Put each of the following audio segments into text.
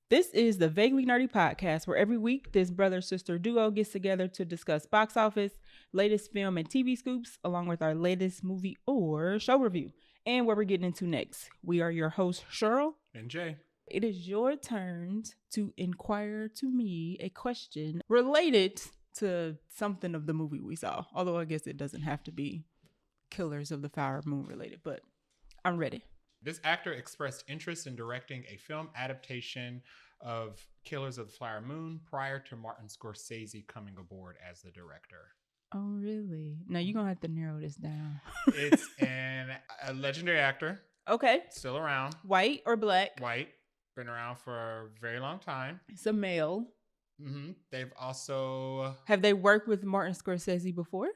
This is the Vaguely Nerdy Podcast, where every week this brother-sister duo gets together to discuss box office, latest film and TV scoops, along with our latest movie or show review, and where we're getting into next. We are your hosts, Cheryl and Jay. It is your turn to inquire to me a question related to something of the movie we saw, although I guess it doesn't have to be Killers of the Flower Moon related, but I'm ready. This actor expressed interest in directing a film adaptation of Killers of the Flower Moon prior to Martin Scorsese coming aboard as the director. Oh, really? Now you're going to have to narrow this down. It's a legendary actor. Okay. Still around. White or black? White. Been around for a very long time. It's a male. Mm-hmm. They've also... Have they worked with Martin Scorsese before?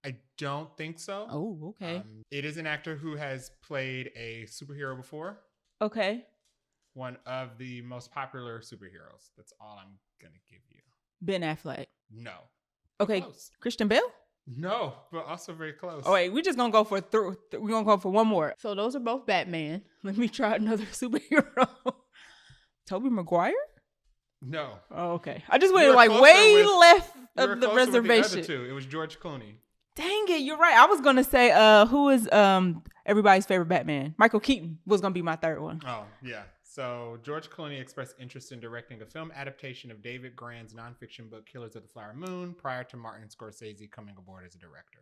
I don't think so. Oh, okay. It is an actor who has played a superhero before. Okay. One of the most popular superheroes. That's all I'm going to give you. Ben Affleck. No. Okay. Close. Christian Bale? No, but also very close. Oh, wait. We're just going to go for we're going to go for one more. So those are both Batman. Let me try another superhero. Tobey Maguire? No. Oh, okay. I just went like way left of the reservation. With the other two. It was George Clooney. Dang it, you're right. I was gonna say, who is everybody's favorite Batman? Michael Keaton was gonna be my third one. Oh yeah. So George Clooney expressed interest in directing a film adaptation of David Grann's nonfiction book Killers of the Flower Moon prior to Martin Scorsese coming aboard as a director.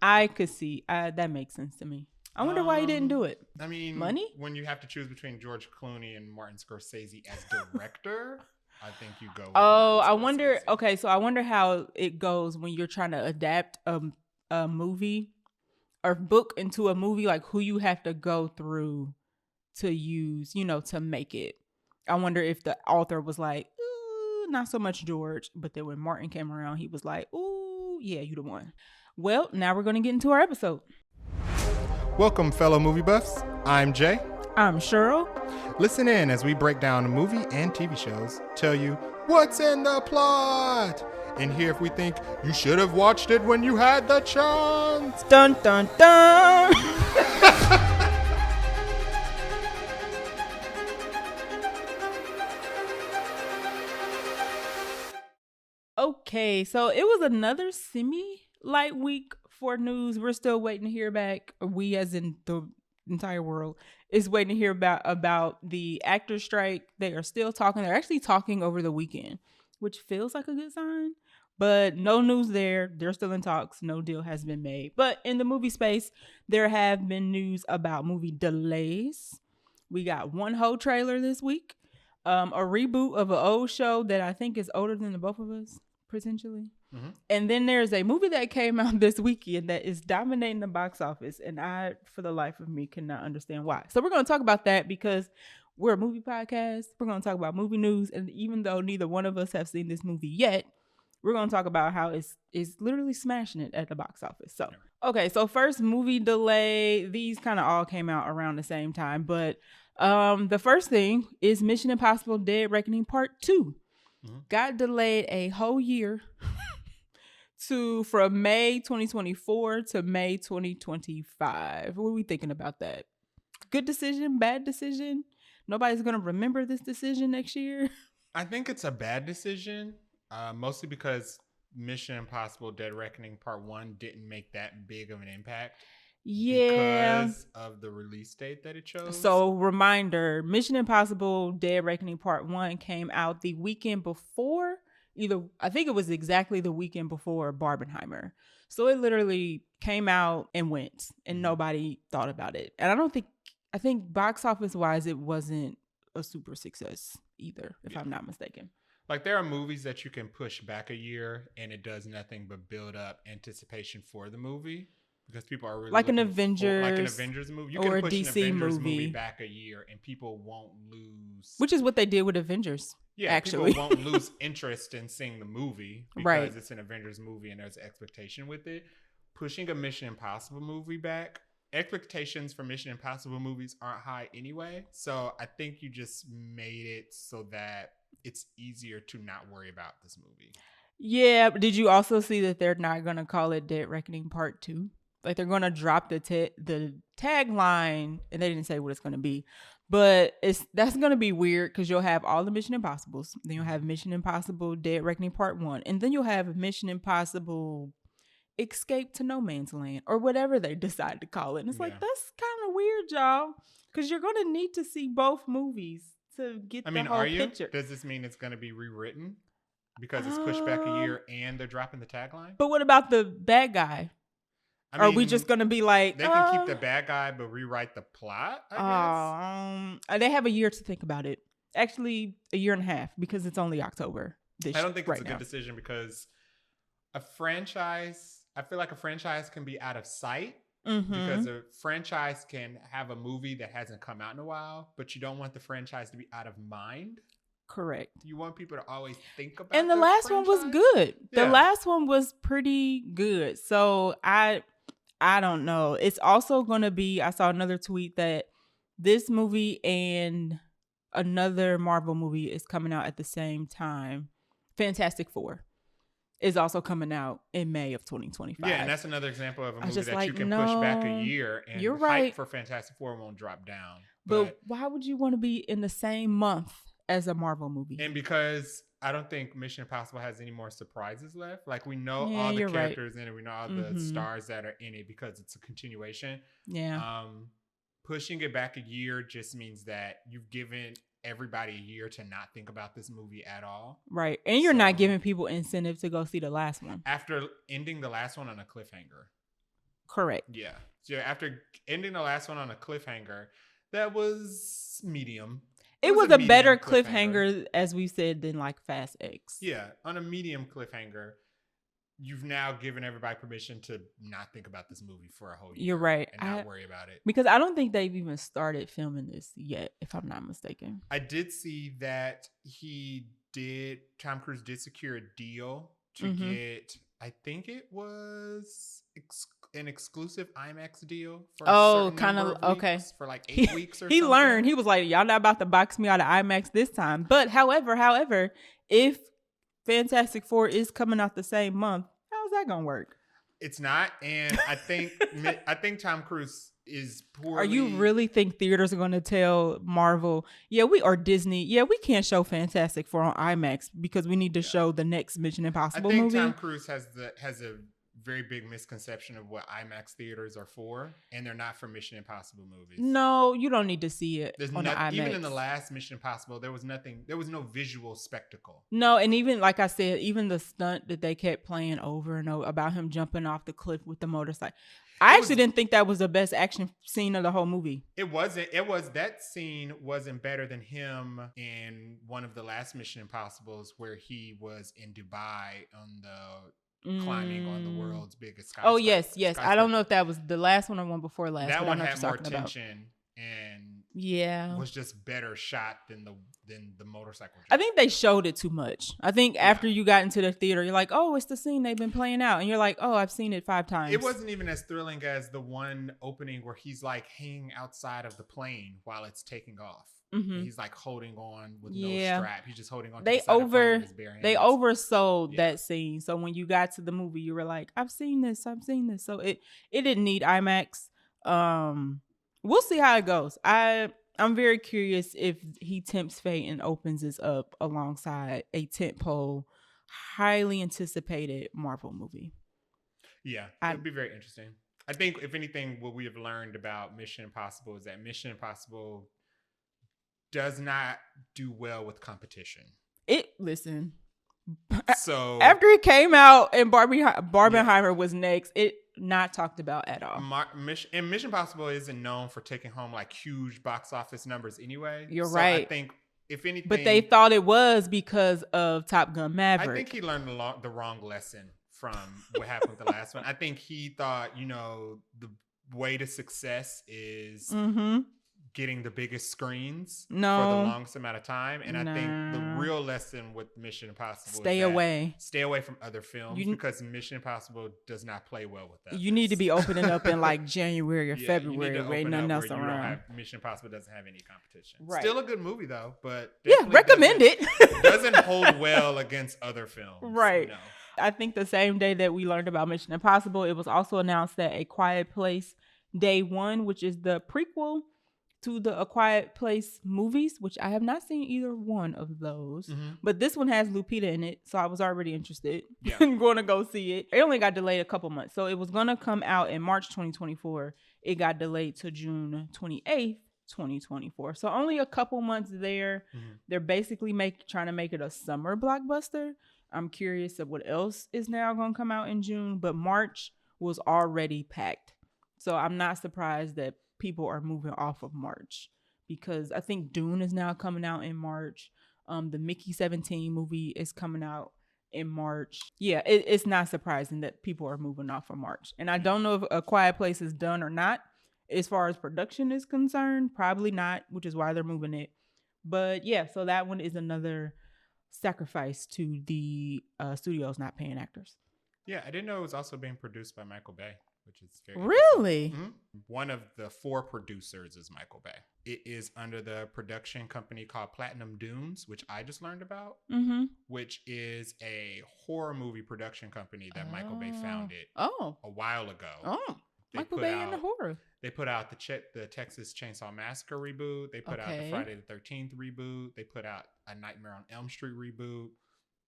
I could see that makes sense to me. I wonder why he didn't do it. I mean, money. When you have to choose between George Clooney and Martin Scorsese as director. I think you go with I wonder. Okay, so I wonder how it goes when you're trying to adapt a movie or book into a movie, like who you have to go through to use, to make it. I wonder if the author was like, ooh, not so much George, but then when Martin came around, he was like, ooh, yeah, you the one. Well, now we're going to get into our episode. Welcome, fellow movie buffs. I'm Jay. I'm Cheryl. Listen in as we break down movie and TV shows, tell you what's in the plot, and hear if we think you should have watched it when you had the chance. Dun, dun, dun. Okay, so it was another semi-light week for news. We're still waiting to hear back. We, as in the entire world, is waiting to hear about the actor strike. They are still talking. They're actually talking over the weekend, which feels like a good sign. But no news there. They're still in talks. No deal has been made. But in the movie space, there have been news about movie delays. We got one whole trailer this week. A reboot of an old show that I think is older than the both of us, potentially. Mm-hmm. And then there's a movie that came out this weekend that is dominating the box office. And I, for the life of me, cannot understand why. So we're going to talk about that because we're a movie podcast. We're going to talk about movie news. And even though neither one of us have seen this movie yet, we're going to talk about how it's literally smashing it at the box office. So, okay. So first, movie delay. These kind of all came out around the same time. But the first thing is Mission Impossible Dead Reckoning Part 2. Mm-hmm. Got delayed a whole year from May 2024 to May 2025. What are we thinking about that? Good decision? Bad decision? Nobody's going to remember this decision next year? I think it's a bad decision. Mostly because Mission Impossible Dead Reckoning Part 1 didn't make that big of an impact. Yeah. Because of the release date that it chose. So, reminder, Mission Impossible Dead Reckoning Part 1 came out the weekend before, I think it was exactly the weekend before Barbenheimer. So, it literally came out and went, and nobody thought about it. And I think box office wise, it wasn't a super success either, if I'm not mistaken. Like, there are movies that you can push back a year and it does nothing but build up anticipation for the movie because people are really like an Avengers movie. You or can push a DC an Avengers movie back a year and people won't lose. Which is what they did with Avengers. Yeah, actually. People won't lose interest in seeing the movie because it's an Avengers movie and there's expectation with it. Pushing a Mission Impossible movie back, expectations for Mission Impossible movies aren't high anyway. So I think you just made it so that it's easier to not worry about this movie. Yeah, but did you also see that they're not going to call it Dead Reckoning Part 2? Like, they're going to drop the tagline, and they didn't say what it's going to be, But that's gonna be weird because you'll have all the Mission Impossibles. Then you'll have Mission Impossible Dead Reckoning Part 1. And then you'll have Mission Impossible Escape to No Man's Land or whatever they decide to call it. And it's like, that's kind of weird, y'all. Because you're gonna need to see both movies to get the whole picture. Does this mean it's gonna be rewritten? Because it's pushed back a year and they're dropping the tagline? But what about the bad guy? Are we just going to be like... They can keep the bad guy, but rewrite the plot, I guess? They have a year to think about it. Actually, a year and a half, because it's only October I don't think it's a good decision because a franchise... I feel like a franchise can be out of sight because a franchise can have a movie that hasn't come out in a while, but you don't want the franchise to be out of mind. Correct. You want people to always think about it. And the last one was good. The last one was pretty good. So I don't know. It's also going to be, I saw another tweet that this movie and another Marvel movie is coming out at the same time. Fantastic Four is also coming out in May of 2025. Yeah, and that's another example of a movie that you can push back a year and you're hype right. for Fantastic Four won't drop down. But why would you want to be in the same month as a Marvel movie? And because I don't think Mission Impossible has any more surprises left. Like we know all the characters in it. We know all the stars that are in it because it's a continuation. Yeah. Pushing it back a year just means that you've given everybody a year to not think about this movie at all. Right. And you're not giving people incentive to go see the last one. After ending the last one on a cliffhanger. Correct. Yeah. So after ending the last one on a cliffhanger, that was medium. It was a better cliffhanger, as we said, than like Fast X. Yeah, on a medium cliffhanger, you've now given everybody permission to not think about this movie for a whole year. You're right. And not worry about it. Because I don't think they've even started filming this yet, if I'm not mistaken. I did see that Tom Cruise did secure a deal to get, I think it was an exclusive IMAX deal for for like 8 weeks or something. He learned. He was like, y'all not about to box me out of IMAX this time. But however, if Fantastic Four is coming out the same month, how's that gonna work? It's not, and I think Tom Cruise is poorly. Are you really think theaters are gonna tell Marvel, or Disney, we can't show Fantastic Four on IMAX because we need to show the next Mission Impossible movie? I think Tom Cruise has a very big misconception of what IMAX theaters are for, and they're not for Mission Impossible movies. No, you don't need to see it on the IMAX. Even in the last Mission Impossible, there was no visual spectacle. No, and even like I said, even the stunt that they kept playing over and over about him jumping off the cliff with the motorcycle. I actually didn't think that was the best action scene of the whole movie. It wasn't. That scene wasn't better than him in one of the last Mission Impossibles where he was in Dubai on the climbing on the world's biggest skyscraper. Oh, yes. I don't know if that was the last one or one before last. That one had more tension and was just better shot than the motorcycle jump. I think they showed it too much. I think after you got into the theater, you're like, oh, it's the scene they've been playing out. And you're like, oh, I've seen it 5 times. It wasn't even as thrilling as the one opening where he's like hanging outside of the plane while it's taking off. Mm-hmm. He's like holding on with no strap. He's just holding on to the side of the plane with his bare hands. They oversold that scene. So when you got to the movie, you were like, I've seen this. So it didn't need IMAX. We'll see how it goes. I'm very curious if he tempts fate and opens this up alongside a tentpole, highly anticipated Marvel movie. Yeah, it'd be very interesting. I think, if anything, what we have learned about Mission Impossible is that Mission Impossible does not do well with competition. So after it came out and Barbenheimer was next, it not talked about at all. Mission Impossible isn't known for taking home like huge box office numbers anyway. You're right. I think if anything, but they thought it was because of Top Gun Maverick. I think he learned the wrong lesson from what happened with the last one. I think he thought, the way to success is getting the biggest screens for the longest amount of time. And I think the real lesson with Mission Impossible is stay away from other films because Mission Impossible does not play well with that. You need to be opening up in like January or February where nothing else around. Mission Impossible doesn't have any competition. Right. Still a good movie though, but recommend it. Doesn't hold well against other films. Right. I think the same day that we learned about Mission Impossible, it was also announced that A Quiet Place Day 1, which is the prequel to the A Quiet Place movies, which I have not seen either one of those. Mm-hmm. But this one has Lupita in it, so I was already interested Yeah. in going to go see it. It only got delayed a couple months. So it was going to come out in March 2024. It got delayed to June 28th, 2024. So only a couple months there. Mm-hmm. They're basically trying to make it a summer blockbuster. I'm curious of what else is now going to come out in June, but March was already packed. So I'm not surprised that people are moving off of March, because I think Dune is now coming out in March. The Mickey 17 movie is coming out in March. Yeah, it's not surprising that people are moving off of March. And I don't know if A Quiet Place is done or not. As far as production is concerned, probably not, which is why they're moving it. But yeah, so that one is another sacrifice to the studios not paying actors. Yeah, I didn't know it was also being produced by Michael Bay, which is very really? Mm-hmm. One of the 4 producers is Michael Bay. It is under the production company called Platinum Dunes, which I just learned about, which is a horror movie production company that Michael Bay founded a while ago. Oh, Michael Bay in the horror. They put out the Texas Chainsaw Massacre reboot. They put out the Friday the 13th reboot. They put out a Nightmare on Elm Street reboot.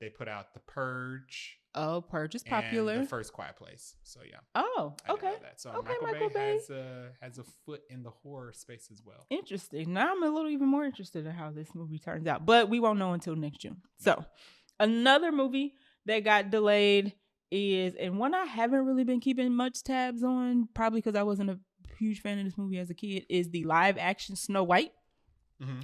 They put out The Purge. Oh, Purge is popular. And The First Quiet Place. So yeah. Oh, okay. So okay, Michael Bay has a foot in the horror space as well. Interesting. Now I'm a little even more interested in how this movie turns out, but we won't know until next June. So another movie that got delayed is, and one I haven't really been keeping much tabs on, probably because I wasn't a huge fan of this movie as a kid, is the live action Snow White,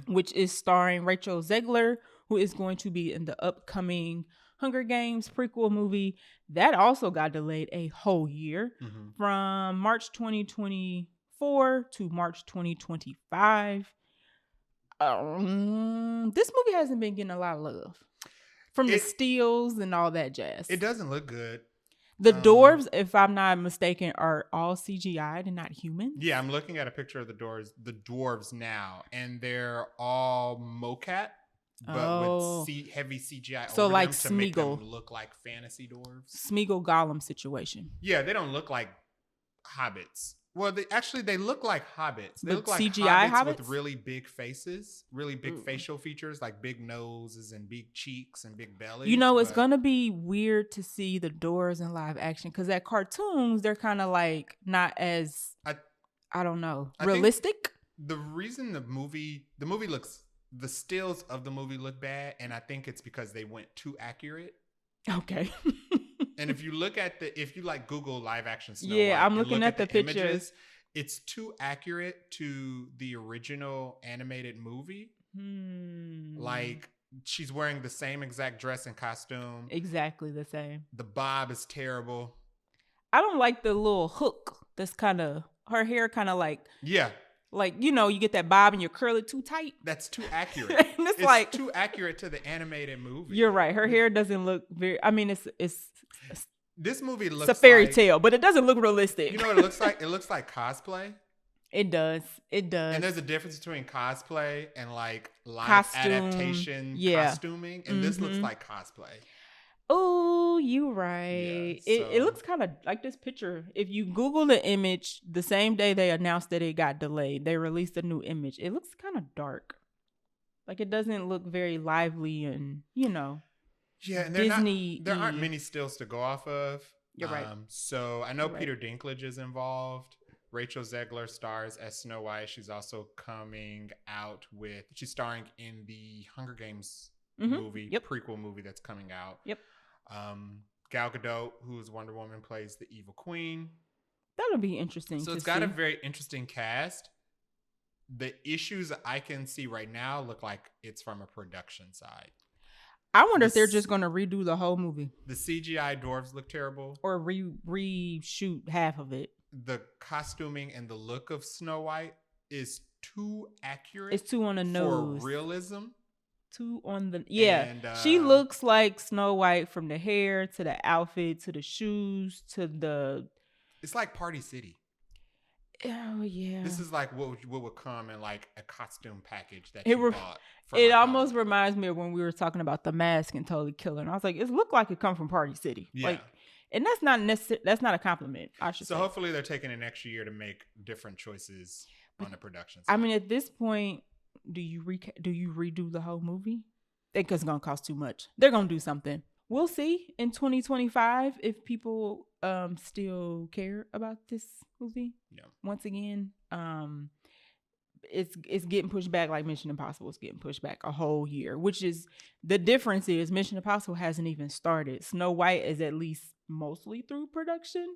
which is starring Rachel Zegler, who is going to be in the upcoming Hunger Games prequel movie. That also got delayed a whole year, from March 2024 to March 2025. This movie hasn't been getting a lot of love from the stills and all that jazz. It doesn't look good. The dwarves, if I'm not mistaken, are all CGI'd and not human. Yeah, I'm looking at a picture of the dwarves now, and they're all mocap, but with heavy CGI so over like them to Smeagol. make them look like fantasy dwarves. Smeagol Gollum situation. Yeah, they don't look like hobbits. Well, they look like hobbits. They look like CGI hobbits with really big faces, really big facial features, like big noses and big cheeks and big bellies. You know, it's gonna be weird to see the dwarves in live action, because at cartoons they're kind of like not as I don't know, realistic. The reason the movie looks, the stills of the movie look bad, and I think it's because they went too accurate. Okay. And if you look at if you like Google live action Snow White, I'm looking at the pictures. Images, it's too accurate to the original animated movie. Like, she's wearing the same exact dress and costume. Exactly the same. The bob is terrible. I don't like the little hook that's kind of, her hair kind of like. Yeah. Like, you know, you get that bob and you curl it too tight. That's too accurate. It's like too accurate to the animated movie. You're right. Her hair doesn't look very, I mean, this movie looks it's a fairy tale, but it doesn't look realistic. You know what it looks like? It looks like cosplay. It does. And there's a difference between cosplay and like live adaptation costuming. And this looks like cosplay. Oh, you right. Yeah, so. It looks kind of like this picture. If you Google the image, the same day they announced that it got delayed, they released a new image. It looks kind of dark. Like, it doesn't look very lively and, you know. Yeah, and there aren't many stills to go off of. You're right. So I know Peter Dinklage is involved. Rachel Zegler stars as Snow White. She's also she's starring in the Hunger Games movie, prequel movie that's coming out. Yep. Gal Gadot, who's Wonder Woman, plays the evil queen. That'll be interesting. So it's got a very interesting cast. The issues I can see right now look like it's from a production side. I wonder if they're just going to redo the whole movie. The CGI dwarves look terrible. Or reshoot half of it. The costuming and the look of Snow White is too accurate. It's too on the nose. For realism. Too on the... Yeah. And, she looks like Snow White from the hair to the outfit to the shoes to the... It's like Party City. Oh, yeah. This is like what would come in like a costume package that you bought. It almost reminds me of when we were talking about The Mask and Totally Killer. And I was like, it looked like it come from Party City. Yeah. Like, and that's not a compliment, I should say. So hopefully they're taking an extra year to make different choices. on the production side. I mean, at this point, do you redo the whole movie? I think it's gonna cost too much. They're gonna do something. We'll see in 2025 if people still care about this movie. Yeah. Once again, it's getting pushed back like Mission Impossible is getting pushed back a whole year, which is the difference is Mission Impossible hasn't even started. Snow White is at least mostly through production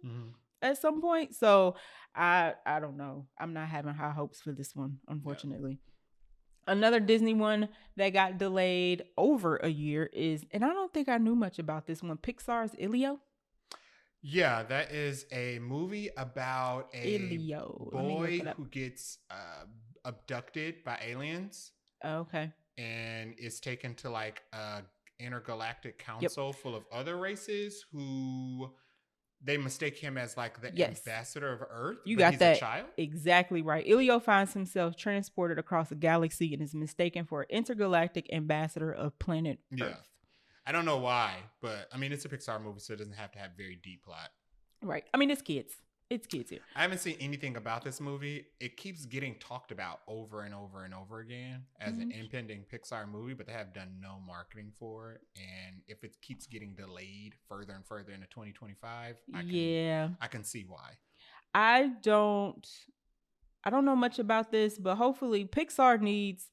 at some point. So I don't know. I'm not having high hopes for this one, unfortunately. Yeah. Another Disney one that got delayed over a year is, and I don't think I knew much about this one, Pixar's Elio. Yeah, that is a movie about a boy who gets abducted by aliens. Okay. And is taken to like a intergalactic council full of other races who they mistake him as like the ambassador of Earth. You got that exactly right. Elio finds himself transported across a galaxy and is mistaken for an intergalactic ambassador of planet Earth. I don't know why, but I mean, it's a Pixar movie, so it doesn't have to have very deep plot. Right. I mean, it's kids. It's kids here. I haven't seen anything about this movie. It keeps getting talked about over and over and over again as an impending Pixar movie, but they have done no marketing for it. And if it keeps getting delayed further and further into 2025, I can see why. I don't know much about this, but hopefully Pixar needs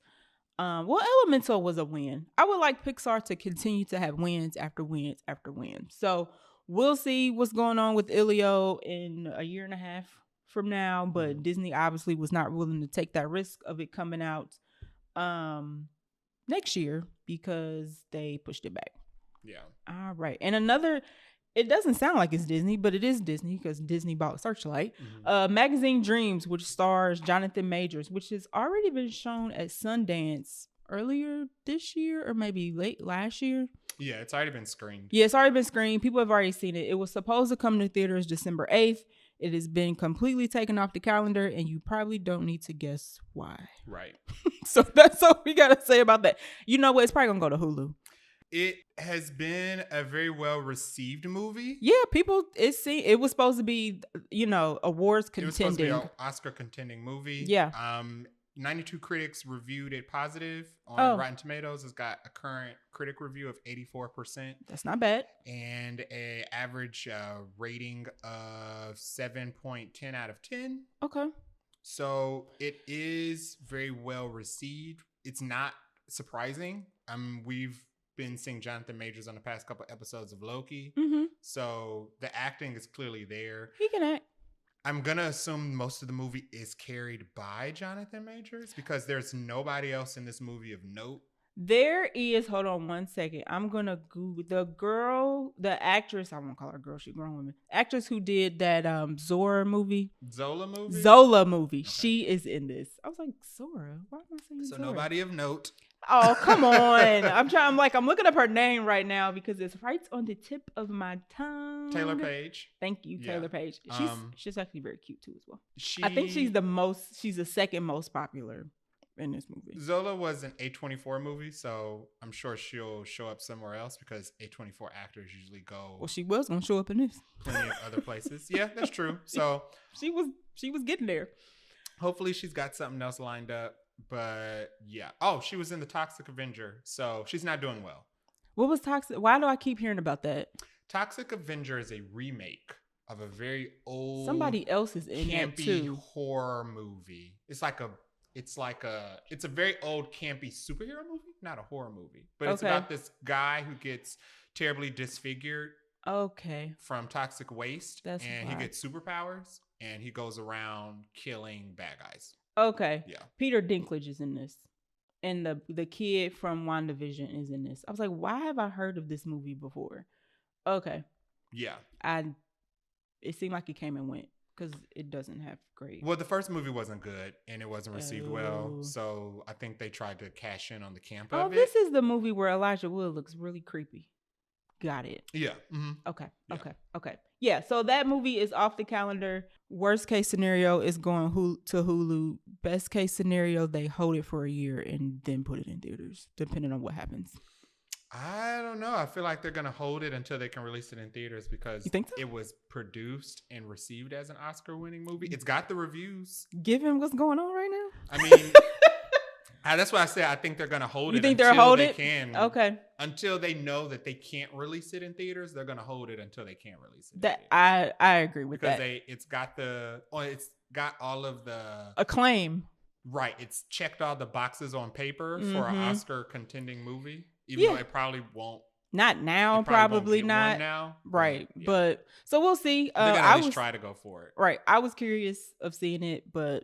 Elemental was a win. I would like Pixar to continue to have wins after wins after wins. So we'll see what's going on with Elio in a year and a half from now. But Disney obviously was not willing to take that risk of it coming out next year because they pushed it back. Yeah. All right. And another, it doesn't sound like it's Disney, but it is Disney because Disney bought Searchlight. Magazine Dreams, which stars Jonathan Majors, which has already been shown at Sundance earlier this year or maybe late last year. Yeah, it's already been screened. Yeah, it's already been screened. People have already seen it. It was supposed to come to theaters December 8th. It has been completely taken off the calendar, and you probably don't need to guess why. Right. So that's all we got to say about that. You know what? It's probably going to go to Hulu. It has been a very well received movie. Yeah, people, it was supposed to be, awards contending. It was supposed to be an Oscar contending movie. Yeah. 92 critics reviewed it positive on Rotten Tomatoes. It's got a current critic review of 84%. That's not bad. And an average rating of 7.10 out of 10. Okay. So it is very well received. It's not surprising. We've been seeing Jonathan Majors on the past couple episodes of Loki. So the acting is clearly there. He can act. I'm going to assume most of the movie is carried by Jonathan Majors because there's nobody else in this movie of note. There is, hold on one second. I'm going to Google the actress, I won't call her girl, she's a grown woman. Actress who did that Zola movie. Zola movie? Zola movie. Okay. She is in this. I was like, Zora? Why am I saying Zora? So nobody of note. Oh, come on. I'm looking up her name right now because it's right on the tip of my tongue. Taylor Page. Thank you, Taylor Page. She's actually very cute too as well. I think she's the second most popular in this movie. Zola was an A24 movie, so I'm sure she'll show up somewhere else because A24 actors usually go. Well, she was going to show up in this. Plenty of other places. Yeah, that's true. So she was getting there. Hopefully she's got something else lined up. But yeah. She was in the Toxic Avenger, so she's not doing well. What was Toxic? Why do I keep hearing about that? Toxic Avenger is a remake of a very old, somebody else is in that too, horror movie. It's a very old campy superhero movie, not a horror movie. But it's about this guy who gets terribly disfigured. Okay. From toxic waste, he gets superpowers, and he goes around killing bad guys. Okay. Yeah. Peter Dinklage is in this. And the kid from WandaVision is in this. I was like, why have I heard of this movie before? Okay. Yeah. It seemed like it came and went because it doesn't have great. Well, the first movie wasn't good and it wasn't received well. So I think they tried to cash in on the camp of it. This is the movie where Elijah Wood looks really creepy. Got it. Yeah. Mm-hmm. Okay. Yeah. So that movie is off the calendar. Worst case scenario is going to Hulu. Best case scenario, they hold it for a year and then put it in theaters, depending on what happens. I don't know. I feel like they're going to hold it until they can release it in theaters because you think so? It was produced and received as an Oscar-winning movie. It's got the reviews. Given what's going on right now? I mean, that's why I say I think they're going to hold you it think until they can. Okay. Until they know that they can't release it in theaters, they're going to hold it until they can't release it. That I agree with because that. It's got all of the acclaim. Right. It's checked all the boxes on paper for an Oscar contending movie. Even though it probably won't. Not now, probably not. Now. Right. But so we'll see. They're going to at least try to go for it. Right. I was curious of seeing it, but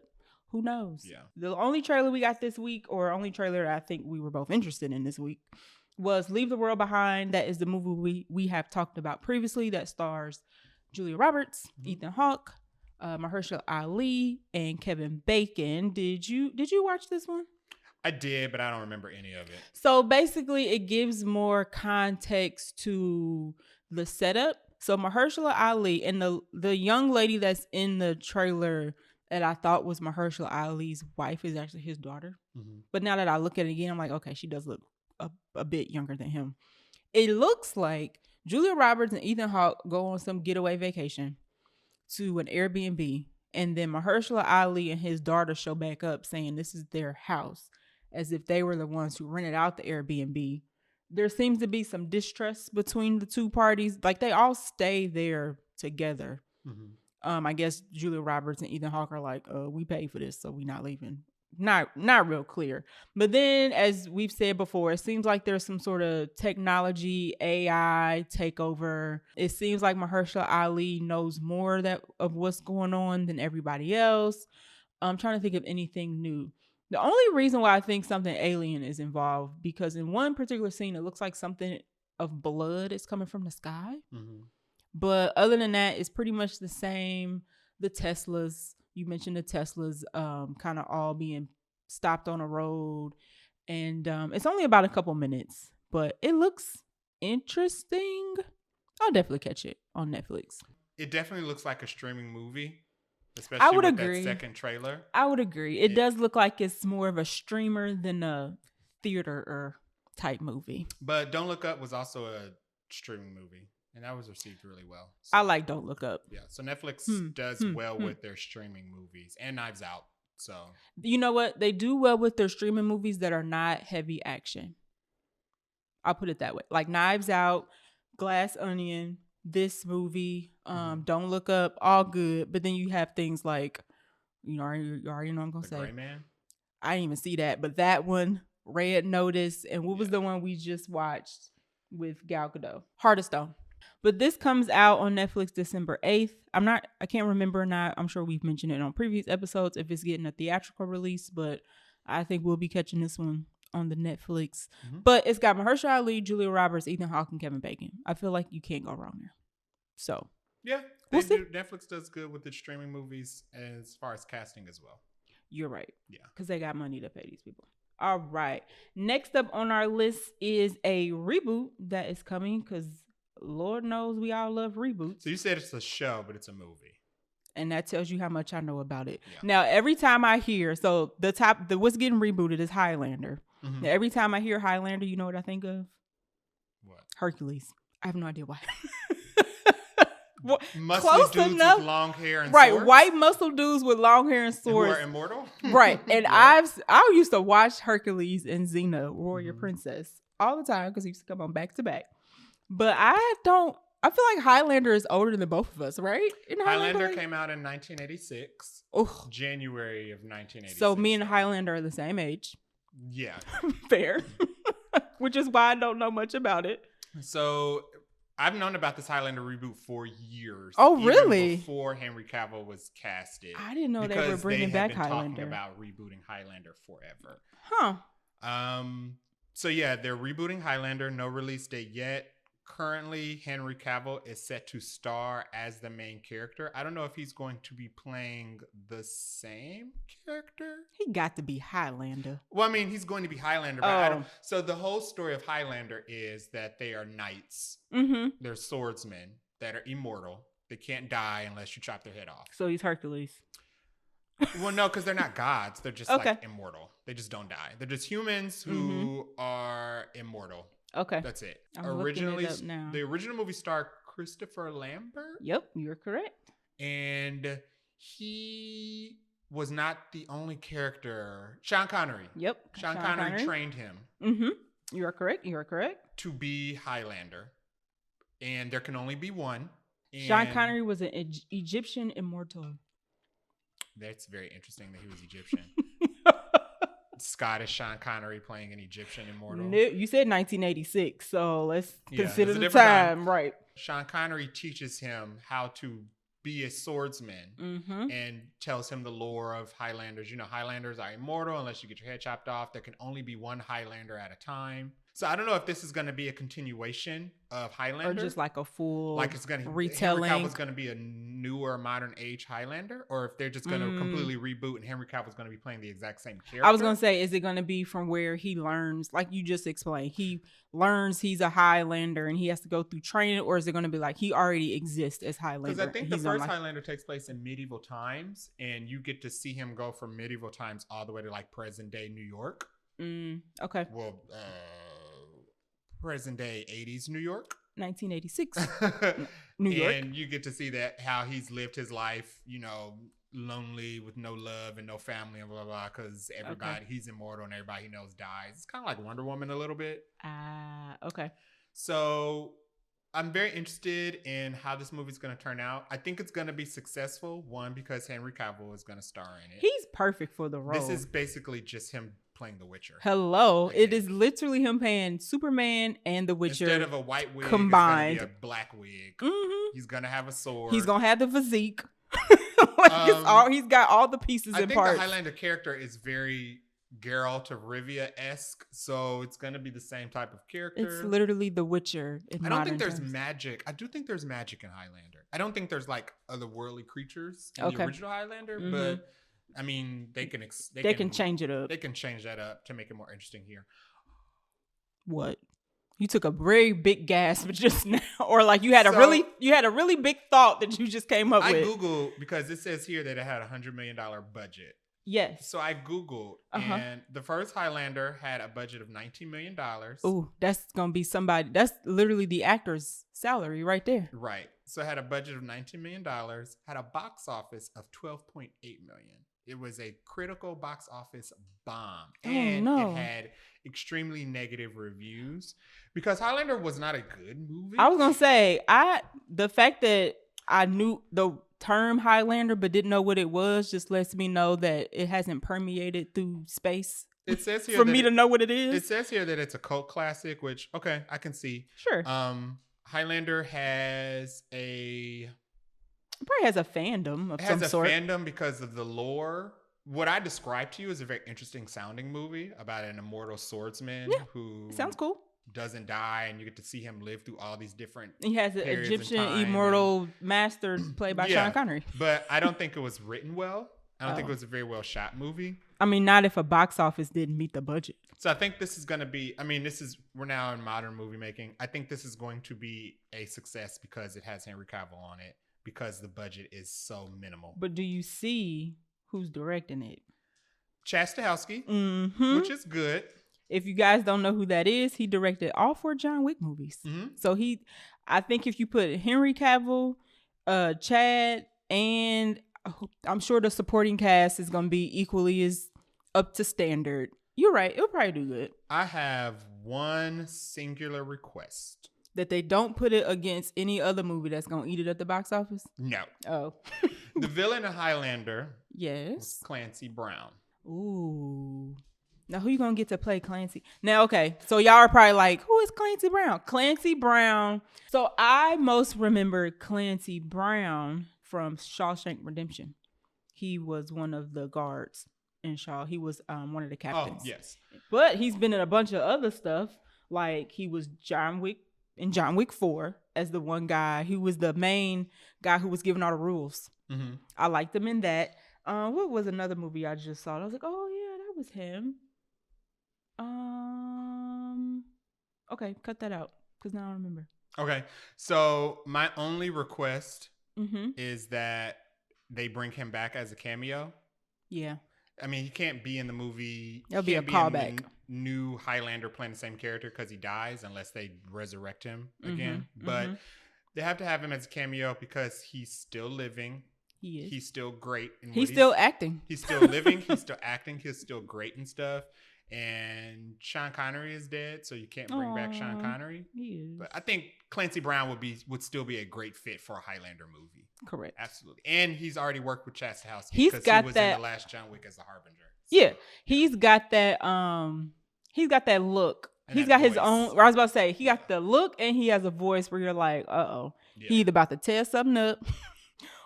who knows? Yeah. The only trailer we got this week, or only trailer I think we were both interested in this week, was Leave the World Behind. That is the movie we have talked about previously that stars Julia Roberts, Ethan Hawke, Mahershala Ali, and Kevin Bacon. Did you watch this one? I did, but I don't remember any of it. So basically, it gives more context to the setup. So Mahershala Ali and the young lady that's in the trailer that I thought was Mahershala Ali's wife is actually his daughter. Mm-hmm. But now that I look at it again, I'm like, okay, she does look a bit younger than him. It looks like Julia Roberts and Ethan Hawke go on some getaway vacation to an Airbnb, and then Mahershala Ali and his daughter show back up saying this is their house, as if they were the ones who rented out the Airbnb. There seems to be some distrust between the two parties. Like, they all stay there together. Mm-hmm. I guess Julia Roberts and Ethan Hawke are like, we paid for this, so we're not leaving. Not real clear. But then, as we've said before, it seems like there's some sort of technology, AI takeover. It seems like Mahershala Ali knows more of what's going on than everybody else. I'm trying to think of anything new. The only reason why I think something alien is involved, because in one particular scene, it looks like something of blood is coming from the sky. Mm-hmm. But other than that, it's pretty much the same. The Teslas, you mentioned the Teslas kind of all being stopped on a road. And it's only about a couple minutes, but it looks interesting. I'll definitely catch it on Netflix. It definitely looks like a streaming movie. Especially with that second trailer. I would agree. It does look like it's more of a streamer than a theater or type movie. But Don't Look Up was also a streaming movie, and that was received really well. So, I like Don't Look Up. Yeah, so Netflix does well with their streaming movies, and Knives Out. So you know what? They do well with their streaming movies that are not heavy action. I'll put it that way. Like Knives Out, Glass Onion, this movie, Don't Look Up, all good. But then you have things like, you already know what I'm gonna say. Gray Man? I didn't even see that, but that one, Red Notice, and what was the one we just watched with Gal Gadot? Heart of Stone. But this comes out on Netflix December 8th. I can't remember or not. I'm sure we've mentioned it on previous episodes if it's getting a theatrical release, but I think we'll be catching this one on the Netflix. Mm-hmm. But it's got Mahershala Ali, Julia Roberts, Ethan Hawke, and Kevin Bacon. I feel like you can't go wrong there. So yeah, we'll see. Netflix does good with its streaming movies as far as casting as well. You're right. Yeah, because they got money to pay these people. All right. Next up on our list is a reboot that is coming, because Lord knows we all love reboots. So you said it's a show, but it's a movie. And that tells you how much I know about it. Yeah. Now, every time I hear, so what's getting rebooted is Highlander. Mm-hmm. Now, every time I hear Highlander, you know what I think of? What? Hercules. I have no idea why. Muscly close dudes enough. With long hair and right, swords? White muscle dudes with long hair and swords. Who are immortal? Right, and yeah. I used to watch Hercules and Xena, Warrior Princess, all the time because he used to come on back to back. But I feel like Highlander is older than both of us, right? Highlander came out in 1986. Oh, January of 1986. So me and Highlander are the same age. Yeah. Fair. Which is why I don't know much about it. So I've known about this Highlander reboot for years. Oh, really? Before Henry Cavill was casted. I didn't know they were bringing back Highlander. Talking about rebooting Highlander forever. Huh. So yeah, they're rebooting Highlander. No release date yet. Currently, Henry Cavill is set to star as the main character. I don't know if he's going to be playing the same character. He got to be Highlander. Well, I mean, he's going to be Highlander. But so the whole story of Highlander is that they are knights. Mm-hmm. They're swordsmen that are immortal. They can't die unless you chop their head off. So he's Hercules. Well, no, because they're not gods. They're just like immortal. They just don't die. They're just humans who are immortal. Okay. That's it. I'm Originally, looking it up now. the original movie starred Christopher Lambert. Yep, you're correct. And he was not the only character. Sean Connery. Yep. Sean Connery trained him. Mm-hmm. You are correct. You are correct. To be Highlander. And there can only be one. And Sean Connery was an Egyptian immortal. That's very interesting that he was Egyptian. Scottish Sean Connery playing an Egyptian immortal. No, you said 1986, so let's consider the time. Right. Sean Connery teaches him how to be a swordsman and tells him the lore of Highlanders. You know, Highlanders are immortal unless you get your head chopped off. There can only be one Highlander at a time. So I don't know if this is going to be a continuation of Highlander. Or just like a full like it's going to retelling. Henry Cavill's going to be a newer modern age Highlander, or if they're just going to completely reboot and Henry Cavill's going to be playing the exact same character. I was going to say, is it going to be from where he learns, like you just explained, he learns he's a Highlander and he has to go through training, or is it going to be like he already exists as Highlander? Because I think the first Highlander takes place in medieval times, and you get to see him go from medieval times all the way to like present day New York. Okay. Well, present day 80s New York. 1986 New York. And you get to see that how he's lived his life, you know, lonely with no love and no family and blah, blah, blah, because everybody, he's immortal and everybody he knows dies. It's kind of like Wonder Woman a little bit. Okay. So I'm very interested in how this movie's going to turn out. I think it's going to be successful. One, because Henry Cavill is going to star in it. He's perfect for the role. This is basically just him playing The Witcher. Hello. It is literally him playing Superman and The Witcher. Instead of a white wig, combined. It's going to be a black wig. He's going to have a sword. He's going to have the physique. He's got all the pieces and parts. I think the Highlander character is very Geralt of Rivia-esque, so it's going to be the same type of character. It's literally The Witcher. I don't think there's magic. I do think there's magic in Highlander. I don't think there's like otherworldly creatures in the original Highlander, but I mean, they can change it up. They can change that up to make it more interesting here. What? You took a very big gasp just now, or like you had a really big thought that you just came up with. I Googled because it says here that it had $100 million budget. Yes. So I Googled, and the first Highlander had a budget of $19 million. Ooh, that's going to be somebody. That's literally the actor's salary right there. Right. So it had a budget of $19 million, had a box office of $12.8 million. It was a critical box office bomb. And it had extremely negative reviews because Highlander was not a good movie. I was going to say, the fact that I knew the term Highlander but didn't know what it was just lets me know that it hasn't permeated through space. It says here for me to know what it is. It says here that it's a cult classic, which okay, I can see. Sure. Highlander has it probably has a fandom of some sort. It has a fandom because of the lore. What I described to you is a very interesting sounding movie about an immortal swordsman who sounds cool. Doesn't die, and you get to see him live through all these different. He has an Egyptian immortal master played by Sean Connery. But I don't think it was written well. I don't think it was a very well shot movie. I mean, not if a box office didn't meet the budget. So I think this is going to be, we're now in modern movie making. I think this is going to be a success because it has Henry Cavill on it, because the budget is so minimal. But do you see who's directing it? Chad Stahelski, which is good. If you guys don't know who that is, he directed all 4 John Wick movies. So I think if you put Henry Cavill, Chad, and I'm sure the supporting cast is going to be equally as up to standard. You're right. It'll probably do good. I have one singular request. That they don't put it against any other movie that's going to eat it at the box office? No. Oh. The villain of Highlander was Clancy Brown. Ooh. Now, who you going to get to play Clancy? Now, okay, so y'all are probably like, who is Clancy Brown? Clancy Brown. So I most remember Clancy Brown from Shawshank Redemption. He was one of the guards in Shaw. He was one of the captains. Oh, yes. But he's been in a bunch of other stuff. Like he was John Wick in John Wick 4 as the one guy who was the main guy who was giving all the rules. I liked him in that. What was another movie I just saw? I was like, oh, yeah, that was him. Okay, cut that out because now I remember. Okay, so my only request is that they bring him back as a cameo. Yeah. I mean, he can't be in the movie. That'll be a callback. new Highlander playing the same character because he dies unless they resurrect him again. But they have to have him as a cameo because he's still living. He is. He's still great. He's still acting. He's still living. He's still acting. He's still great and stuff. And Sean Connery is dead, so you can't bring back Sean Connery. He is. But I think Clancy Brown would still be a great fit for a Highlander movie. Correct. Absolutely. And he's already worked with Chastahowsky because he was in the last John Wick as the Harbinger. So. Yeah. He's got that look. He's got his own. I was about to say he got the look, and he has a voice where you're like, he either about to tear something up,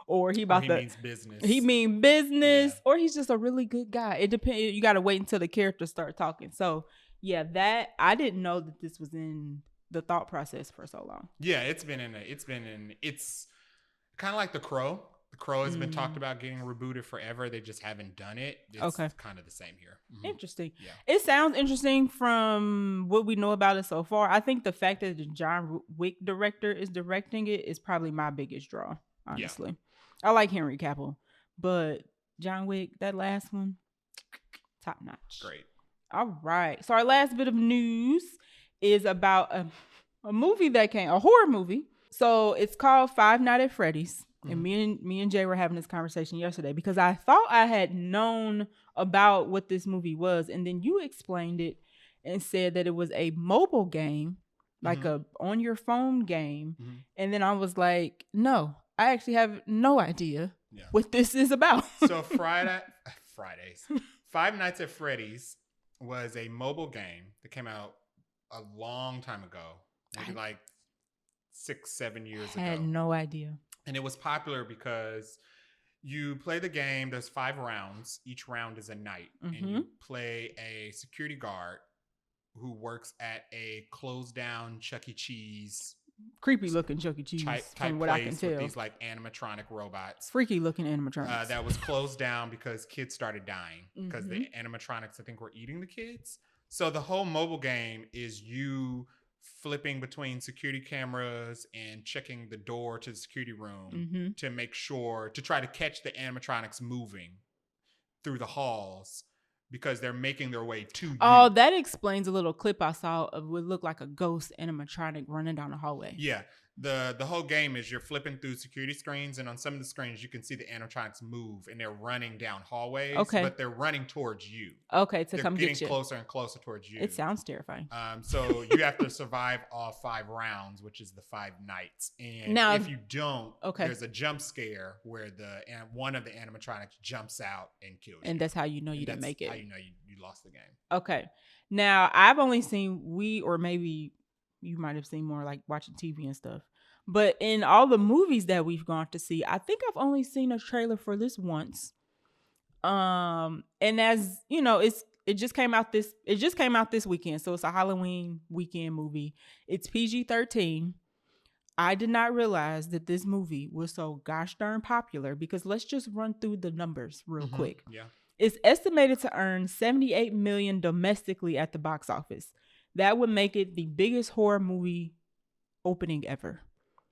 or he means business. He mean business, or he's just a really good guy. It depends. You got to wait until the characters start talking. So yeah, that I didn't know that this was in the thought process for so long. Yeah, it's kind of like The Crow. The Crow has been talked about getting rebooted forever. They just haven't done it. It's kind of the same here. Interesting. Yeah. It sounds interesting from what we know about it so far. I think the fact that the John Wick director is directing it is probably my biggest draw, honestly. Yeah. I like Henry Cavill, but John Wick, that last one, top notch. Great. All right. So our last bit of news is about a horror movie. So it's called Five Nights at Freddy's. And me and Jay were having this conversation yesterday because I thought I had known about what this movie was, and then you explained it and said that it was a mobile game, like a on your phone game. And then I was like, no, I actually have no idea what this is about. So Fridays, Five Nights at Freddy's was a mobile game that came out a long time ago, maybe like 6-7 years ago. I had no idea. And it was popular because you play the game. There's 5 rounds. Each round is a night. And you play a security guard who works at a closed down Chuck E. Cheese. Creepy looking Chuck E. Cheese type from what I can tell. With these like animatronic robots. Freaky looking animatronics. That was closed down because kids started dying. Because the animatronics, I think, were eating the kids. So the whole mobile game is you flipping between security cameras and checking the door to the security room to make sure, to try to catch the animatronics moving through the halls because they're making their way to you. Oh, that explains a little clip I saw of what looked like a ghost animatronic running down the hallway. Yeah. The whole game is you're flipping through security screens, and on some of the screens you can see the animatronics move, and they're running down hallways. Okay, but they're running towards you. Okay, to come get you. They're getting closer and closer towards you. It sounds terrifying. So you have to survive all 5 rounds, which is the 5 nights. And now, if you don't, there's a jump scare where one of the animatronics jumps out and kills you. And that's how you know you didn't make it. How you know you lost the game. Okay. Now I've only seen or maybe you might have seen more like watching TV and stuff. But in all the movies that we've gone to see, I think I've only seen a trailer for this once. And as you know, it just came out this weekend. So it's a Halloween weekend movie. It's PG-13. I did not realize that this movie was so gosh darn popular because let's just run through the numbers real quick. Yeah. It's estimated to earn $78 million domestically at the box office. That would make it the biggest horror movie opening ever.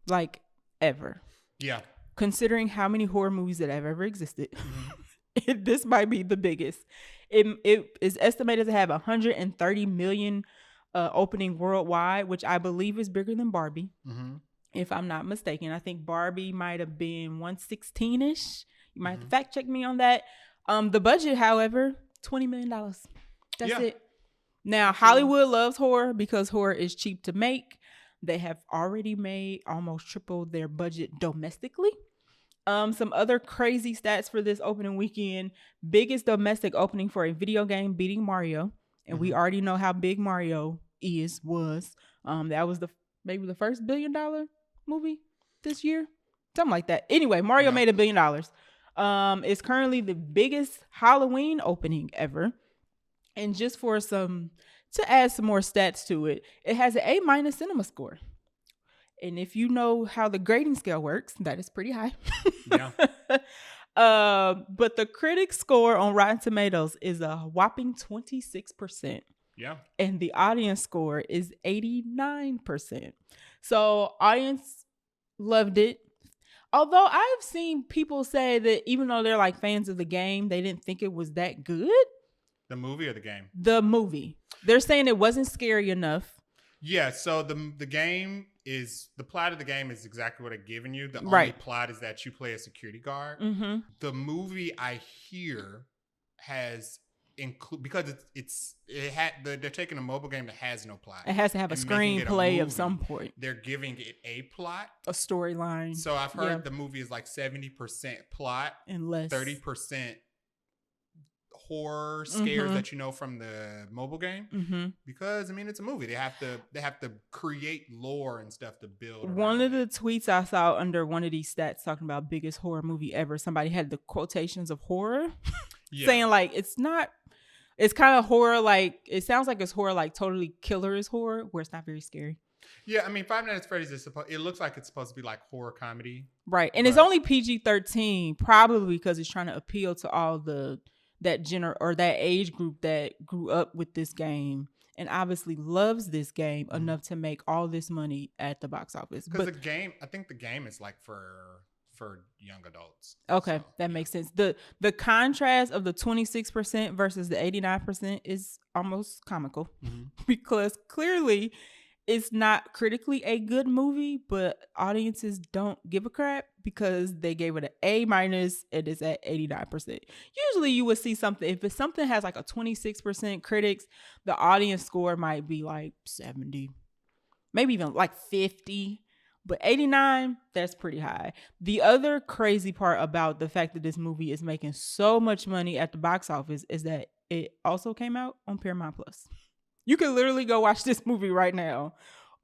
Like, ever. Yeah. Considering how many horror movies that have ever existed, this might be the biggest. It is estimated to have 130 million opening worldwide, which I believe is bigger than Barbie. If I'm not mistaken. I think Barbie might have been 116-ish. You might have to fact check me on that. The budget, however, $20 million. That's it. Now, Hollywood loves horror because horror is cheap to make. They have already made almost triple their budget domestically. Some other crazy stats for this opening weekend. Biggest domestic opening for a video game beating Mario. And we already know how big Mario was. That was maybe the first $1 billion movie this year. Something like that. Anyway, Mario made $1 billion. It's currently the biggest Halloween opening ever. And just to add some more stats to it, it has an A- cinema score. And if you know how the grading scale works, that is pretty high. Yeah. But the critic score on Rotten Tomatoes is a whopping 26%. Yeah. And the audience score is 89%. So audience loved it. Although I've seen people say that even though they're like fans of the game, they didn't think it was that good. The movie or the game? The movie. They're saying it wasn't scary enough. Yeah, so the game is, the plot of the game is exactly what I've given you. The only plot is that you play a security guard. Mm-hmm. The movie, I hear, has because they're taking a mobile game that has no plot. It has to have a screenplay of some point. They're giving it a plot, a storyline. So I've heard the movie is like 70% plot and less 30% horror scares that you know from the mobile game, because I mean it's a movie. They have to create lore and stuff to build. One of the tweets I saw under one of these stats talking about biggest horror movie ever, somebody had the quotations of horror, saying like it's kind of horror, like it sounds like it's horror, like totally killer is horror, where it's not very scary. Yeah, I mean, Five Nights at Freddy's it looks like it's supposed to be like horror comedy, right? And it's only PG-13, probably because it's trying to appeal to all that age group that grew up with this game and obviously loves this game enough to make all this money at the box office. Because I think the game is like for young adults. Okay, so, that makes sense. The contrast of the 26% versus the 89% is almost comical, because clearly it's not critically a good movie, but audiences don't give a crap because they gave it an A- and it's at 89%. Usually you would see something, if something has like a 26% critics, the audience score might be like 70, maybe even like 50, but 89, that's pretty high. The other crazy part about the fact that this movie is making so much money at the box office is that it also came out on Paramount Plus. You can literally go watch this movie right now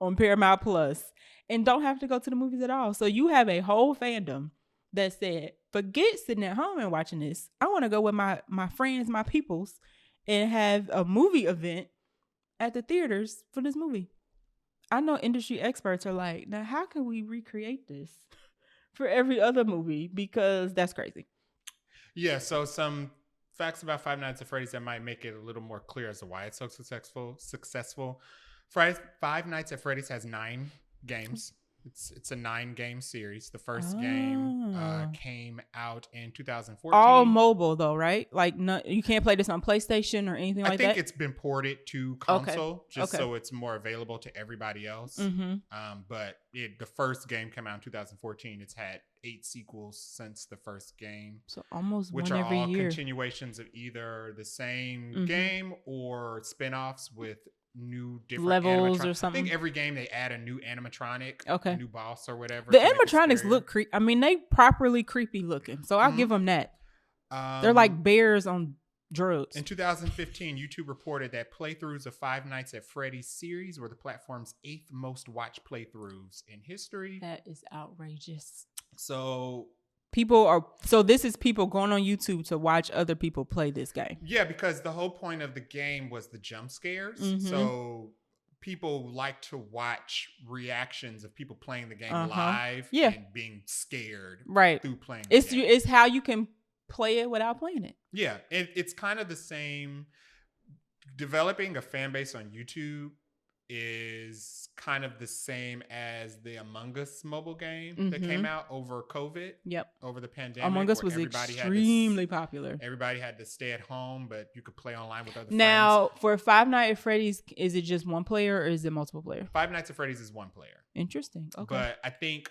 on Paramount Plus and don't have to go to the movies at all. So you have a whole fandom that said, forget sitting at home and watching this. I want to go with my friends, my peoples, and have a movie event at the theaters for this movie. I know industry experts are like, now how can we recreate this for every other movie? Because that's crazy. Yeah, so some facts about Five Nights at Freddy's that might make it a little more clear as to why it's so successful. Five Nights at Freddy's has 9 games. It's a 9-game series. The first game came out in 2014. All mobile though, right? Like you can't play this on PlayStation or anything like that? I think it's been ported to console so it's more available to everybody else. But the first game came out in 2014. It's had 8 sequels since the first game. So almost which one are every all year. Continuations of either the same game or spin-offs with new different levels or something. I think every game they add a new animatronic, a new boss or whatever. The animatronics look creepy. I mean, they properly creepy looking, so I'll give them that. They're like bears on drugs. In 2015, YouTube reported that playthroughs of Five Nights at Freddy's series were the platform's 8th most watched playthroughs in history. That is outrageous. So this is people going on YouTube to watch other people play this game. Yeah, because the whole point of the game was the jump scares. So people like to watch reactions of people playing the game live and being scared through playing the game. It's how you can play it without playing it. Yeah, it's kind of the same. Developing a fan base on YouTube is kind of the same as the Among Us mobile game that came out over COVID. Over the pandemic. Among Us was extremely popular. Everybody had to stay at home, but you could play online with other friends. Now, for Five Nights at Freddy's, is it just one player or is it multiple player? Five Nights at Freddy's is one player. Interesting. Okay. But I think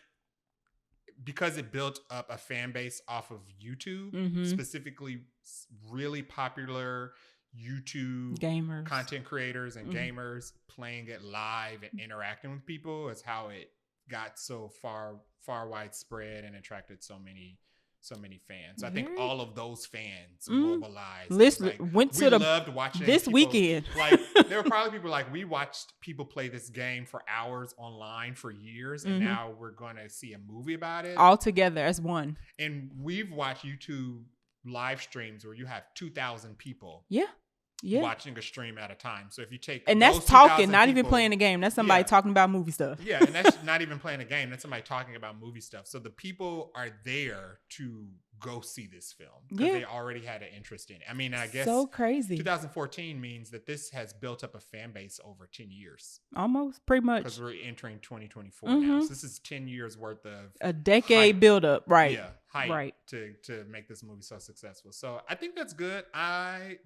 because it built up a fan base off of YouTube, specifically really popular YouTube gamers, content creators and gamers playing it live and interacting with people is how it got so far widespread and attracted so many fans. So I think all of those fans mobilized. Loved watching this weekend. Like there were probably people like, we watched people play this game for hours online for years, and now we're going to see a movie about it all together as one. And we've watched YouTube live streams where you have 2,000 people. Watching a stream at a time. So if you take that's talking, not even playing a game. That's somebody talking about movie stuff. And that's not even playing a game. That's somebody talking about movie stuff. So the people are there to go see this film because they already had an interest in it. I mean, I guess so crazy. 2014 means that this has built up a fan base over 10 years. Almost, pretty much. Because we're entering 2024 now. So this is 10 years worth of a decade buildup, right? Yeah, hype to make this movie so successful. So I think that's good.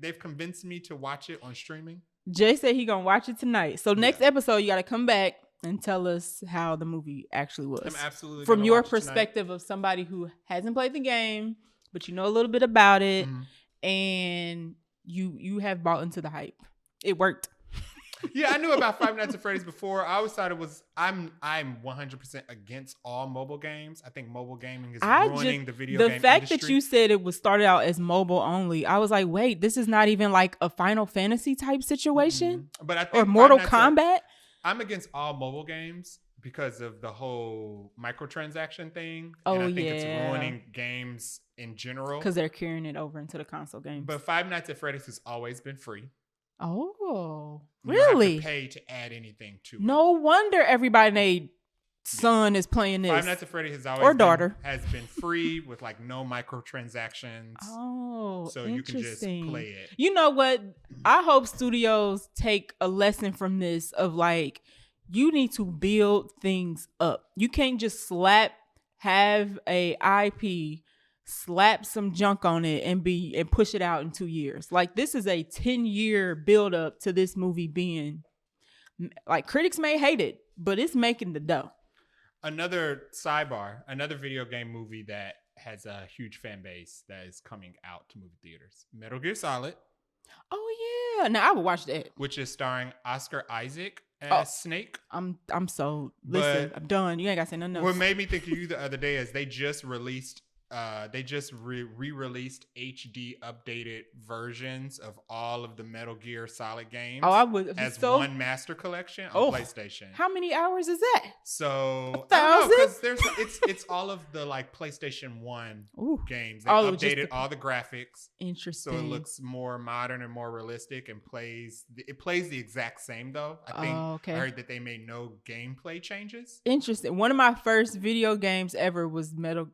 They've convinced me to watch it on streaming. Jay said he gonna watch it tonight. So next episode, you got to come back and tell us how the movie actually was. I'm absolutely from your perspective of somebody who hasn't played the game, but you know a little bit about it, and you have bought into the hype. It worked. Yeah, I knew about Five Nights at Freddy's before. I always thought it was. I'm 100% against all mobile games. I think mobile gaming is ruining the video game industry. The fact that you said it was started out as mobile only, I was like, wait, this is not even like a Final Fantasy type situation, but I think or Mortal Kombat. I'm against all mobile games because of the whole microtransaction thing. Oh, and I think it's ruining games in general. Because they're carrying it over into the console games. But Five Nights at Freddy's has always been free. Oh, you really? don't have to pay to add anything to it. No wonder everybody named son is playing this. Five Nights at Freddy's has always has been free with like no microtransactions. Oh, so you can just play it. You know what? I hope studios take a lesson from this of like, you need to build things up. You can't just have a IP, slap some junk on it and push it out in 2 years. Like, this is a 10-year build up to this movie being like, critics may hate it, but it's making the dough. Another sidebar, another video game movie that has a huge fan base that is coming out to movie theaters. Metal Gear Solid. Oh yeah. Now I would watch that. Which is starring Oscar Isaac as Snake. I'm listen, I'm done. You ain't gotta say nothing else. What made me think of you the other day is they just released re-released HD updated versions of all of the Metal Gear Solid games. Oh, I would as one master collection on PlayStation. How many hours is that? So 1,000? Because it's all of the like PlayStation 1 games. They updated all the graphics. Interesting. So it looks more modern and more realistic, and plays the exact same though. I think I heard that they made no gameplay changes. Interesting. One of my first video games ever was Metal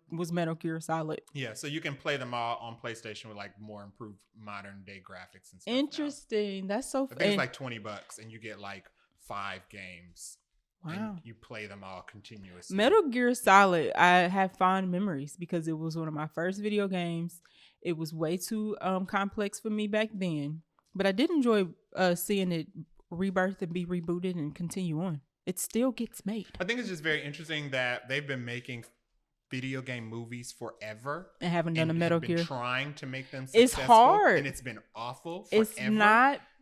Gear Solid. Yeah, so you can play them all on PlayStation with like more improved modern day graphics and stuff. Interesting. Now. That's so fun. I think it's like $20 and you get like 5 games. Wow. And you play them all continuously. Metal Gear Solid, I have fond memories because it was one of my first video games. It was way too complex for me back then, but I did enjoy seeing it rebirth and be rebooted and continue on. It still gets made. I think it's just very interesting that they've been making video game movies forever and haven't done a Metal Gear. Trying to make them successful. It's hard, and it's been awful forever.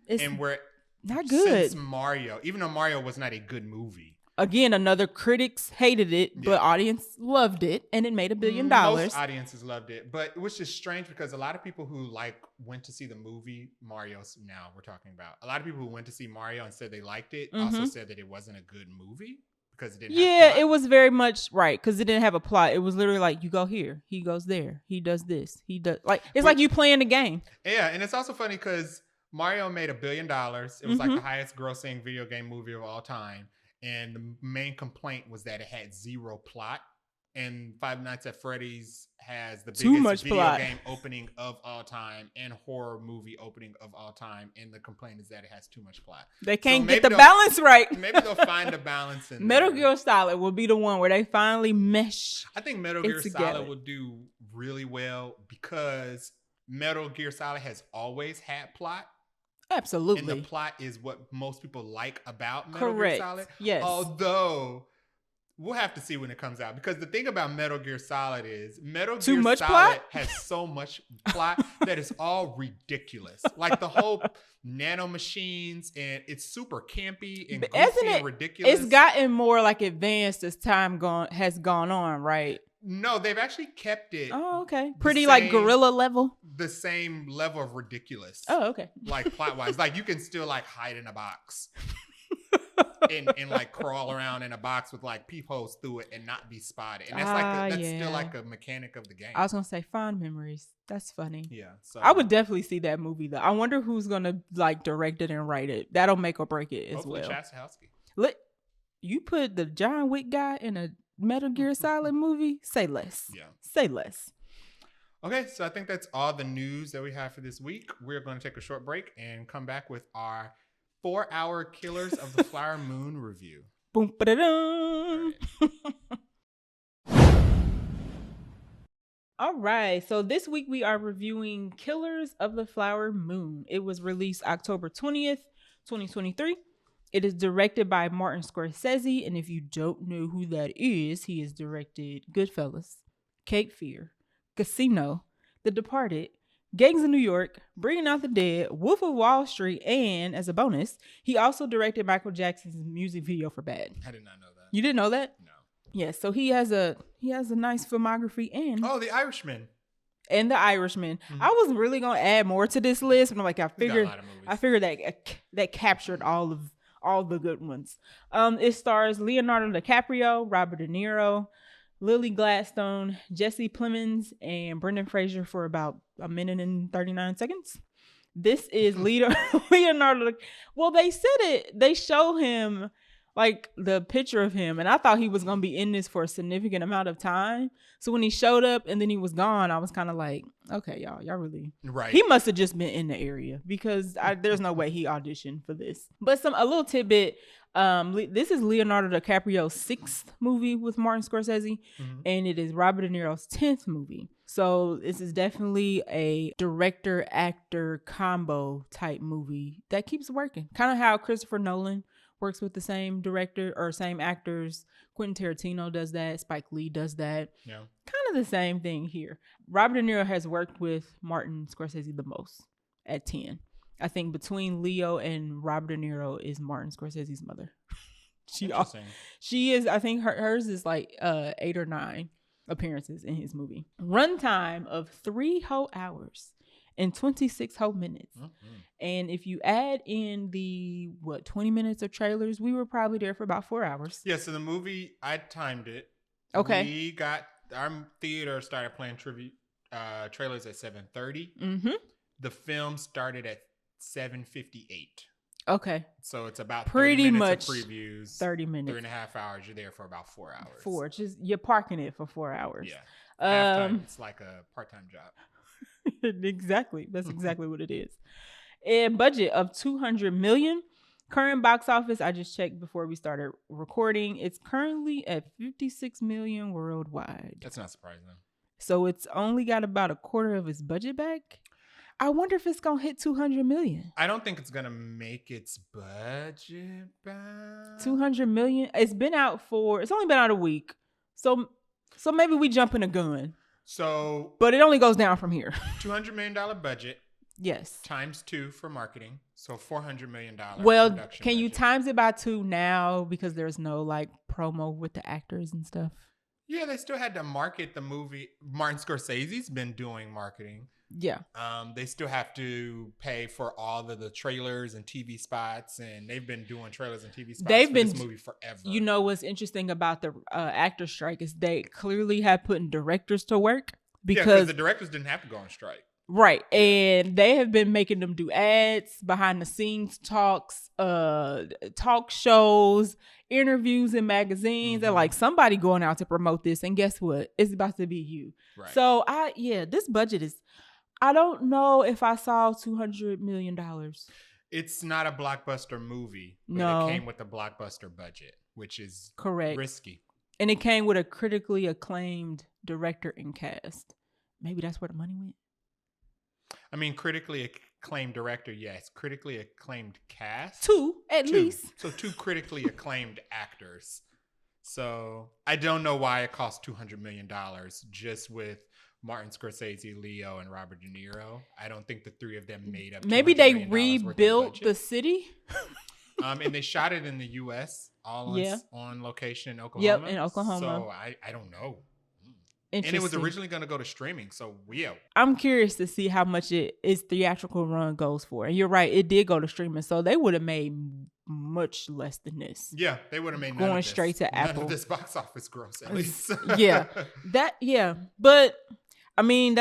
It's not good. Since Mario, even though Mario was not a good movie. Again, another critics hated it, but audience loved it, and it made $1 billion. Most audiences loved it, but it was just strange because a lot of people who went to see the movie Mario. Now we're talking about a lot of people who went to see Mario and said they liked it. Also said that it wasn't a good movie. Because it didn't have plot. It was very much right because it didn't have a plot. It was literally like, you go here, he goes there, he does this, he does like you playing the game. Yeah, and it's also funny because Mario made $1 billion. It was like the highest grossing video game movie of all time, and the main complaint was that it had zero plot. And Five Nights at Freddy's has the biggest video game opening of all time and horror movie opening of all time. And the complaint is that it has too much plot. They can't get the balance right. Maybe they'll find a balance in Metal Gear Solid will be the one where they finally mesh. I think Metal Gear Solid will do really well because Metal Gear Solid has always had plot. Absolutely. And the plot is what most people like about Metal Gear Solid. Yes. Although we'll have to see when it comes out, because the thing about Metal Gear Solid is Metal Gear Solid has so much plot that it's all ridiculous. Like the whole nanomachines, and it's super campy and goofy and ridiculous. It's gotten more like advanced as time has gone on, right? No, they've actually kept it. Oh, okay. Pretty like gorilla level? The same level of ridiculous. Oh, okay. Like plot-wise. Like you can still like hide in a box. and like crawl around in a box with like peepholes through it and not be spotted. And that's still like a mechanic of the game. I was gonna say fond memories. That's funny. Yeah. So I would definitely see that movie though. I wonder who's gonna like direct it and write it. That'll make or break it as well. Chastahowsky. You put the John Wick guy in a Metal Gear Solid movie? Say less. Yeah. Say less. Okay, so I think that's all the news that we have for this week. We're going to take a short break and come back with our 4-hour Killers of the Flower Moon review. Boom, ba-da-dum. All right, so this week we are reviewing Killers of the Flower Moon. It was released October 20th, 2023. It is directed by Martin Scorsese, and if you don't know who that is, he has directed Goodfellas, Cape Fear, Casino, The Departed, Gangs of New York, Bringing Out the Dead, Wolf of Wall Street, and as a bonus, he also directed Michael Jackson's music video for Bad. I did not know that. You didn't know that? No. Yes, so he has a nice filmography and The Irishman. And The Irishman. Mm-hmm. I was really gonna add more to this list, but I'm like, I figured that captured all the good ones. It stars Leonardo DiCaprio, Robert De Niro, Lily Gladstone, Jesse Plemons, and Fraser for about a minute and 39 seconds. This is Leonardo. Well, they said it. They show him like the picture of him, and I thought he was gonna be in this for a significant amount of time. So when he showed up and then he was gone, I was kind of like, okay, y'all really right. He must have just been in the area because there's no way he auditioned for this. But a little tidbit. This is Leonardo DiCaprio's 6th movie with Martin Scorsese, and it is Robert De Niro's 10th movie. So this is definitely a director-actor combo type movie that keeps working. Kind of how Christopher Nolan works with the same director or same actors. Quentin Tarantino does that. Spike Lee does that. Yeah. Kind of the same thing here. Robert De Niro has worked with Martin Scorsese the most at 10. I think between Leo and Robert De Niro is Martin Scorsese's mother. She is, I think hers is like 8 or 9 appearances in his movie. Runtime of 3 whole hours and 26 whole minutes. Mm-hmm. And if you add in the 20 minutes of trailers, we were probably there for about 4 hours. Yeah, so the movie, I timed it. Okay. Our theater started playing trailers at 7:30. Mm-hmm. The film started at 7:58. Okay. So it's about pretty 30 much minutes of previews. 30 minutes. 3.5 hours. You're there for about 4 hours. 4. You're parking it for 4 hours. Yeah. Halftime, it's like a part-time job. Exactly. That's exactly what it is. A budget of $200 million. Current box office, I just checked before we started recording. It's currently at $56 million worldwide. That's not surprising. So it's only got about a quarter of its budget back. I wonder if it's going to hit $200 million. I don't think it's going to make its budget back. $200 million. It's only been out a week. So maybe we jump in a gun. But it only goes down from here. $200 million budget. Yes. Times 2 for marketing. So $400 million. Well, can you times it by 2 now because there's no promo with the actors and stuff? Yeah, they still had to market the movie. Martin Scorsese's been doing marketing. Yeah. They still have to pay for all of the trailers and TV spots, and they've been doing trailers and TV spots for this movie forever. You know what's interesting about the actor strike is they clearly have put directors to work because the directors didn't have to go on strike. Right. And they have been making them do ads, behind the scenes talks, talk shows, interviews in magazines. Mm-hmm. And somebody going out to promote this. And guess what? It's about to be you. Right. So this budget is, I don't know if I saw $200 million. It's not a blockbuster movie. But no. It came with a blockbuster budget, which is correct. Risky. And it came with a critically acclaimed director and cast. Maybe that's where the money went. I mean, critically acclaimed director, yes. Critically acclaimed cast. 2, at least. So 2 critically acclaimed actors. So I don't know why it cost $200 million just with Martin Scorsese, Leo, and Robert De Niro. I don't think the 3 of them made up. Maybe they rebuilt the city. And they shot it in the U.S. on location in Oklahoma. Yep, in Oklahoma. So I don't know. And it was originally going to go to streaming, so I'm curious to see how much its theatrical run goes for. And you're right, it did go to streaming, so they would have made much less than this. Yeah, they would have made going straight to Apple. None of this box office gross, at least. But I mean,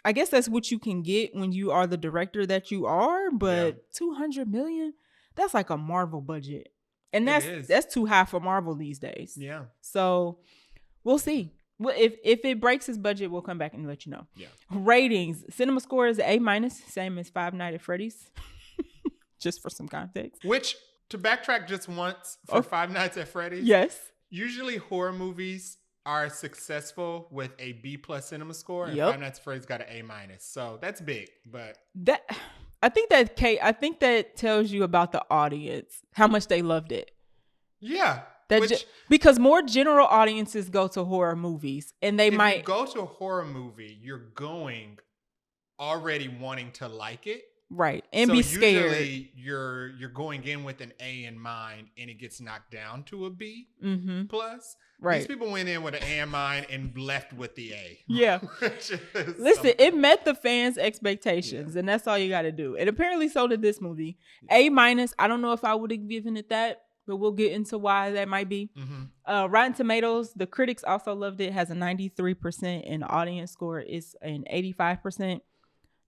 I guess that's what you can get when you are the director that you are. But $200 million, that's like a Marvel budget, and that's too high for Marvel these days. Yeah. So we'll see. Well, if it breaks his budget, we'll come back and let you know. Yeah. Ratings. Cinema score is A-, same as Five Nights at Freddy's. Just for some context. Which, to backtrack just once for Five Nights at Freddy's. Yes. Usually horror movies are successful with a B+ cinema score, and Yep. Five Nights at Freddy's got an A-. So that's big, but I think that tells you about the audience, how much they loved it. Yeah. Because more general audiences go to horror movies, and if you go to a horror movie, you're going already wanting to like it. Right. And so be scared. Usually you're going in with an A in mind, and it gets knocked down to a B+. Right. These people went in with an A in mind and left with the A. Yeah. Listen, it met the fans' expectations, and that's all you got to do. And apparently so did this movie. A-. I don't know if I would have given it that, but we'll get into why that might be. Rotten Tomatoes, the critics also loved it, has a 93%, and the audience score is an 85%.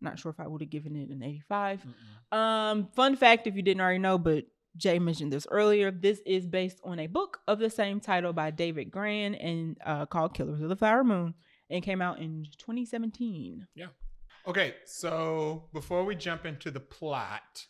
Not sure if I would have given it an 85. Fun fact, if you didn't already know, but Jay mentioned this earlier, this is based on a book of the same title by David Gran and called Killers of the Flower Moon, and came out in 2017. Yeah. Okay, so before we jump into the plot,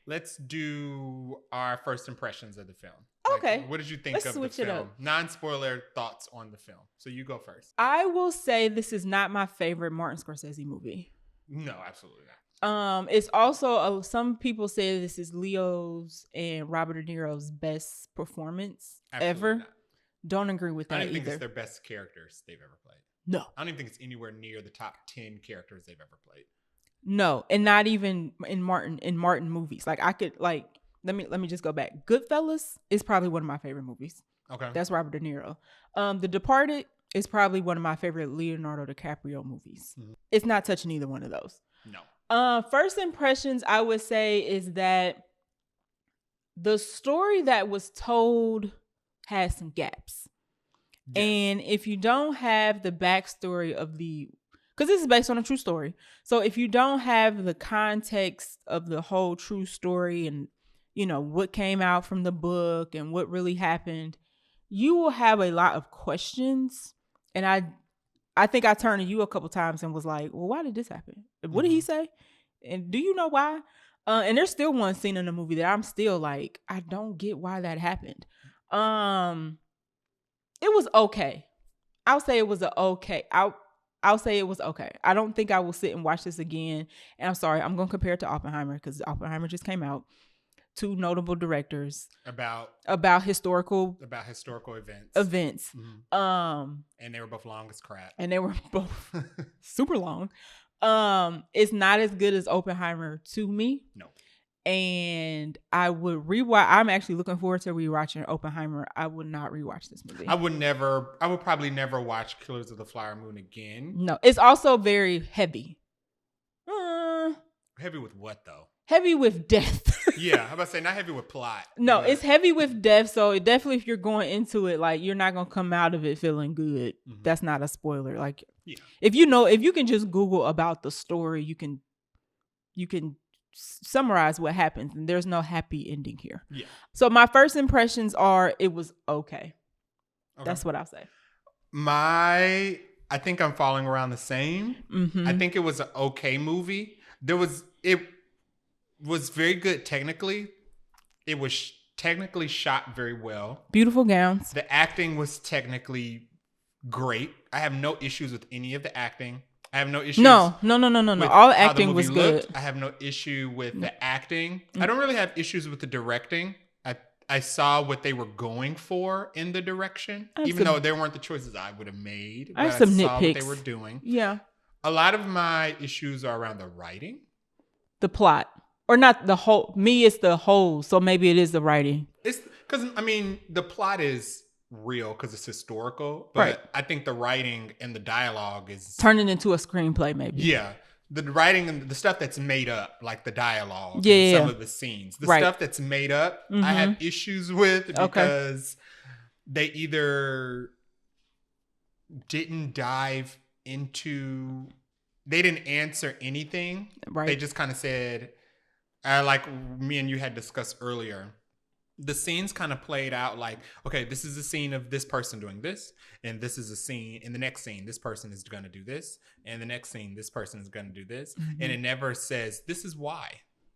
let's do our first impressions of the film. Okay. What did you think of the film? Non-spoiler thoughts on the film. So you go first. I will say this is not my favorite Martin Scorsese movie. No, absolutely not. It's also some people say this is Leo's and Robert De Niro's best performance ever. Not. Don't agree with that either. I don't think it's their best characters they've ever played. No. I don't even think it's anywhere near the top 10 characters they've ever played. No, and not even in Martin movies. Like I could let me just go back. Goodfellas is probably one of my favorite movies. Okay. That's Robert De Niro. The Departed is probably one of my favorite Leonardo DiCaprio movies. It's not touching either one of those. No. First impressions, I would say, is that the story that was told has some gaps. Yes. And if you don't have the backstory of because this is based on a true story. So if you don't have the context of the whole true story and, what came out from the book and what really happened, you will have a lot of questions. And I think I turned to you a couple times and was like, well, why did this happen? What did he say? And do you know why? And there's still one scene in the movie that I'm still like, I don't get why that happened. It was okay. I'll say it was okay. I'll say it was okay. I don't think I will sit and watch this again. And I'm sorry, I'm going to compare it to Oppenheimer because Oppenheimer just came out. Two notable directors about historical events. And they were both long as crap. And they were both super long. It's not as good as Oppenheimer to me. No. And I would rewatch. I'm actually looking forward to rewatching Oppenheimer. I would not rewatch this movie. I would probably never watch Killers of the Flower Moon again. No, it's also very heavy. Heavy with what though? Heavy with death. Yeah, I'm about to say not heavy with plot. No, it's heavy with death. So definitely, if you're going into it, like you're not gonna come out of it feeling good. That's not a spoiler. Like, if you can just Google about the story, you can summarize what happens, and there's no happy ending here. Yeah. So my first impressions are it was okay. That's what I'll say. I think I'm falling around the same. I think it was an okay movie. It was very good technically. It was technically shot very well. Beautiful gowns. The acting was technically great. I have no issues with any of the acting. I have no issues. No. All the acting was good. I have no issue with the acting. I don't really have issues with the directing. I saw what they were going for in the direction, even though they weren't the choices I would have made. I have some nitpicks. Saw what they were doing. Yeah. A lot of my issues are around the writing. The plot. Or not the whole. Me, it's the whole. So maybe it is the writing. It's because, the plot is real because it's historical. But right. I think the writing and the dialogue is turning into a screenplay, maybe. Yeah. The writing and the stuff that's made up, like the dialogue, and some of the scenes. The stuff that's made up, I have issues with because they either didn't dive into, they didn't answer anything. Right. They just kind of said, like me and you had discussed earlier, the scenes kind of played out like, okay, this is a scene of this person doing this, and this is a scene in the next scene, this person is going to do this, and the next scene, this person is going to do this, and it never says this is why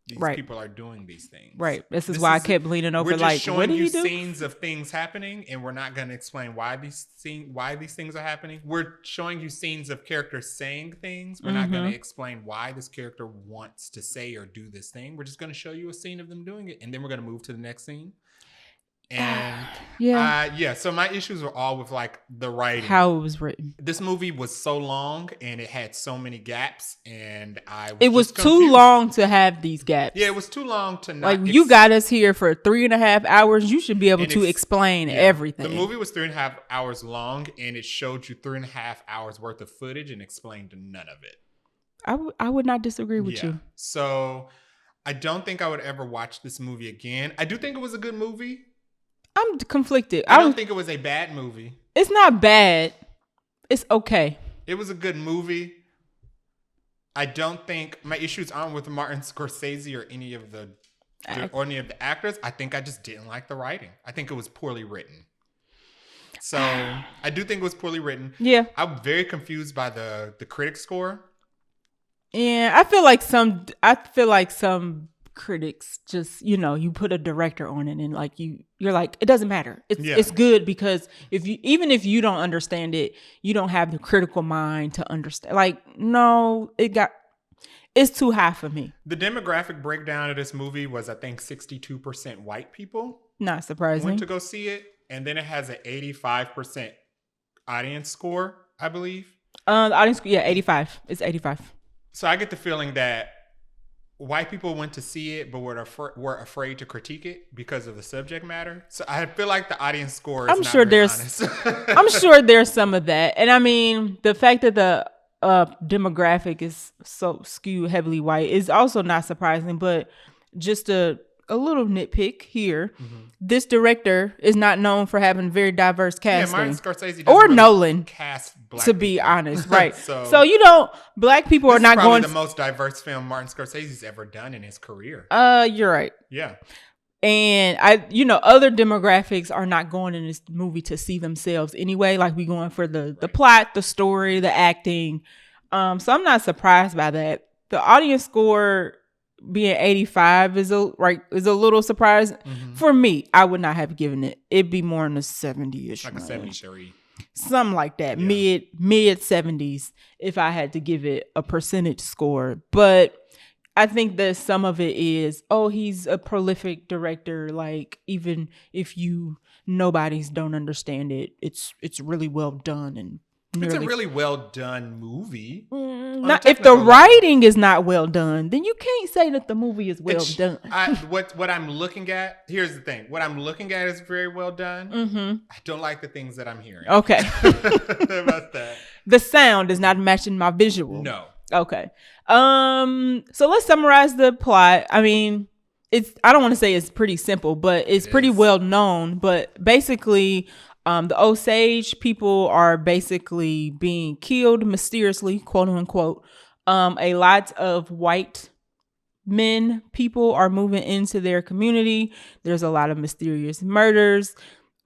these people are doing these things. Right. This is why I kept leaning over. Like, what did he do? We're just showing you scenes of things happening, and we're not going to explain why these things are happening. We're showing you scenes of characters saying things. We're not going to explain why this character wants to say or do this thing. We're just going to show you a scene of them doing it, and then we're going to move to the next scene. And so my issues were all with like the writing, how it was written. This movie was so long and it had so many gaps, and it was too long to have these gaps. Yeah, it was too long to not. Like, you got us here for 3.5 hours. You should be able to explain everything. The movie was 3.5 hours long, and it showed you 3.5 hours worth of footage and explained none of it. I would not disagree with you. So I don't think I would ever watch this movie again. I do think it was a good movie. I'm conflicted. I don't think it was a bad movie. It's not bad. It's okay. It was a good movie. I don't think my issues aren't with Martin Scorsese or any of the actors. I think I just didn't like the writing. I think it was poorly written. So I do think it was poorly written. Yeah. I'm very confused by the critic score. Yeah, I feel like some critics just, you put a director on it and like you're like, it doesn't matter. It's good because if you don't understand it, you don't have the critical mind to understand. Like, no, it's too high for me. The demographic breakdown of this movie was, I think, 62% white people. Not surprising. Went to go see it, and then it has an 85% audience score, I believe. The audience, 85. It's 85. So I get the feeling that white people went to see it, but were afraid to critique it because of the subject matter. So I feel like the audience score is honest. I'm sure there's some of that. And I mean, the fact that the demographic is so skewed heavily white is also not surprising, but just a little nitpick here. Mm-hmm. This director is not known for having very diverse casting. Yeah, Martin Scorsese or really Nolan cast black to be people. honest, right? so black people are not going. This is probably the most diverse film Martin Scorsese's ever done in his career. You're right. Yeah. And other demographics are not going in this movie to see themselves anyway. Like, we going for the plot, the story, the acting. So I'm not surprised by that. The audience score being 85 is a little surprising. Mm-hmm. For me. I would not have given it. It'd be more in the 70-ish like range. A 73. Something like that. Yeah. Mid 70s if I had to give it a percentage score. But I think that some of it is, he's a prolific director. Like, even if nobodies don't understand it, it's really well done. And it's a really well done movie. Not if the writing is not well done, then you can't say that the movie is well done. What I'm looking at, here's the thing. What I'm looking at is very well done. Mm-hmm. I don't like the things that I'm hearing. Okay. About that. The sound is not matching my visual. No. Okay. So let's summarize the plot. I mean, I don't want to say it's pretty simple, but it's pretty well known. But basically, the Osage people are basically being killed mysteriously, quote unquote. A lot of white people are moving into their community. There's a lot of mysterious murders.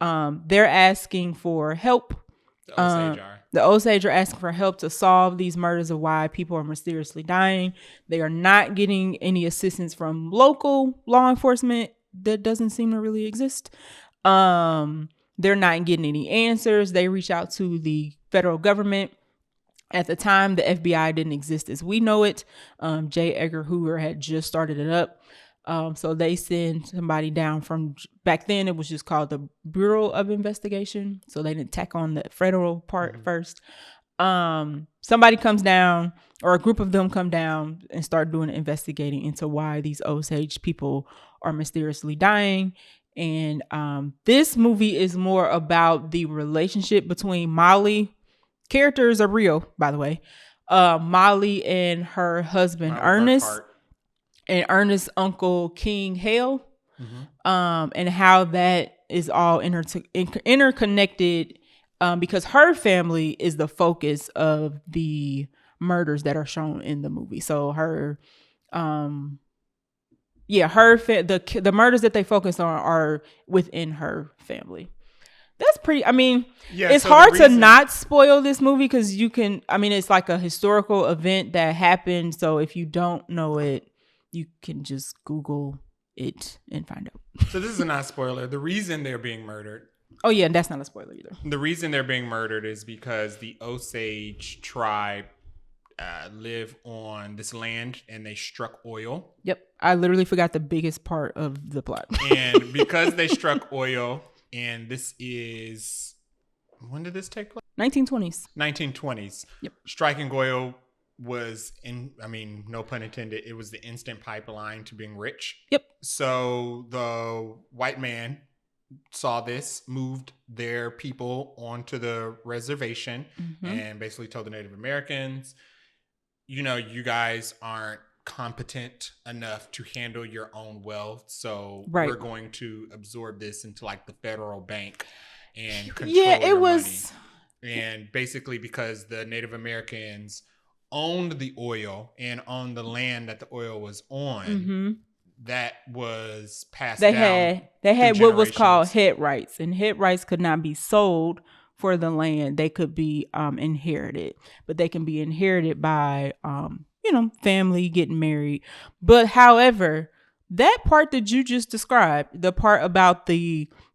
They're asking for help. The Osage are asking for help to solve these murders of why people are mysteriously dying. They are not getting any assistance from local law enforcement. That doesn't seem to really exist. They're not getting any answers. They reach out to the federal government. At the time, the FBI didn't exist as we know it. J. Edgar Hoover had just started it up. So they send somebody down from, back then it was just called the Bureau of Investigation. So they didn't tack on the federal part first. Somebody comes down, or a group of them come down and start doing investigating into why these Osage people are mysteriously dying. And this movie is more about the relationship between Molly. Characters are real, by the way. Molly and her husband, Ernest, and Ernest's uncle, King Hale. Mm-hmm. And how that is all interconnected because her family is the focus of the murders that are shown in the movie. So her... Yeah, the murders that they focus on are within her family. That's pretty. I mean, it's hard to not spoil this movie because you can. I mean, it's like a historical event that happened. So if you don't know it, you can just Google it and find out. So this is a not spoiler. The reason they're being murdered. Oh yeah, that's not a spoiler either. The reason they're being murdered is because the Osage tribe live on this land and they struck oil. Yep, I literally forgot the biggest part of the plot. And because they struck oil, and this is, when did this take place? 1920s. 1920s. Yep. Striking oil was no pun intended, it was the instant pipeline to being rich. Yep. So the white man saw this, moved their people onto the reservation, and basically told the Native Americans, you guys aren't competent enough to handle your own wealth, so we're going to absorb this into like the federal bank and control your money. And basically because the Native Americans owned the oil and owned the land that the oil was on, that was passed down. They had what was called head rights, and head rights could not be sold for the land. They could be inherited, but they can be inherited by family getting married. But however, that part that you just described, the part about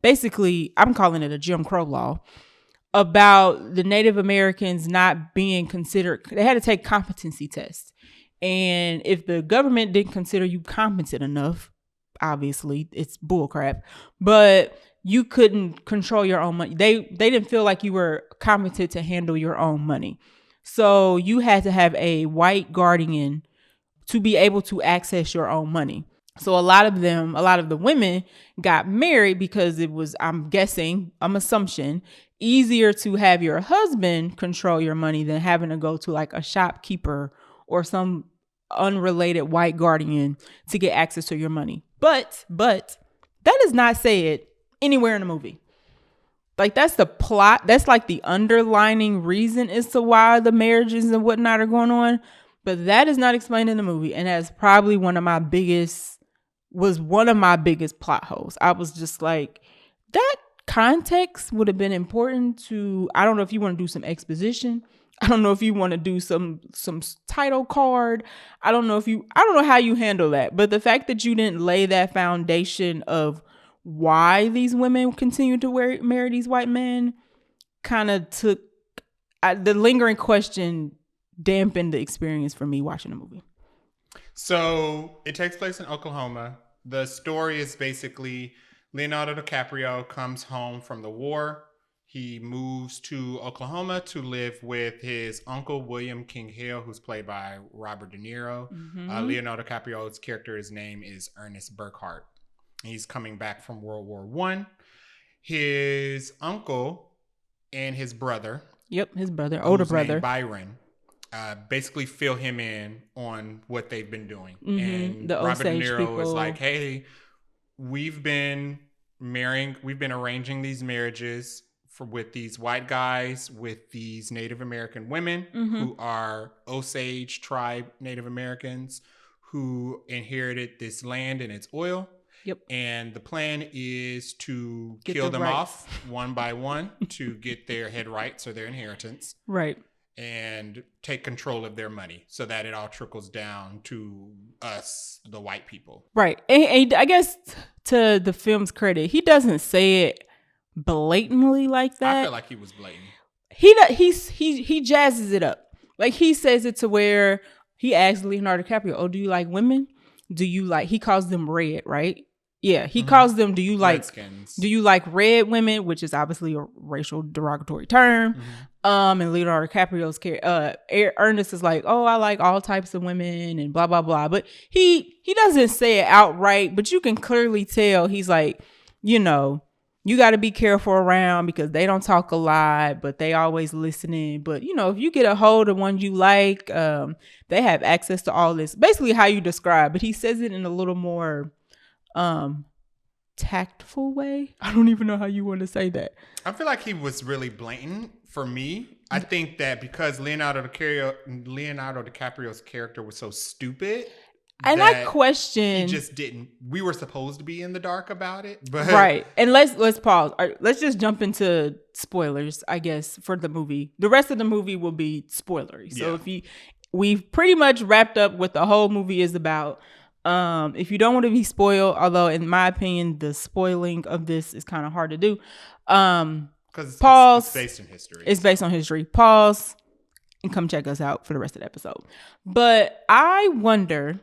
basically I'm calling it a Jim Crow law, about the Native Americans not being considered, they had to take competency tests. And if the government didn't consider you competent enough, obviously it's bullcrap, but you couldn't control your own money. They didn't feel like you were competent to handle your own money. So you had to have a white guardian to be able to access your own money. So a lot of the women got married because it was, I'm assumption, easier to have your husband control your money than having to go to like a shopkeeper or some unrelated white guardian to get access to your money. But that is not said anywhere in the movie. Like, that's the plot. That's like the underlining reason as to why the marriages and whatnot are going on. But that is not explained in the movie. And that's probably one of my biggest plot holes. I was just like, that context would have been important to, I don't know if you want to do some exposition. I don't know if you want to do some title card. I don't know how you handle that. But the fact that you didn't lay that foundation of why these women continue to marry these white men kind of took the lingering question, dampened the experience for me watching the movie. So it takes place in Oklahoma. The story is basically Leonardo DiCaprio comes home from the war. He moves to Oklahoma to live with his uncle, William King Hill, who's played by Robert De Niro. Leonardo DiCaprio's character's name is Ernest Burkhart. He's coming back from World War I. His uncle and his brother. Yep, his brother, older brother. Byron. Basically fill him in on what they've been doing. And the Robert De Niro is like, hey, we've been arranging these marriages with these white guys, with these Native American women who are Osage tribe Native Americans who inherited this land and its oil. Yep. And the plan is to kill them off one by one to get their head rights or their inheritance. Right. And take control of their money so that it all trickles down to us, the white people. Right. And I guess to the film's credit, he doesn't say it blatantly like that. I feel like he was blatant. He jazzes it up. Like, he says it to where he asks Leonardo DiCaprio, oh, do you like women? He calls them red, right? Yeah, he calls them, do you like red women, which is obviously a racial derogatory term. And Leonardo DiCaprio's Ernest is like, oh, I like all types of women and blah, blah, blah. But he doesn't say it outright, but you can clearly tell he's like, you got to be careful around because they don't talk a lot, but they always listening. But, if you get a hold of one you like, they have access to all this. Basically how you describe, but he says it in a little more tactful way. I don't even know how you want to say that. I feel like he was really blatant for me. I think that because Leonardo DiCaprio's character was so stupid. And I question. He just didn't. We were supposed to be in the dark about it, but right. And let's pause. All right, let's just jump into spoilers, I guess, for the movie. The rest of the movie will be spoilery. So we've pretty much wrapped up what the whole movie is about. If you don't want to be spoiled, although in my opinion the spoiling of this is kind of hard to do, because it's based in history. It's based on history. Pause and come check us out for the rest of the episode. But I wonder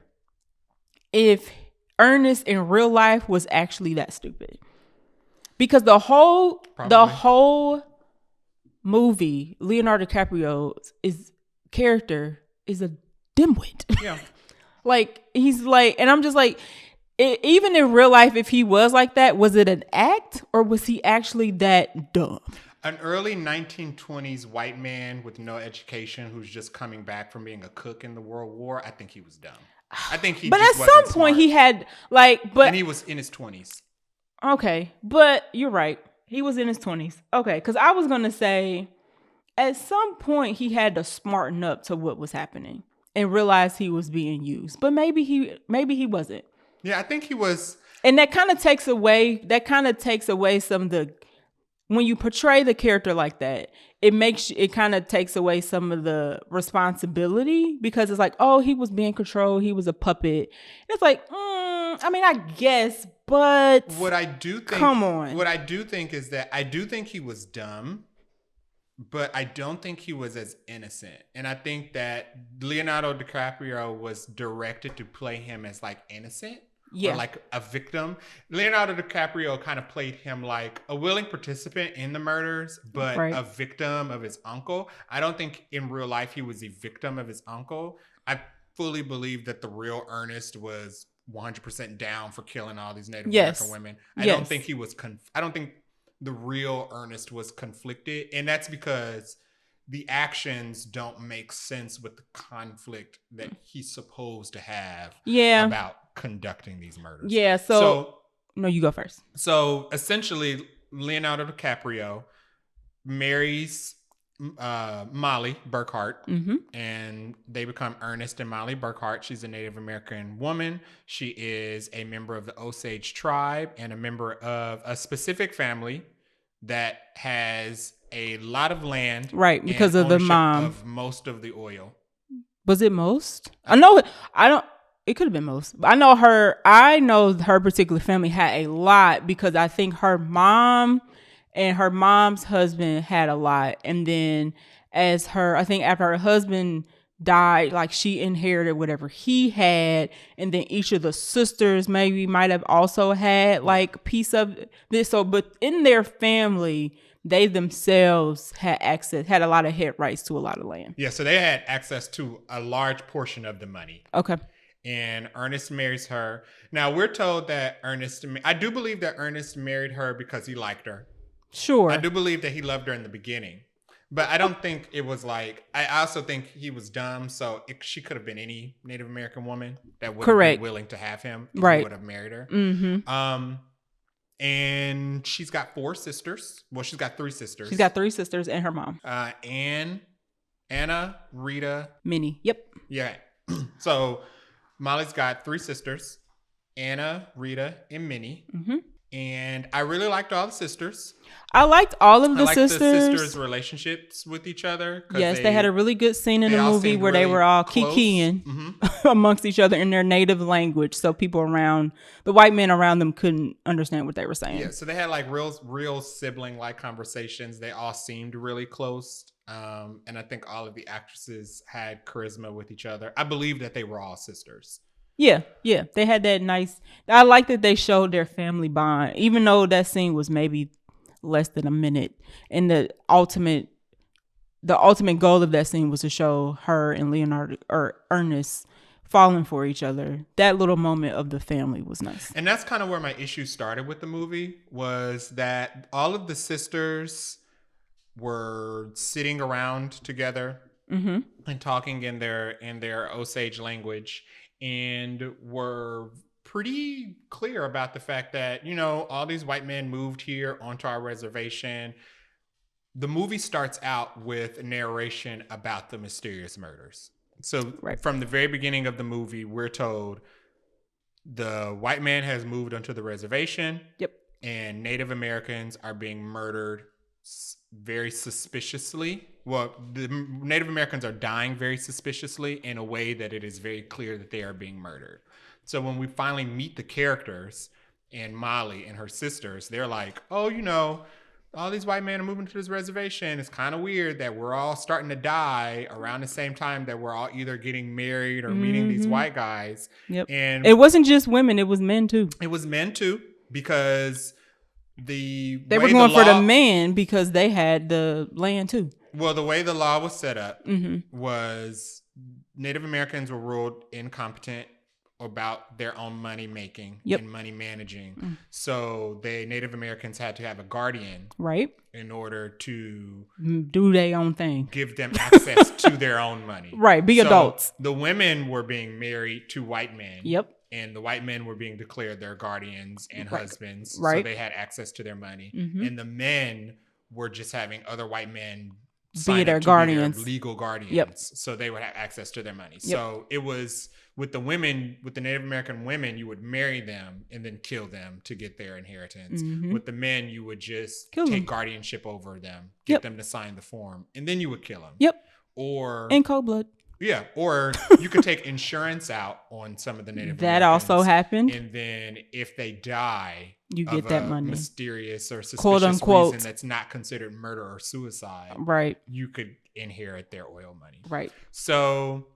if Ernest in real life was actually that stupid, because the whole movie, Leonardo DiCaprio's character is a dimwit. Yeah. Like, he's like, and I'm just like, even in real life, if he was like that, was it an act or was he actually that dumb? An early 1920s white man with no education who's just coming back from being a cook in the World War, I think he was dumb. I think he. But just at some point, smart. He had and he was in his 20s. Okay, but you're right. He was in his 20s. Okay, because I was gonna say, at some point he had to smarten up to what was happening and realize he was being used. But maybe he wasn't. Yeah, I think he was. And that kind of takes away some of the, when you portray the character like that, it kind of takes away some of the responsibility, because it's like, oh, he was being controlled, he was a puppet. It's like, I mean, I guess, but what I do think, come on. What I do think is that I do think he was dumb, but I don't think he was as innocent. And I think that Leonardo DiCaprio was directed to play him as like innocent. Yeah. Or like a victim. Leonardo DiCaprio kind of played him like a willing participant in the murders, but a victim of his uncle. I don't think in real life he was a victim of his uncle. I fully believe that the real Ernest was 100% down for killing all these Native American women. I don't think he was. I don't think the real Ernest was conflicted, and that's because the actions don't make sense with the conflict that he's supposed to have about conducting these murders. Yeah, so no, you go first. So essentially, Leonardo DiCaprio marries Molly Burkhart, and they become Ernest and Molly Burkhart. She's a Native American woman. She is a member of the Osage tribe and a member of a specific family that has a lot of land, right? Because of the mom of most of the oil. Was it most? I know. I don't. It could have been most. I know her particular family had a lot, because I think her mom and her mom's husband had a lot, and then I think after her husband died, like, she inherited whatever he had, and then each of the sisters maybe might have also had like piece of this. So, but in their family, they themselves had a lot of head rights to a lot of land. Yeah, so they had access to a large portion of the money. Okay. And Ernest marries her. Now, we're told that I do believe that Ernest married her because he liked her. Sure. I do believe that he loved her in the beginning. But I don't think it was like, I also think he was dumb. So she could have been any Native American woman that would be willing to have him. Right. He would have married her. Mm-hmm. And she's got 4 sisters. Well, she's got 3 sisters. She's got 3 sisters and her mom. Anna, Rita. Minnie. Yep. Yeah. So Molly's got 3 sisters, Anna, Rita, and Minnie. Mm-hmm. And I really liked all the sisters. I liked all of the sisters. I liked the sisters' relationships with each other. Yes, they had a really good scene in the movie where they were all kikiing amongst each other in their native language. So the white men around them couldn't understand what they were saying. Yeah, so they had like real sibling-like conversations. They all seemed really close. And I think all of the actresses had charisma with each other. I believe that they were all sisters. Yeah. They had that nice. I like that they showed their family bond, even though that scene was maybe less than a minute. And the ultimate goal of that scene was to show her and Leonardo or Ernest falling for each other. That little moment of the family was nice. And that's kind of where my issue started with the movie, was that all of the sisters were sitting around together and talking in their Osage language, and were pretty clear about the fact that, all these white men moved here onto our reservation. The movie starts out with a narration about the mysterious murders. So from the very beginning of the movie, we're told the white man has moved onto the reservation. Yep. And Native Americans are being murdered very suspiciously. Well, the Native Americans are dying very suspiciously in a way that it is very clear that they are being murdered. So when we finally meet the characters and Molly and her sisters, they're like, oh, you know, all these white men are moving to this reservation. It's kind of weird that we're all starting to die around the same time that we're all either getting married or meeting these white guys. Yep. And it wasn't just women, it was men too. It was men too, because they were going for the men because they had the land too. Well, the way the law was set up was Native Americans were ruled incompetent about their own money making and money managing. So Native Americans had to have a guardian, right, in order to do their own thing, give them access to their own money, right, be adults. The women were being married to white men. Yep. And the white men were being declared their guardians and husbands. Right. So they had access to their money. And the men were just having other white men be their guardians, their legal guardians. Yep. So they would have access to their money. Yep. So it was with the women, with the Native American women, you would marry them and then kill them to get their inheritance. With the men, you would just take guardianship over them, get them to sign the form, and then you would kill them. Yep. Or in cold blood. Yeah, or you could take insurance out on some of the Native that Americans. Also happened. And then if they die, you get that money. Mysterious or suspicious quote unquote reason that's not considered murder or suicide. Right. You could inherit their oil money. Right. So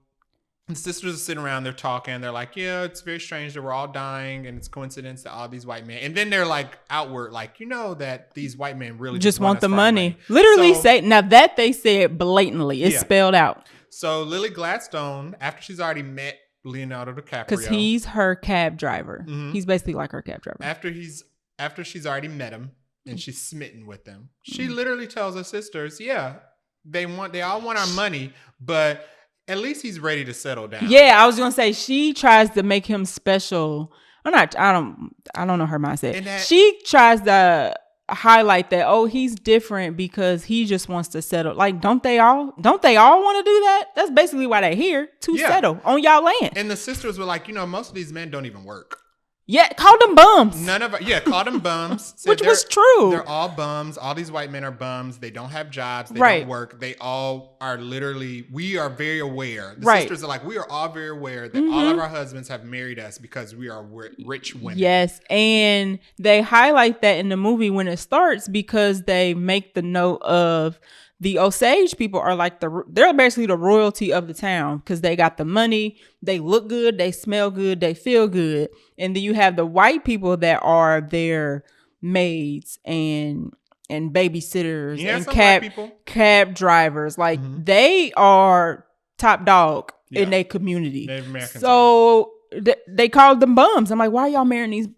the sisters are sitting around, they're talking, they're like, yeah, it's very strange that we're all dying and it's coincidence that all these white men, and then they're like outward, like, you know, that these white men really just want the money. Literally say, now that they said blatantly, it's spelled out. So Lily Gladstone, after she's already met Leonardo DiCaprio, because he's her cab driver. He's basically like her cab driver. After she's already met him and she's smitten with him, she literally tells her sisters, yeah, they all want our money, but at least he's ready to settle down. Yeah, I was gonna say she tries to make him special. I don't know her mindset. She tries to highlight that, oh, he's different because he just wants to settle. Like, don't they all want to do that? That's basically why they're here, to settle on y'all land. And the sisters were like, you know, most of these men don't even work. Yeah, called them bums. Called them bums. Which was true. They're all bums. All these white men are bums. They don't have jobs. They don't work. They all are literally, we are very aware. The sisters are like, we are all very aware that all of our husbands have married us because we are rich women. Yes, and they highlight that in the movie when it starts because they make the note of the Osage people are like they're basically the royalty of the town because they got the money, they look good, they smell good, they feel good. And then you have the white people that are their maids and babysitters and cab drivers. Like they are top dog in their community. So they called them bums. I'm like, why are y'all marrying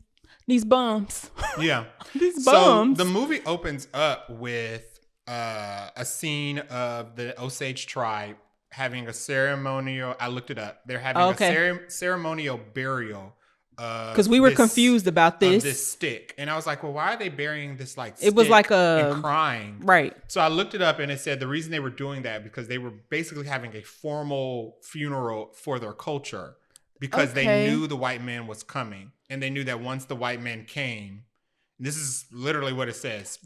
these bums? Yeah. These bums. So the movie opens up with a scene of the Osage tribe having a ceremonial. I looked it up. They're having a ceremonial burial. Because we were confused about this stick, and I was like, "Well, why are they burying this like?" It was like and crying, right? So I looked it up, and it said the reason they were doing that because they were basically having a formal funeral for their culture because they knew the white man was coming, and they knew that once the white man came. This is literally what it says.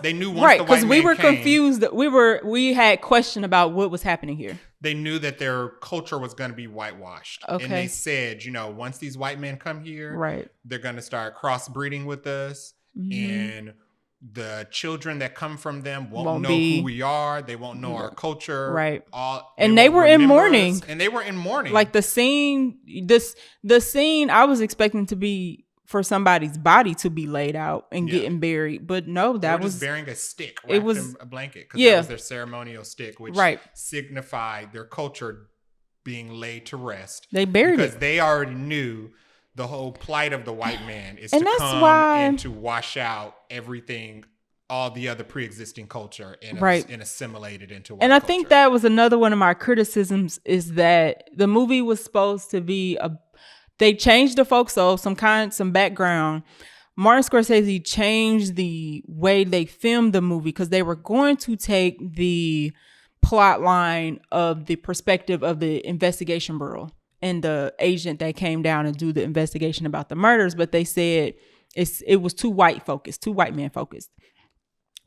They knew once the white man came. Right, because we were confused. We had question about what was happening here. They knew that their culture was going to be whitewashed. Okay. And they said, you know, once these white men come here, right, they're going to start crossbreeding with us. And the children that come from them won't know who we are. They won't know our culture. Right. And they were in mourning. And they were in mourning. Like the scene, the scene I was expecting to be for somebody's body to be laid out and getting buried, but no, that was just burying a stick. It was in a blanket because that was their ceremonial stick, which signified their culture being laid to rest. They buried because they already knew the whole plight of the white man is to come and to wash out everything, all the other pre-existing culture, and assimilate it into white And I culture. think that was another one of my criticisms is that the movie was supposed to be they changed the folk soul, some background. Martin Scorsese changed the way they filmed the movie because they were going to take the plot line of the perspective of the investigation bureau and the agent that came down and do the investigation about the murders, but they said it was too white man focused.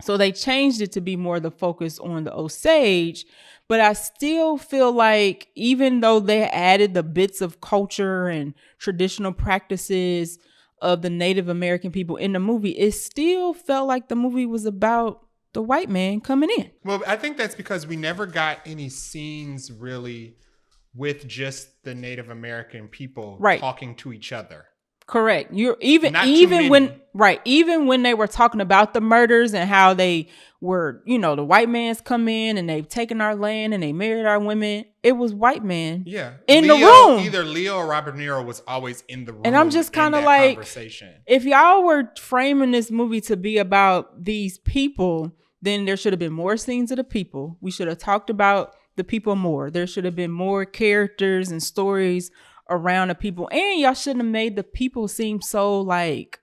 So they changed it to be more the focus on the Osage, but I still feel like even though they added the bits of culture and traditional practices of the Native American people in the movie, it still felt like the movie was about the white man coming in. Well, I think that's because we never got any scenes really with just the Native American people talking to each other. Correct. You're even when they were talking about the murders and how they were, the white man's come in and they've taken our land and they married our women. It was white man. Yeah. In the room. Either Leo or Robert De Niro was always in the room. And I'm just kind of like, if y'all were framing this movie to be about these people, then there should have been more scenes of the people. We should have talked about the people more. There should have been more characters and stories around the people, and y'all shouldn't have made the people seem so like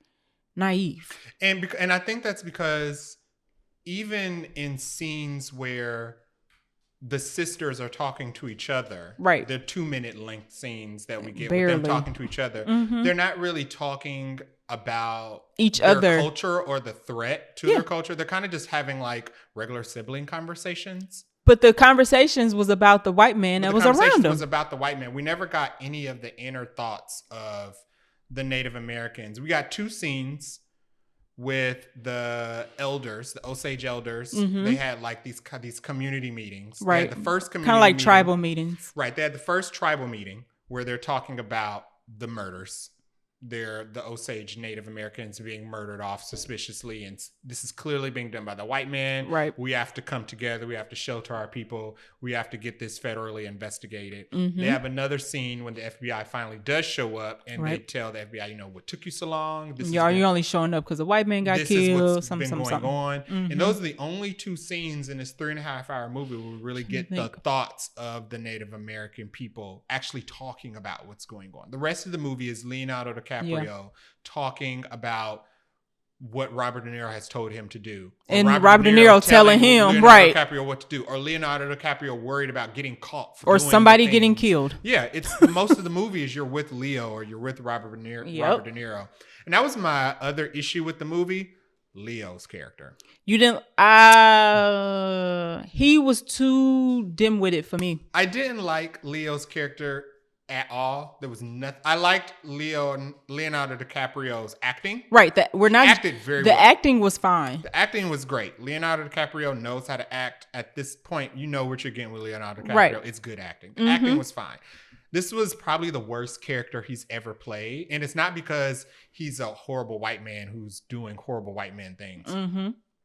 naive. And I think that's because even in scenes where the sisters are talking to each other, right? The 2-minute length scenes that we get with them talking to each other, they're not really talking about each other culture or the threat to their culture. They're kind of just having like regular sibling conversations. But the conversations was about the white man that was around them. Was about the white man. We never got any of the inner thoughts of the Native Americans. We got 2 scenes with the elders, the Osage elders. They had like these community meetings. Right. The first community kind of like meeting, tribal meetings. Right. They had the first tribal meeting where they're talking about the murders. They're the Osage Native Americans being murdered off suspiciously, and this is clearly being done by the white man. Right. We have to come together. We have to shelter our people. We have to get this federally investigated. They have another scene when the FBI finally does show up, and they tell the FBI, what took you so long? You're only showing up because a white man got killed. This is what's been going on. And those are the only 2 scenes in this 3.5-hour movie where we really get the thoughts of the Native American people actually talking about what's going on. The rest of the movie is Leonardo DiCaprio talking about what Robert De Niro has told him to do. And Robert De Niro telling him, Leonardo DiCaprio what to do. Or Leonardo DiCaprio worried about getting caught. Or somebody getting killed. Yeah, it's most of the movie is you're with Leo or you're with Robert De Niro. And that was my other issue with the movie. Leo's character. You didn't he was too dim-witted for me. I didn't like Leo's character at all. There was nothing. I liked Leonardo DiCaprio's acting. Right. That we're not acted very the well. Acting was fine. The acting was great. Leonardo DiCaprio knows how to act. At this point, you know what you're getting with Leonardo DiCaprio. Right. It's good acting. The acting was fine. This was probably the worst character he's ever played. And it's not because he's a horrible white man who's doing horrible white man things.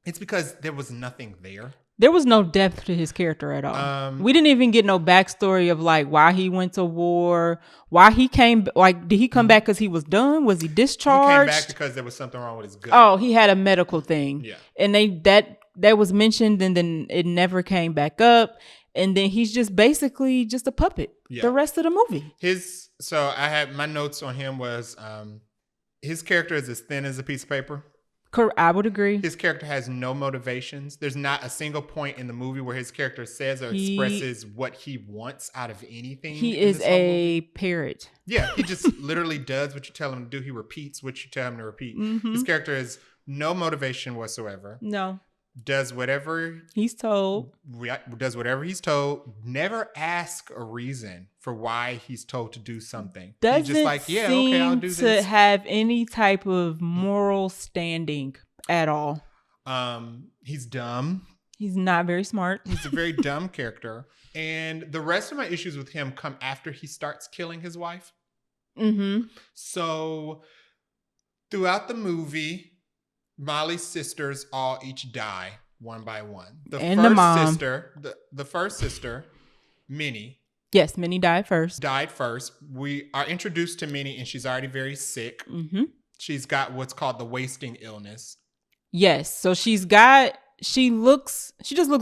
It's because there was nothing there. There was no depth to his character at all. We didn't even get no backstory of like why he went to war, why he came. Like, did he come back because he was done? Was he discharged? He came back because there was something wrong with his gut. Oh, he had a medical thing. Yeah, and that was mentioned, and then it never came back up. And then he's just basically just a puppet. Yeah. The rest of the movie. So I had my notes on him was his character is as thin as a piece of paper. I would agree. His character has no motivations. There's not a single point in the movie where his character says or expresses what he wants out of anything. He is a parrot. Yeah, he just literally does what you tell him to do. He repeats what you tell him to repeat. His character has no motivation whatsoever. No. Does whatever he's told. Never ask a reason for why he's told to do something. Doesn't he's just like, yeah, okay, I'll do this. To have any type of moral standing at all. He's dumb. He's not very smart. He's a very dumb character. And the rest of my issues with him come after he starts killing his wife. So throughout the movie, Molly's sisters all each die one by one. The first sister, Minnie. Yes, Minnie died first. We are introduced to Minnie and she's already very sick. She's got what's called the wasting illness. Yes, so she just looks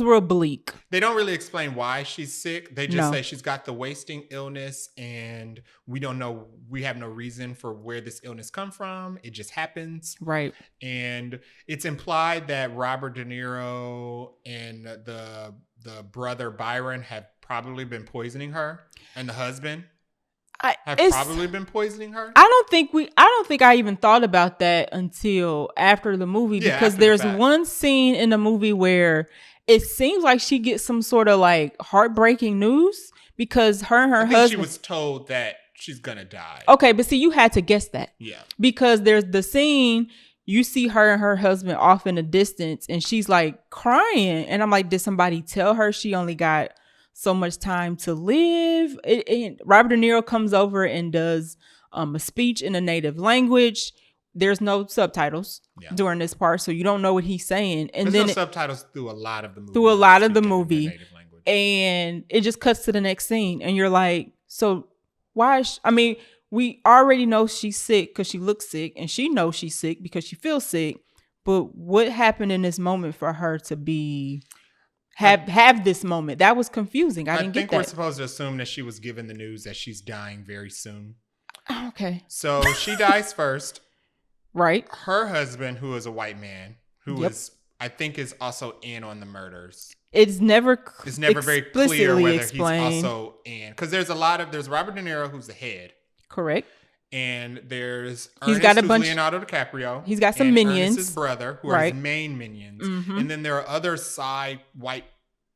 real bleak. They don't really explain why she's sick. They just say she's got the wasting illness and we don't know. We have no reason for where this illness come from. It just happens. Right. And it's implied that Robert De Niro and brother Byron have probably been poisoning her, and the husband have probably been poisoning her. I don't think I even thought about that until after the movie, because there's one scene in the movie where it seems like she gets some sort of like heartbreaking news because her and her husband. She was told that she's gonna die. Okay, but see, you had to guess that. Yeah. Because there's the scene, you see her and her husband off in the distance, and she's like crying, and I'm like, did somebody tell her she only got so much time to live? Robert De Niro comes over and does a speech in a native language. There's no subtitles during this part, so you don't know what he's saying. And there's then no subtitles through a lot of the movie. And it just cuts to the next scene, and you're like, so why? We already know she's sick because she looks sick, and she knows she's sick because she feels sick. But what happened in this moment for her to be have this moment? That was confusing. I didn't get that. I think we're supposed to assume that she was given the news that she's dying very soon. Okay. So she dies first. Right. Her husband, who is a white man, who I think is also in on the murders. It's never very clear whether he's also in, because there's Robert De Niro, who's the head. Correct. And there's Leonardo DiCaprio. He's got some minions. Ernest's brother, who are his main minions. Mm-hmm. And then there are other side white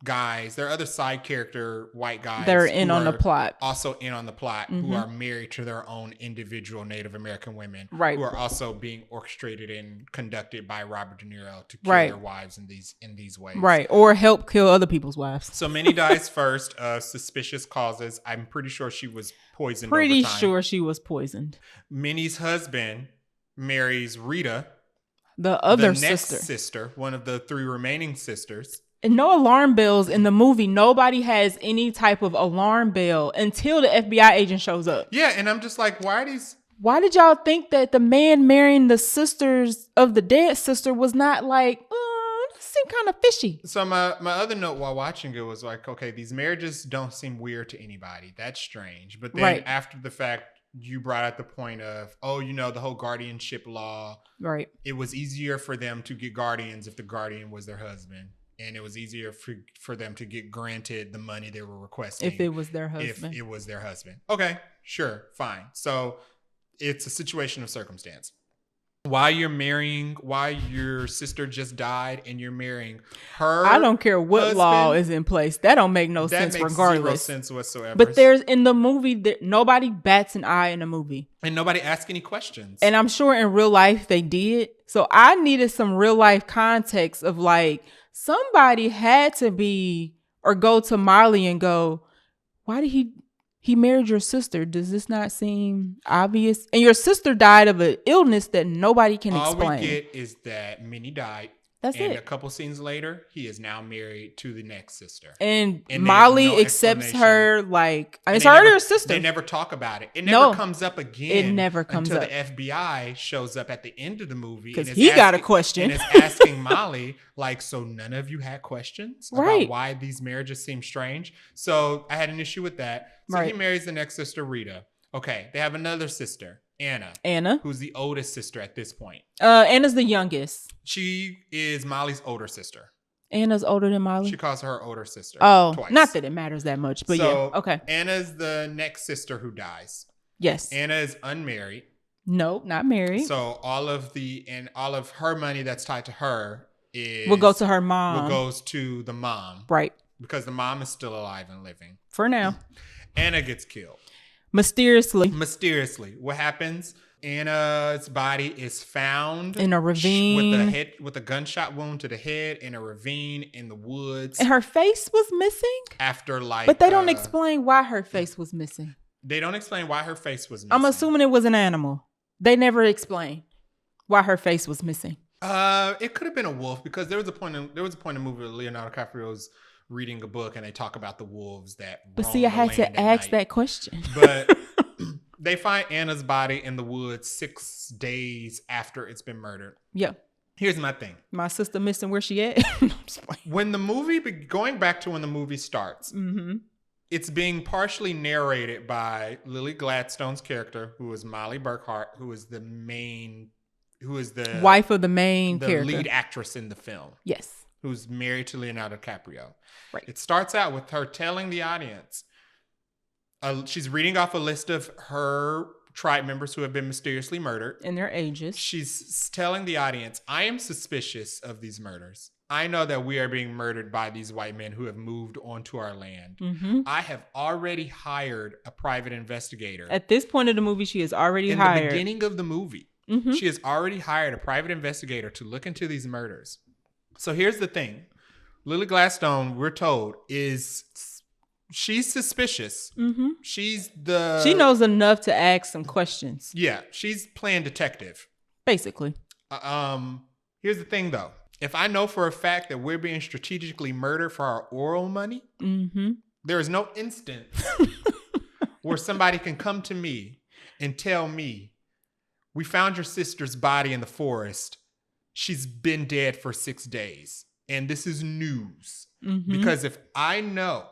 guys. There are other side character white guys. They're in on the plot. Also in on the plot, mm-hmm. who are married to their own individual Native American women. Right. Who are also being orchestrated and conducted by Robert De Niro to kill their wives in these ways. Right. Or help kill other people's wives. So Minnie dies first. Suspicious causes. I'm pretty sure she was poisoned. Sure she was poisoned. Minnie's husband marries Rita, the other sister, one of the three remaining sisters. And no alarm bells in the movie. Nobody has any type of alarm bell until the FBI agent shows up. Yeah, and I'm just like, why did y'all think that the man marrying the sisters of the dead sister was not like, that seemed kind of fishy? So my other note while watching it was like, okay, these marriages don't seem weird to anybody. That's strange. But then after the fact, you brought out the point of, the whole guardianship law. Right. It was easier for them to get guardians if the guardian was their husband. And it was easier for them to get granted the money they were requesting. If it was their husband. Okay, sure, fine. So it's a situation of circumstance. Why your sister just died and you're marrying her. I don't care what husband, law is in place. That don't make no sense regardless. Zero sense whatsoever. But there's in the movie, nobody bats an eye in the movie. And nobody asks any questions. And I'm sure in real life they did. So I needed some real life context of like, somebody had to be or go to Molly and go, why did he married your sister? Does this not seem obvious? And your sister died of an illness that nobody can explain. All we get is that Minnie died. That's it. And a couple scenes later, he is now married to the next sister. And Molly accepts her like, it's her sister. They never talk about it. It never comes up again. It never comes until up. The FBI shows up at the end of the movie. Because he got a question. And is asking Molly, like, so none of you had questions about why these marriages seem strange? So I had an issue with that. So he marries the next sister, Rita. Okay, they have another sister, Anna, who's the oldest sister at this point. Anna's the youngest. She is Molly's older sister. Anna's older than Molly? She calls her older sister. Oh, twice. Not that it matters that much, but okay. Anna's the next sister who dies. Yes. Anna is unmarried. No, not married. So all of her money that's tied to her will go to her mom. Goes to the mom. Right. Because the mom is still alive and living. For now. Anna gets killed. Mysteriously. What happens? Anna's body is found in a ravine with a gunshot wound to the head in a ravine in the woods. And her face was missing? But they don't explain why her face was missing. They don't explain why her face was missing. I'm assuming it was an animal. They never explain why her face was missing. It could have been a wolf, because there was a point in the movie where Leonardo DiCaprio's reading a book and they talk about the wolves that. But see, I had to ask that question. But they find Anna's body in the woods 6 days after it's been murdered. Yeah. Here's my thing. My sister missing where she at? When the movie, going back to when the movie starts, it's being partially narrated by Lily Gladstone's character, who is Molly Burkhart, who is the wife of the main character, lead actress in the film. Yes. who's married to Leonardo DiCaprio. Right. It starts out with her telling the audience, she's reading off a list of her tribe members who have been mysteriously murdered. And their ages. She's telling the audience, I am suspicious of these murders. I know that we are being murdered by these white men who have moved onto our land. Mm-hmm. I have already hired a private investigator. At this point of the movie, she has already hired. In the beginning of the movie, she has already hired a private investigator to look into these murders. So here's the thing. Lily Gladstone, we're told, she's suspicious. Mm-hmm. She knows enough to ask some questions. Yeah, she's playing detective. Basically. Here's the thing, though. If I know for a fact that we're being strategically murdered for our oral money, there is no instance where somebody can come to me and tell me, we found your sister's body in the forest. She's been dead for 6 days. And this is news. Mm-hmm. Because if I know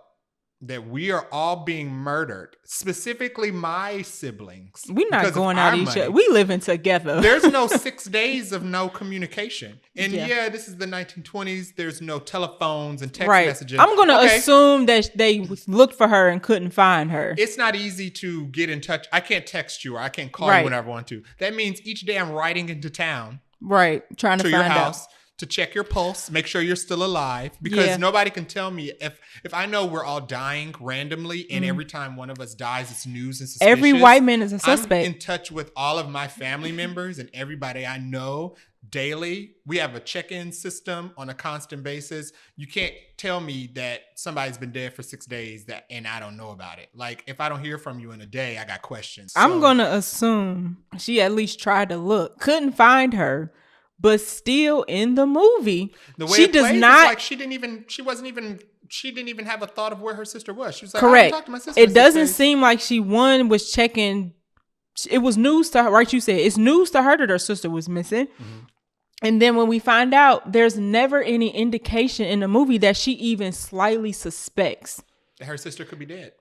that we are all being murdered, specifically my siblings. We're not going out each other. We living together. There's no 6 days of no communication. And this is the 1920s. There's no telephones and text messages. I'm going to assume that they looked for her and couldn't find her. It's not easy to get in touch. I can't text you or I can't call you whenever I want to. That means each day I'm riding into town. Right. Trying to find your house. Out. To check your pulse, make sure you're still alive, because nobody can tell me if I know we're all dying randomly, and every time one of us dies, it's news and suspicious. Every white man is a suspect. I'm in touch with all of my family members and everybody I know daily. We have a check-in system on a constant basis. You can't tell me that somebody's been dead for 6 days and I don't know about it. Like, if I don't hear from you in a day, I got questions. I'm gonna assume she at least tried to look, couldn't find her. But still, in the movie, the way she does not. Like she didn't even have a thought of where her sister was. She was like, correct. I talked to my sister. It doesn't seem like she was checking. It was news to her, right? You said it's news to her that her sister was missing. Mm-hmm. And then when we find out, there's never any indication in the movie that she even slightly suspects that her sister could be dead.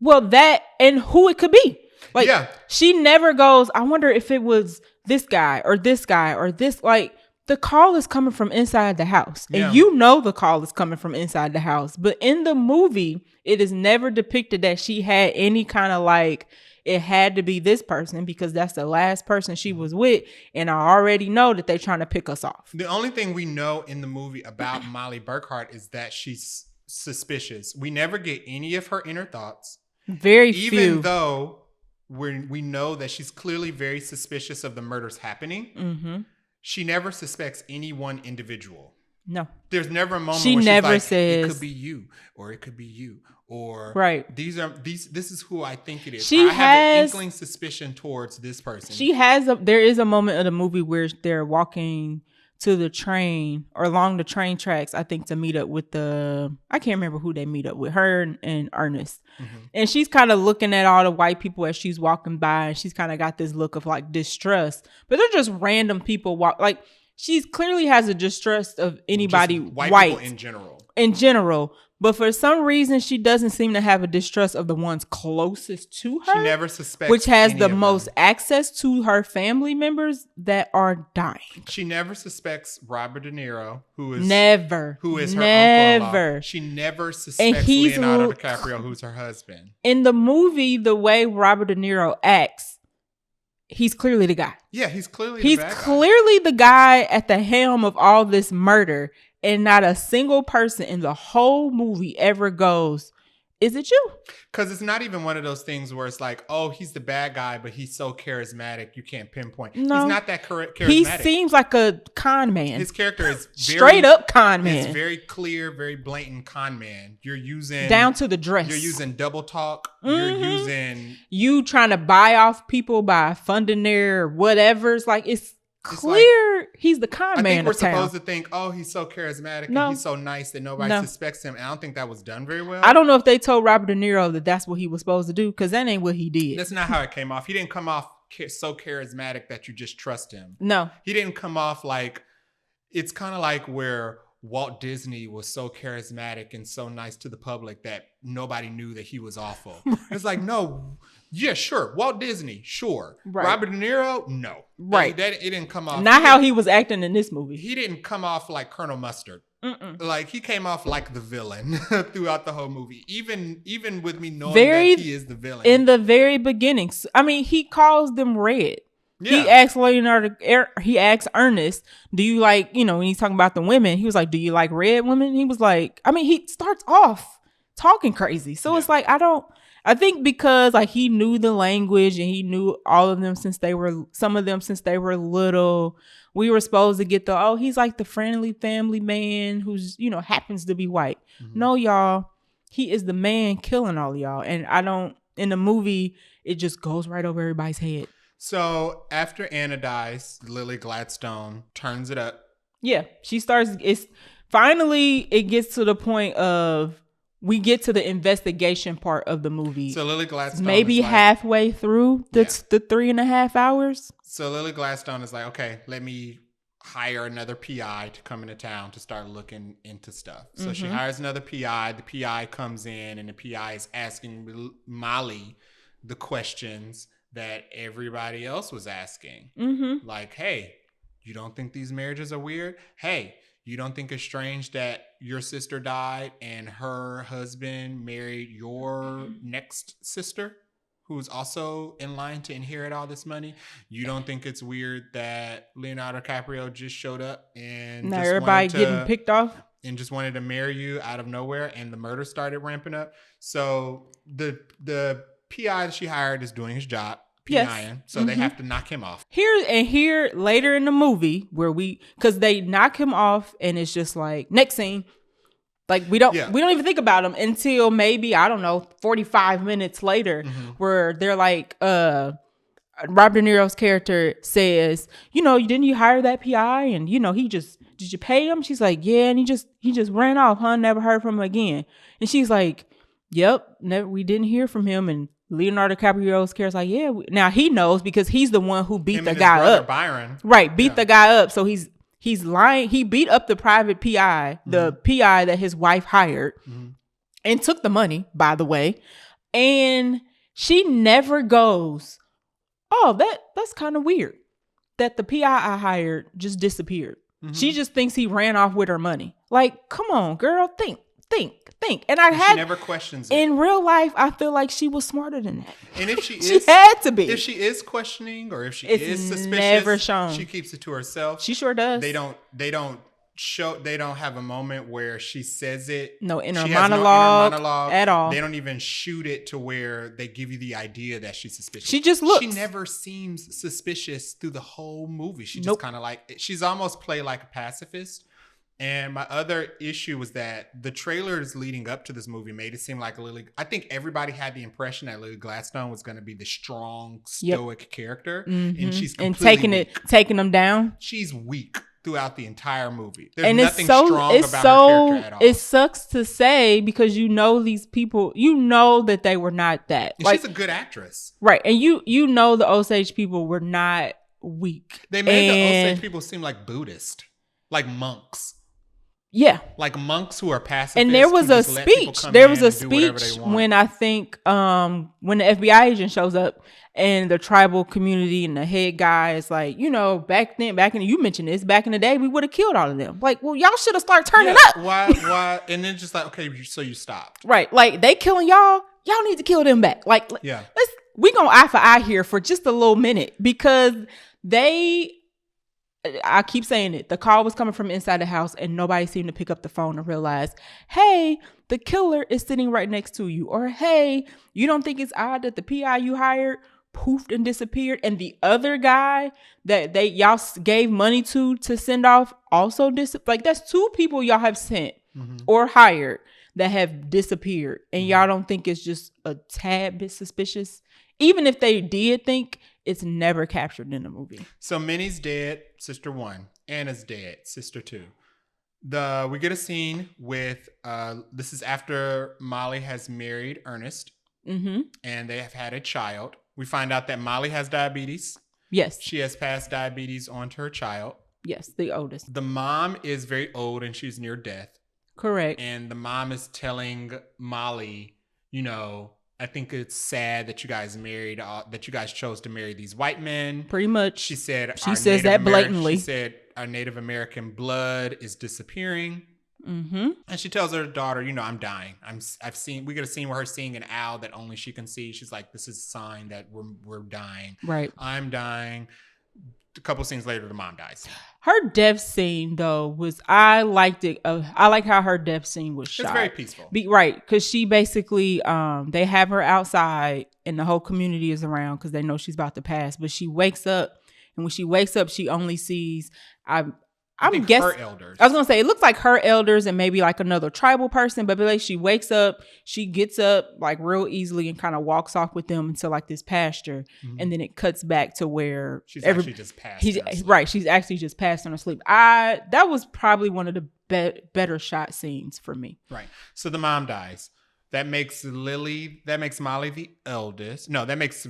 Well, that and who it could be. Like, she never goes, I wonder if it was this guy or this guy or this. Like, the call is coming from inside the house. And the call is coming from inside the house. But in the movie, it is never depicted that she had any kind of like, it had to be this person because that's the last person she was with. And I already know that they're trying to pick us off. The only thing we know in the movie about Molly Burkhart is that she's suspicious. We never get any of her inner thoughts. Very few. Even though we know that she's clearly very suspicious of the murders happening, she never suspects any one individual. No. There's never a moment where she's like, it could be you, or it could be you, or this is who I think it is. I have an inkling suspicion towards this person. There is a moment of the movie where they're walking to the train or along the train tracks, I think, to meet up with I can't remember who they meet up with, her and Ernest. Mm-hmm. And she's kind of looking at all the white people as she's walking by, and she's kind of got this look of like distrust, but they're just random people like she's clearly has a distrust of anybody white people in general. But for some reason, she doesn't seem to have a distrust of the ones closest to her. She never suspects which has the most access to her family members that are dying. She never suspects Robert De Niro, who is her uncle-in-law. She never suspects Leonardo DiCaprio, who's her husband. In the movie, the way Robert De Niro acts, he's clearly the guy. Yeah, he's clearly the guy at the helm of all this murder. And not a single person in the whole movie ever goes, is it you? Because it's not even one of those things where it's like, oh, he's the bad guy, but he's so charismatic, you can't pinpoint. No, he's not that charismatic. He seems like a con man. His character is straight up con man. It's very clear, very blatant con man. You're using... down to the dress. You're using double talk. Mm-hmm. You're using... You trying to buy off people by funding their whatever. It's like, it's clear like, he's the con man. I think we're supposed to think, oh, he's so charismatic and he's so nice that nobody suspects him. And I don't think that was done very well. I don't know if they told Robert De Niro that that's what he was supposed to do, because that ain't what he did. That's not how it came off. He didn't come off so charismatic that you just trust him. No. He didn't come off like, it's kind of like where Walt Disney was so charismatic and so nice to the public that nobody knew that he was awful. It's like, no, yeah, sure. Walt Disney, sure. Right. Robert De Niro, no. Right. It didn't come off. Not how he was acting in this movie. He didn't come off like Colonel Mustard. Like, he came off like the villain throughout the whole movie. Even with me knowing that he is the villain. In the very beginning. I mean, he calls them red. Yeah. He asked Ernest, do you like, when he's talking about the women, he was like, do you like red women? He was like, I mean, he starts off talking crazy. So it's like, I think because like he knew the language and he knew all of them some of them since they were little. We were supposed to get he's like the friendly family man who's, happens to be white. Mm-hmm. No, y'all, he is the man killing all y'all. And in the movie, it just goes right over everybody's head. So after Anna dies, Lily Gladstone turns it up. Yeah, she starts. It gets to the point of we get to the investigation part of the movie. So Lily Gladstone maybe halfway through the 3.5 hours. So Lily Gladstone is like, okay, let me hire another PI to come into town to start looking into stuff. So she hires another PI. The PI comes in and the PI is asking Molly the questions that everybody else was asking. Mm-hmm. Like, hey, you don't think these marriages are weird? Hey, you don't think it's strange that your sister died and her husband married your next sister, who's also in line to inherit all this money? You don't think it's weird that Leonardo DiCaprio just showed up and now everybody getting picked off and just wanted to marry you out of nowhere, and the murder started ramping up? So the PI that she hired is doing his job. PIing, so they have to knock him off. Here later in the movie because they knock him off and it's just like next scene, like we don't even think about him until maybe 45 minutes later, where they're like Robert De Niro's character says, didn't you hire that PI and did you pay him? She's like, yeah, and he just ran off, huh? Never heard from him again. And she's like, yep, we didn't hear from him. And Leonardo DiCaprio's character's like, yeah. Now he knows because he's the one who beat the guy up. Byron. Right, beat the guy up. So he's lying. He beat up the private PI, the PI that his wife hired, and took the money, by the way. And she never goes, oh, that's kind of weird that the PI I hired just disappeared. Mm-hmm. She just thinks he ran off with her money. Like, come on, girl, think. And she never questions it. In real life, I feel like she was smarter than that. And if she she had to be. If she is questioning or if she is suspicious, never shown. She keeps it to herself. She sure does. They don't have a moment where she says it. No inner monologue at all. They don't even shoot it to where they give you the idea that she's suspicious. She just looks. She never seems suspicious through the whole movie. She just kind of she's almost played like a pacifist. And my other issue was that the trailers leading up to this movie made it seem like I think everybody had the impression that Lily Gladstone was going to be the strong, stoic character. Mm-hmm. And she's completely taking them down. She's weak throughout the entire movie. There's nothing strong about her character at all. It sucks to say because these people, that they were not that. And she's a good actress. Right. And the Osage people were not weak. They made the Osage people seem like Buddhist, like monks. Yeah. Like monks who are pacifists. And there was a speech. When I think when the FBI agent shows up and the tribal community and the head guy is like, you mentioned this, back in the day, we would have killed all of them. Like, well, y'all should have started turning up. Why? And then just like, okay, so you stopped. Right. Like, they killing y'all need to kill them back. Like, we gonna eye for eye here for just a little minute because I keep saying it. The call was coming from inside the house and nobody seemed to pick up the phone and realize, hey, the killer is sitting right next to you. Or, hey, you don't think it's odd that the PI you hired poofed and disappeared and the other guy that y'all gave money to send off also disappeared? Like, that's two people y'all have sent or hired that have disappeared. And y'all don't think it's just a tad bit suspicious? Even if they did think, it's never captured in the movie. So Minnie's dead, sister 1. Anna's dead, sister 2. We get a scene with, this is after Molly has married Ernest. Mm-hmm. And they have had a child. We find out that Molly has diabetes. Yes. She has passed diabetes on to her child. Yes, the oldest. The mom is very old and she's near death. Correct. And the mom is telling Molly, I think it's sad that you guys that you guys chose to marry these white men. Pretty much. She said, she says that blatantly. She said, our Native American blood is disappearing. Mm-hmm. And she tells her daughter, I'm dying. We get a scene where her seeing an owl that only she can see. She's like, this is a sign that we're dying. Right. I'm dying. A couple scenes later, the mom dies. Her death scene, though, I liked it. I like how her death scene was shot. It's very peaceful. Right, because she basically, they have her outside, and the whole community is around because they know she's about to pass. But she wakes up, and when she wakes up, she only sees. I'm guessing her elders. I was gonna say it looks like her elders and maybe like another tribal person, but like she wakes up, she gets up like real easily and kind of walks off with them into like this pasture, and then it cuts back to where she's actually just passed. Right, she's actually just passed in her sleep. That was probably one of the better shot scenes for me. Right. So the mom dies. That makes Molly the eldest. No, that makes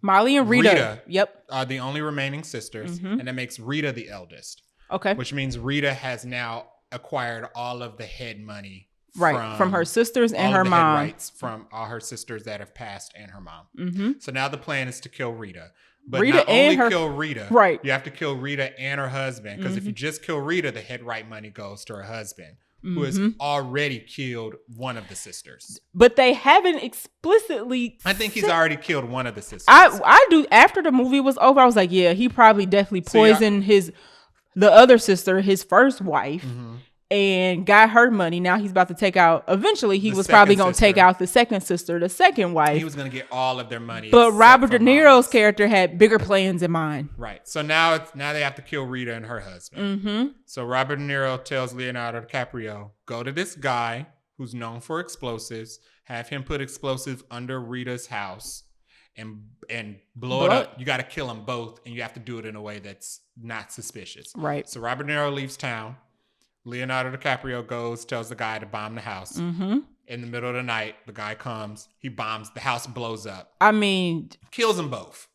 Molly and Rita. Yep. Are the only remaining sisters, and that makes Rita the eldest. Okay. Which means Rita has now acquired all of the head money. From her sisters and her mom. Rights from all her sisters that have passed and her mom. Mm-hmm. So now the plan is to kill Rita. But Rita not and only kill Rita, right? You have to kill Rita and her husband. Because if you just kill Rita, the head right money goes to her husband, who has already killed one of the sisters. But they haven't explicitly. I think he's already killed one of the sisters. I do. After the movie was over, I was like, yeah, he probably definitely poisoned the other sister, his first wife, and got her money. Now he's about to take out. Eventually, he was probably going to take out the second sister, the second wife. He was going to get all of their money. But Robert De Niro's character had bigger plans in mind. Right. So now they have to kill Rita and her husband. Mm-hmm. So Robert De Niro tells Leonardo DiCaprio, go to this guy who's known for explosives, have him put explosives under Rita's house, and blow it up. You got to kill them both, and you have to do it in a way that's not suspicious. Right. So Robert De Niro leaves town. Leonardo DiCaprio tells the guy to bomb the house. Mm-hmm. In the middle of the night, the guy comes. He bombs. The house blows up. I mean, kills them both.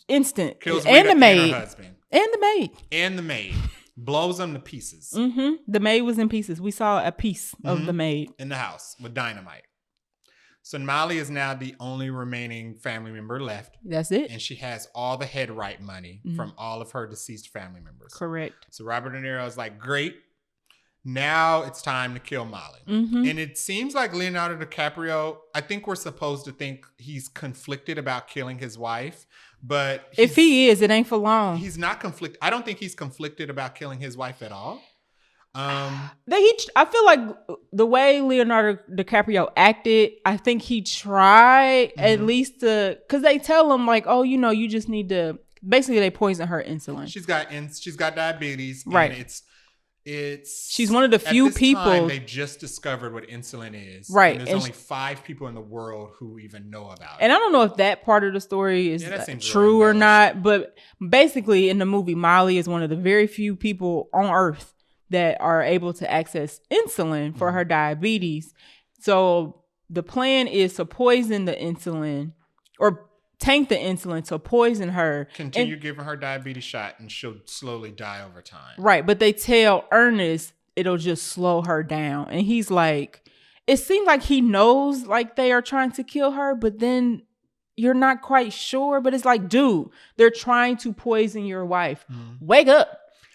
Instant. Kills and Rita the maid. And her husband. And the maid. Blows them to pieces. Mm-hmm. The maid was in pieces. We saw a piece of the maid in the house with dynamite. So Molly is now the only remaining family member left. That's it. And she has all the head right money from all of her deceased family members. Correct. So Robert De Niro is like, great. Now it's time to kill Molly. Mm-hmm. And it seems like Leonardo DiCaprio, I think we're supposed to think he's conflicted about killing his wife. But if he is, it ain't for long. He's not conflicted. I don't think he's conflicted about killing his wife at all. I feel like the way Leonardo DiCaprio acted, I think he tried at least because they tell him like, oh, you just need to. Basically, they poison her insulin. She's got diabetes, right? And she's one of the few people they just discovered what insulin is, right? And there's only 5 people in the world who even know about it. And I don't know if that part of the story is true or not, but basically, in the movie, Molly is one of the very few people on Earth that are able to access insulin for her diabetes. So the plan is to poison the insulin or tank the insulin to poison her. Continue giving her diabetes shot and she'll slowly die over time. Right. But they tell Ernest it'll just slow her down. And he's like, it seems like he knows like they are trying to kill her, but then you're not quite sure. But it's like, dude, they're trying to poison your wife. Wake up.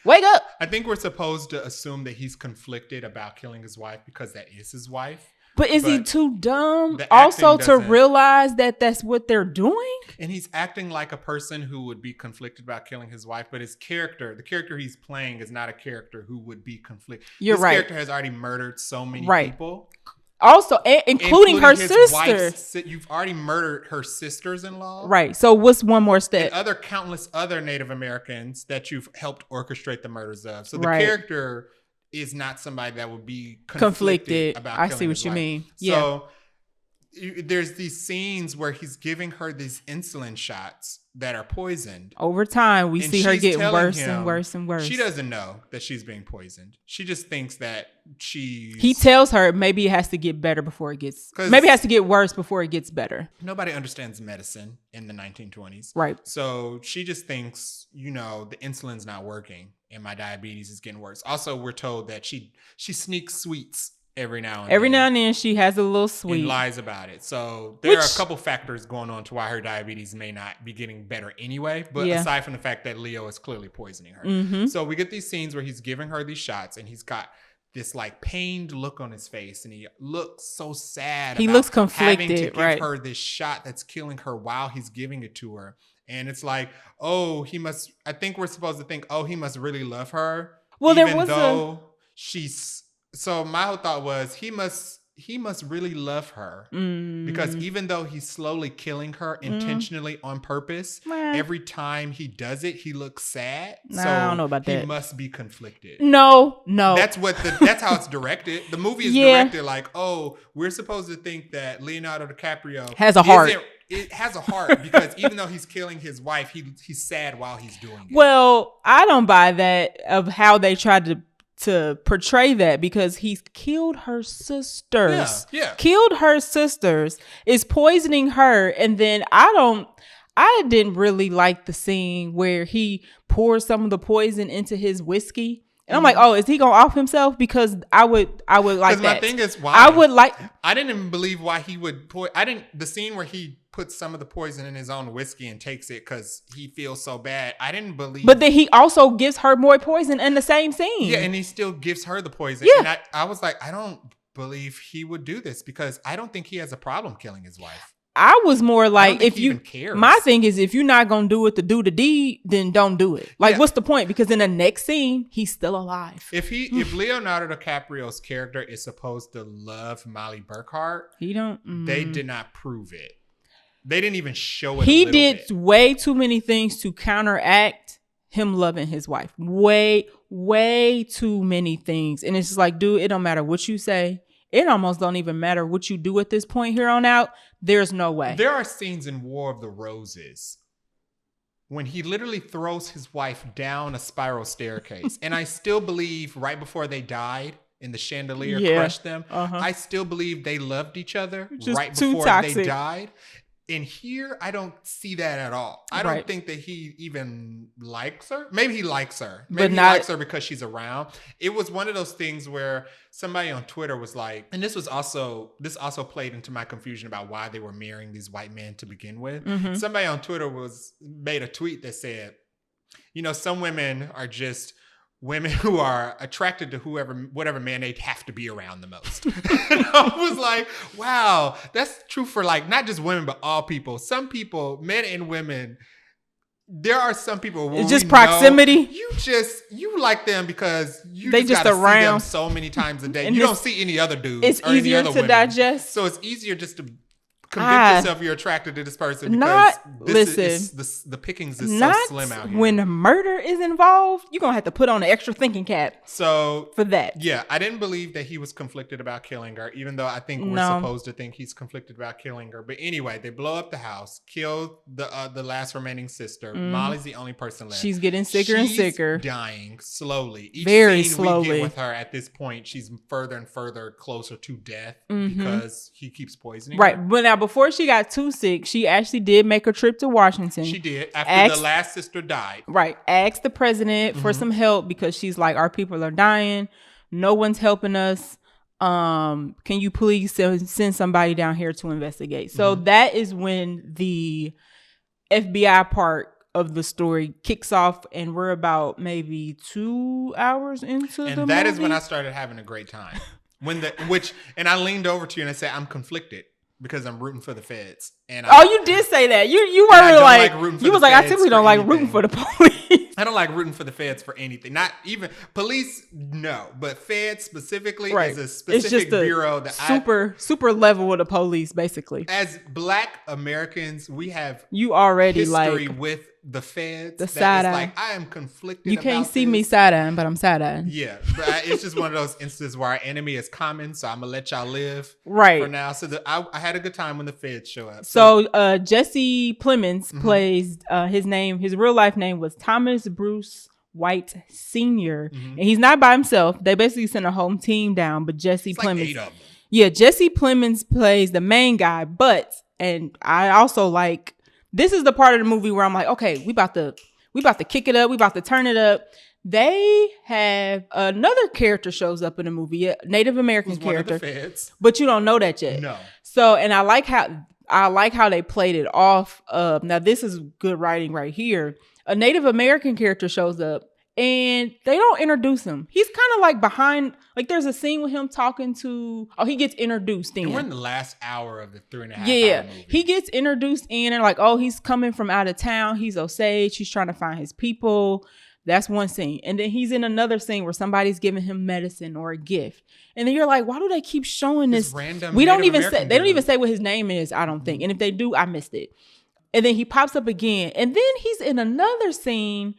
Wake up. I think we're supposed to assume that he's conflicted about killing his wife because that is his wife. But is he too dumb also to realize that that's what they're doing? And he's acting like a person who would be conflicted about killing his wife. But the character he's playing is not a character who would be conflicted. You're right. This character has already murdered so many people. Also, including her sister. You've already murdered her sisters-in-law. Right. So what's one more step? And countless other Native Americans that you've helped orchestrate the murders of. So the character is not somebody that would be conflicted about killing his wife. I see what you mean. So there's these scenes where he's giving her these insulin shots that are poisoned. Over time, we see her get worse and worse and worse. She doesn't know that she's being poisoned. She just thinks that He tells her maybe it has to get better before it gets... Maybe it has to get worse before it gets better. Nobody understands medicine in the 1920s. Right. So she just thinks, the insulin's not working and my diabetes is getting worse. Also, we're told that she sneaks sweets every now and then she has a little sweet and lies about it. So there are a couple factors going on to why her diabetes may not be getting better anyway. But aside from the fact that Leo is clearly poisoning her. So we get these scenes where he's giving her these shots and he's got this like pained look on his face, and he looks so sad. He about looks conflicted, having to give right? her this shot that's killing her while he's giving it to her. And it's like, oh, I think we're supposed to think, oh, he must really love her. Well, even there was though so my whole thought was he must really love her, because even though he's slowly killing her intentionally on purpose, every time he does it, he looks sad. So I don't know about that. He must be conflicted. No. That's how it's directed. The movie is directed like, oh, we're supposed to think that Leonardo DiCaprio has a heart. It has a heart, because even though he's killing his wife, he's sad while he's doing it. Well, I don't buy that of how they tried to portray that, because he's killed her sisters. Yeah. Killed her sisters, is poisoning her, and then I didn't really like the scene where he pours some of the poison into his whiskey. And I'm like, oh, is he gonna off himself? Because I would like that. My thing is, why I didn't even believe why he would the scene where he puts some of the poison in his own whiskey and takes it because he feels so bad. I didn't believe. But then he also gives her more poison in the same scene. Yeah, and he still gives her the poison. Yeah. And I was like, I don't believe he would do this, because I don't think he has a problem killing his wife. I was more like, if you, cares. My thing is, if you're not going to do it to do the deed, then don't do it. Like, what's the point? Because in the next scene, he's still alive. If Leonardo DiCaprio's character is supposed to love Molly Burkhart, they did not prove it. They didn't even show it. He did way too many things to counteract him loving his wife. Way, way too many things. And it's just like, dude, it don't matter what you say. It almost don't even matter what you do at this point here on out. There's no way. There are scenes in War of the Roses when he literally throws his wife down a spiral staircase. And I still believe right before they died and the chandelier crushed them, I still believe they loved each other right before they died. And here, I don't see that at all. I don't think that he even likes her. Maybe he likes her. Maybe he likes her because she's around. It was one of those things where somebody on Twitter was like, and this also played into my confusion about why they were marrying these white men to begin with. Mm-hmm. Somebody on Twitter made a tweet that said, some women are just women who are attracted to whatever man they have to be around the most. And I was like, wow, that's true for like not just women, but all people. Some people, men and women, there are some people. It's just proximity. You like them because they just around see them so many times a day. You don't see any other dudes. It's or easier any other to women. Digest. So it's easier just to convince yourself you're attracted to this person, because the pickings is so slim out here. When murder is involved, you're gonna have to put on an extra thinking cap. So for that, yeah, I didn't believe that he was conflicted about killing her, even though I think we're supposed to think he's conflicted about killing her. But anyway, they blow up the house, kill the last remaining sister. Molly's the only person left. She's getting sicker and sicker, dying slowly. Very scene slowly. We get with her at this point, she's further and further closer to death because he keeps poisoning her. Right, but now before she got too sick, she actually did make a trip to Washington. She did after the last sister died. Right, asked the president for some help because she's like, our people are dying, no one's helping us. Can you please send somebody down here to investigate? So that is when the FBI part of the story kicks off, and we're about maybe 2 hours into the movie. And that is when I started having a great time. And I leaned over to you and I said, I'm conflicted because I'm rooting for the feds. And you did say that. You were like you was like, I typically don't like rooting for the police. I don't like rooting for the feds for anything. Not even police, no. But feds specifically is a specific bureau that super level with the police, basically. As Black Americans, we have history with the feds. The side eye. Like, I am conflicted. You can't see me side eyeing, but I'm side eyeing. Yeah, but it's just one of those instances where our enemy is common, so I'm gonna let y'all live for now. So I had a good time when the feds show up. So Jesse Plemons plays his real life name was Thomas Bruce White Sr. And he's not by himself. They basically sent a home team down, but Jesse Plemons. Like 8 of them. Yeah, Jesse Plemons plays the main guy, and I also like, this is the part of the movie where I'm like, okay, we about to kick it up, we about to turn it up. They have another character shows up in the movie, a Native American character, one of the feds. But you don't know that yet. No. So, and I like how they played it off. Now this is good writing right here. A Native American character shows up, and they don't introduce him. He's kind of like behind, like there's a scene with him talking to, he gets introduced in. And we're in the last hour of the 3.5 hour movie. He gets introduced in and like, he's coming from out of town. He's Osage. He's trying to find his people. That's one scene. And then he's in another scene where somebody's giving him medicine or a gift. And then you're like, why do they keep showing this? Random They don't even say what his name is, I don't think. And if they do, I missed it. And then he pops up again. And then he's in another scene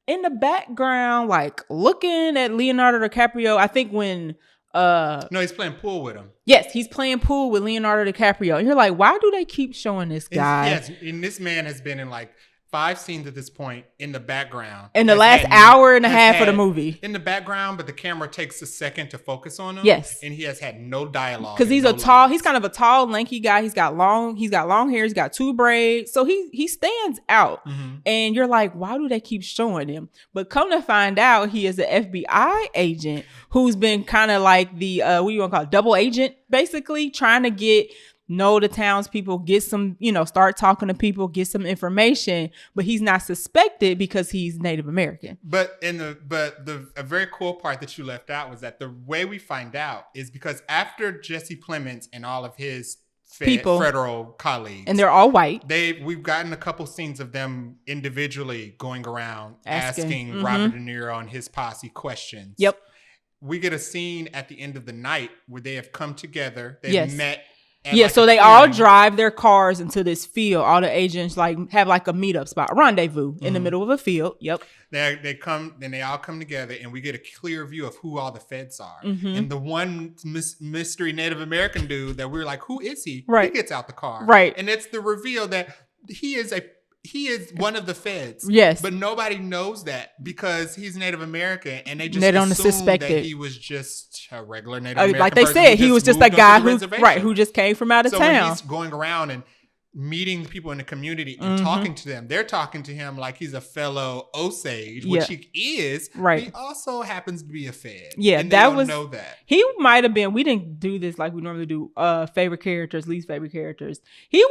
in the background, like looking at Leonardo DiCaprio. I think when no, he's playing pool with him. Yes, he's playing pool with Leonardo DiCaprio. And you're like, why do they keep showing this guy? Yes, and this man has been in like 5 scenes at this point in the background. In the last hour and a half of the movie. In the background, but the camera takes a second to focus on him. Yes. And he has had no dialogue. Because he's he's kind of a tall, lanky guy. He's got long hair. He's got 2 braids. So he stands out. Mm-hmm. And you're like, why do they keep showing him? But come to find out, he is an FBI agent who's been kind of like the, what you want to call it, double agent, basically, trying to know the townspeople, get some, start talking to people, get some information, but he's not suspected because he's Native American. But a very cool part that you left out was that the way we find out is because after Jesse Plemons and all of his federal colleagues, and they're all white, we've gotten a couple scenes of them individually going around asking mm-hmm. Robert De Niro and his posse questions. Yep. We get a scene at the end of the night where they have come together, they've met. So they all drive their cars into this field. All the agents have a meetup spot, a rendezvous in the middle of a field. Yep. They come, then they all come together, and we get a clear view of who all the feds are. Mm-hmm. And the one mystery Native American dude that we're like, who is he? Right. He gets out the car. Right. And it's the reveal that he is one of the feds. Yes. But nobody knows that because he's Native American, and they don't assume suspect that it. he was just a regular Native American. Like they said, he was just a guy who just came from out of town. When he's going around and meeting the people in the community and mm-hmm. talking to them, they're talking to him like he's a fellow Osage, which he is. Right. He also happens to be a Fed. Yeah, and they don't know that. He might have been. We didn't do this like we normally do. Favorite characters, least favorite characters. He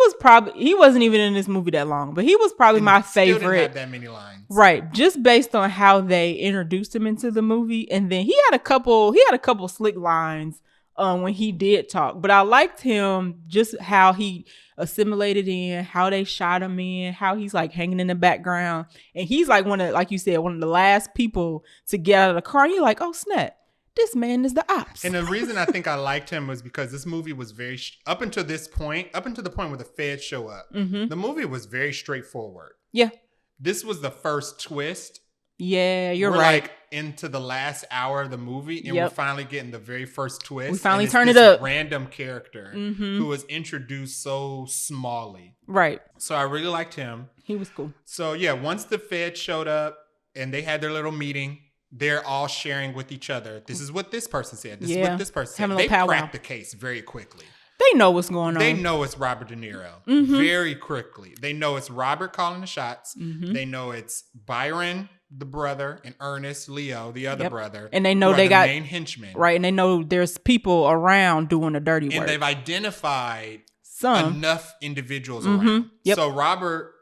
wasn't even in this movie that long, but he was probably my favorite. Still didn't have that many lines. Right, just based on how they introduced him into the movie, and then he had a couple slick lines when he did talk. But I liked him just how he assimilated in, how they shot him in, how he's like hanging in the background, and he's like one of the last people to get out of the car. And you're like, oh snap, this man is the ops. And the reason I think I liked him was because this movie was very up until the point where the feds show up. Mm-hmm. The movie was very straightforward. Yeah, this was the first twist. Yeah, we're right. Like into the last hour of the movie, and we're finally getting the very first twist. We finally turn it up. Random character who was introduced so smallly. Right. So I really liked him. He was cool. So yeah, once the Fed showed up and they had their little meeting, they're all sharing with each other. This is what this person said. This is what this person said. They cracked the case very quickly. They know what's going on. They know it's Robert De Niro very quickly. They know it's Robert calling the shots. Mm-hmm. They know it's Byron, the brother, and Ernest, Leo, the other brother. And they know they got main henchmen. Right. And they know there's people around doing the dirty work. And they've identified enough individuals around. Yep. So Robert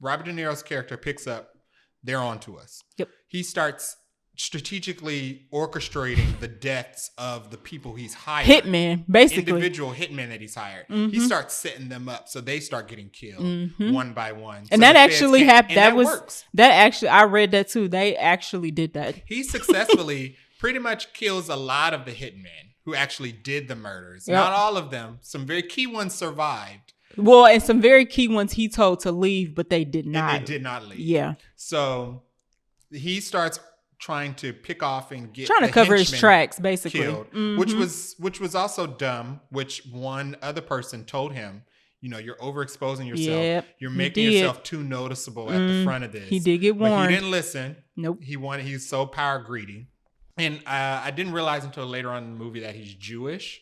De Niro's character picks up, they're on to us. Yep. He starts strategically orchestrating the deaths of the people he's hired. Hitmen, basically. Individual hitmen that he's hired. Mm-hmm. He starts setting them up so they start getting killed one by one. And so that actually happened. Works. I read that too. They actually did that. He successfully pretty much kills a lot of the hitmen who actually did the murders. Yep. Not all of them. Some very key ones survived. Well, and some very key ones he told to leave, but they did not. And they did not leave. Yeah. So he starts trying to pick off and get to cover his tracks, basically, killed, which was also dumb. Which one other person told him, you're overexposing yourself. Yep, you're making yourself too noticeable at the front of this. He did get warned. But he didn't listen. Nope. He's so power greedy, and I didn't realize until later on in the movie that he's Jewish.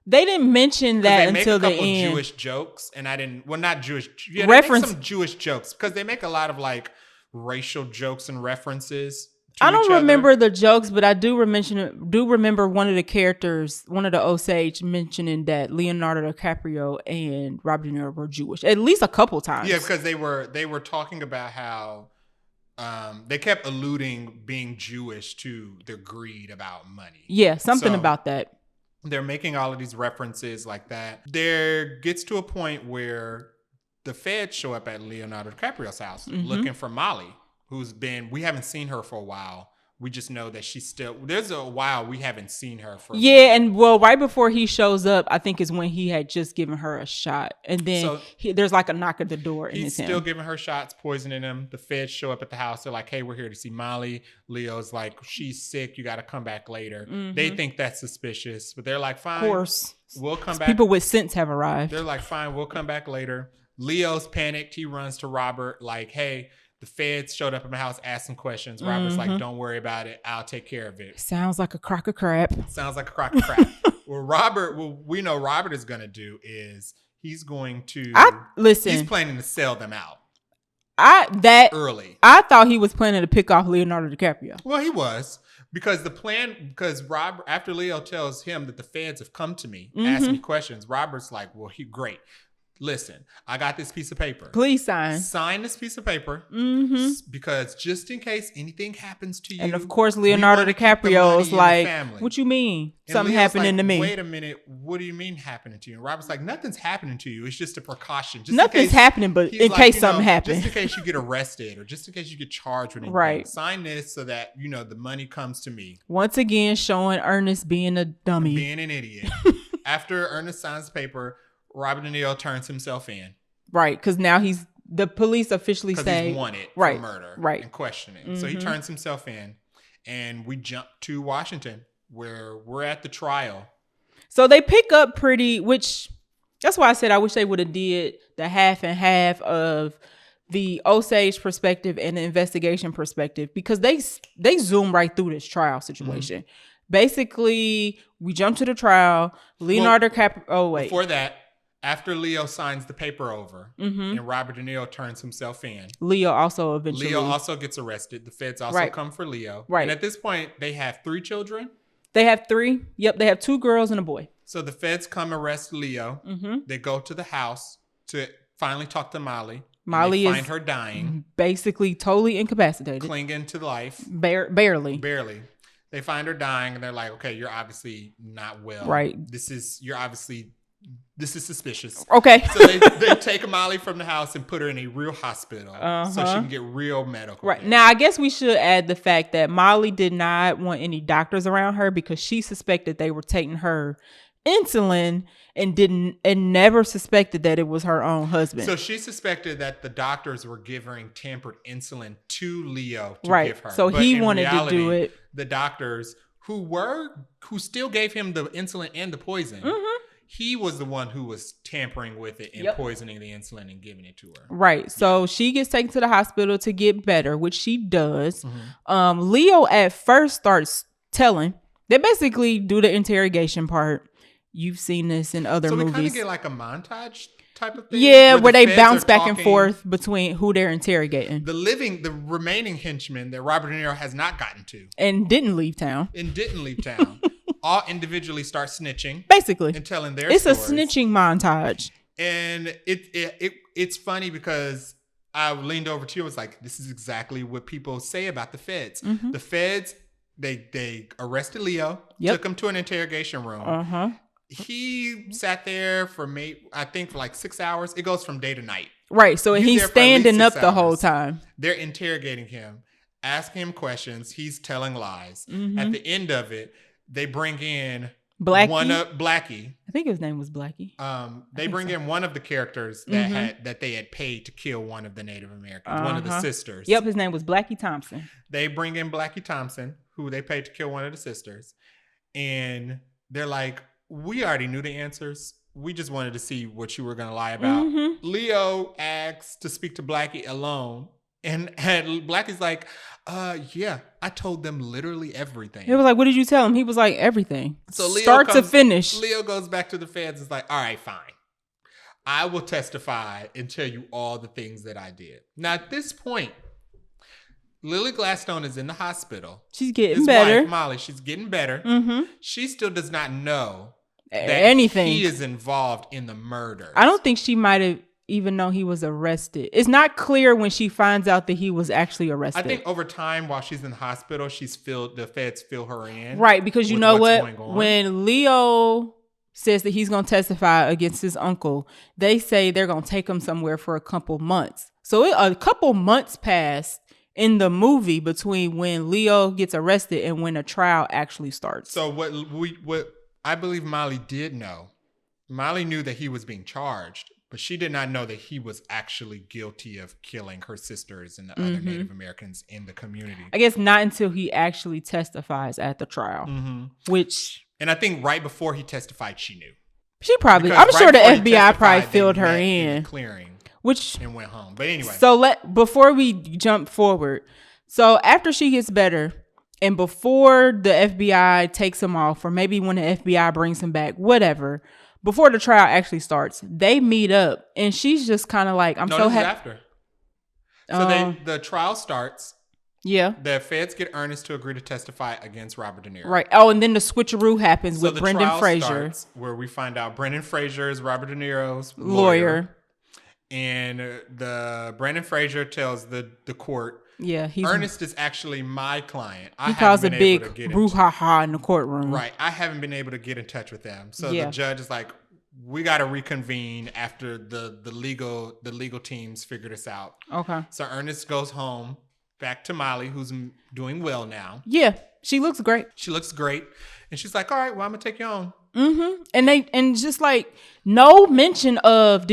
They didn't mention that until the end. They make a couple Jewish jokes, and I didn't. Well, not Jewish. Yeah, they make some Jewish jokes because they make a lot of like racial jokes and references. I don't remember the jokes, but I do remember one of the characters, one of the Osage, mentioning that Leonardo DiCaprio and Robert De Niro were Jewish at least a couple times. Yeah, because they were talking about how they kept alluding being Jewish to their greed about money. Yeah, something about that. They're making all of these references like that. There gets to a point where the feds show up at Leonardo DiCaprio's house looking for Molly, we haven't seen her for a while. We just know that there's a while we haven't seen her for. Yeah, and right before he shows up, I think is when he had just given her a shot. And then there's like a knock at the door. And he's still giving her shots, poisoning them. The feds show up at the house. They're like, hey, we're here to see Molly. Leo's like, she's sick. You got to come back later. They think that's suspicious, but they're like, fine. Of course. We'll come back. People with sense have arrived. They're like, fine, we'll come back later. Leo's panicked. He runs to Robert like, hey, the feds showed up at my house, asked some questions. Robert's like, don't worry about it. I'll take care of it. Sounds like a crock of crap. What we know Robert is going to do is he's going to... He's planning to sell them out. Early. I thought he was planning to pick off Leonardo DiCaprio. Well, he was. Because Robert, after Leo tells him that the feds have come to me, asking me questions, Robert's like, well, great. Listen, I got this piece of paper. Please sign. Sign this piece of paper because just in case anything happens to you. And of course, Leonardo DiCaprio's like, what you mean? And something Leo's happening to me. Wait a minute. What do you mean happening to you? And Robert's like, nothing's happening to you. It's just a precaution. Nothing's happening, but in case something happens. Just in case you get arrested or just in case you get charged with anything. Right. Sign this so that, the money comes to me. Once again, showing Ernest being a dummy. Being an idiot. After Ernest signs the paper, Robert De Niro turns himself in. Right, because now the police officially say he's wanted for murder and questioning. So he turns himself in, and we jump to Washington where we're at the trial. So they pick up which that's why I said I wish they would have did the half and half of the Osage perspective and the investigation perspective, because they zoom right through this trial situation. Basically, we jump to the trial. Leonardo DiCaprio. Oh wait, before that. After Leo signs the paper over and Robert De Niro turns himself in. Leo also gets arrested. The feds also come for Leo. Right. And at this point, they have 3 children. They have 3. Yep. They have 2 girls and a boy. So the feds come arrest Leo. They go to the house to finally talk to Molly. Molly find her dying. Basically totally incapacitated. Clinging to life. Barely. They find her dying and they're like, okay, you're obviously not well. Right. This is suspicious. Okay. So they take Molly from the house and put her in a real hospital so she can get real medical care. Now, I guess we should add the fact that Molly did not want any doctors around her because she suspected they were taking her insulin and never suspected that it was her own husband. So she suspected that the doctors were giving tampered insulin to Leo to give her. So he wanted to do it. The doctors who still gave him the insulin and the poison. He was the one who was tampering with it and poisoning the insulin and giving it to her. Right. So she gets taken to the hospital to get better, which she does. Leo at first starts telling. They basically do the interrogation part. You've seen this in other movies. So we kind of get like a montage type of thing? Yeah, where they bounce back and forth between who they're interrogating. The remaining henchmen that Robert De Niro has not gotten to. And didn't leave town. All individually start snitching. Basically. And telling their stories. It's a snitching montage. And it's funny because I leaned over to you and was like, this is exactly what people say about the feds. The feds, they arrested Leo, took him to an interrogation room. He sat there for I think for like 6 hours. It goes from day to night. Right. So he's standing up the whole time. They're interrogating him, asking him questions. He's telling lies. At the end of it, they bring in Blackie. I think his name was Blackie. They bring in one of the characters that they had paid to kill one of the Native Americans, one of the sisters. Yep, his name was Blackie Thompson. They bring in Blackie Thompson, who they paid to kill one of the sisters. And they're like, we already knew the answers. We just wanted to see what you were going to lie about. Leo asks to speak to Blackie alone. And Blackie's like, yeah, I told them literally everything. He was like, what did you tell him? He was like, everything. So Start to finish. Leo goes back to the feds and is like, all right, fine. I will testify and tell you all the things that I did. Now, at this point, Lily Gladstone is in the hospital. She's getting better. Wife, Molly, she's getting better. She still does not know that anything. He is involved in the murder. I don't think she might have even know he was arrested. It's not clear when she finds out that he was actually arrested. I think over time, while she's in the hospital, the feds fill her in. Right, because you know what? When Leo says that he's going to testify against his uncle, they say they're going to take him somewhere for a couple months. So a couple months passed in the movie between when Leo gets arrested and when a trial actually starts. So what I believe Molly did know, Molly knew that he was being charged, but she did not know that he was actually guilty of killing her sisters and the other Native Americans in the community. I guess not until he actually testifies at the trial, which... And I think right before he testified, she knew. She probably... Because I'm sure the FBI probably filled her in. Clearing. Which... And went home. But anyway. So before we jump forward, so after she gets better and before the FBI takes him off, or maybe when the FBI brings him back, whatever... Before the trial actually starts, they meet up, and she's just kind of like, this is after. So the trial starts. Yeah. The feds get Ernest to agree to testify against Robert De Niro. Right. Oh, and then the switcheroo happens with Brendan Fraser. Starts where we find out Brendan Fraser is Robert De Niro's lawyer. And the Brendan Fraser tells the court, yeah, Ernest is actually my client. He calls a big brouhaha in the courtroom. Right. I haven't been able to get in touch with them. So the judge is like, we got to reconvene after the legal teams figure this out. Okay. So Ernest goes home, back to Molly, who's doing well now. Yeah. She looks great. And she's like, all right, well, I'm going to take you on. And just like no mention of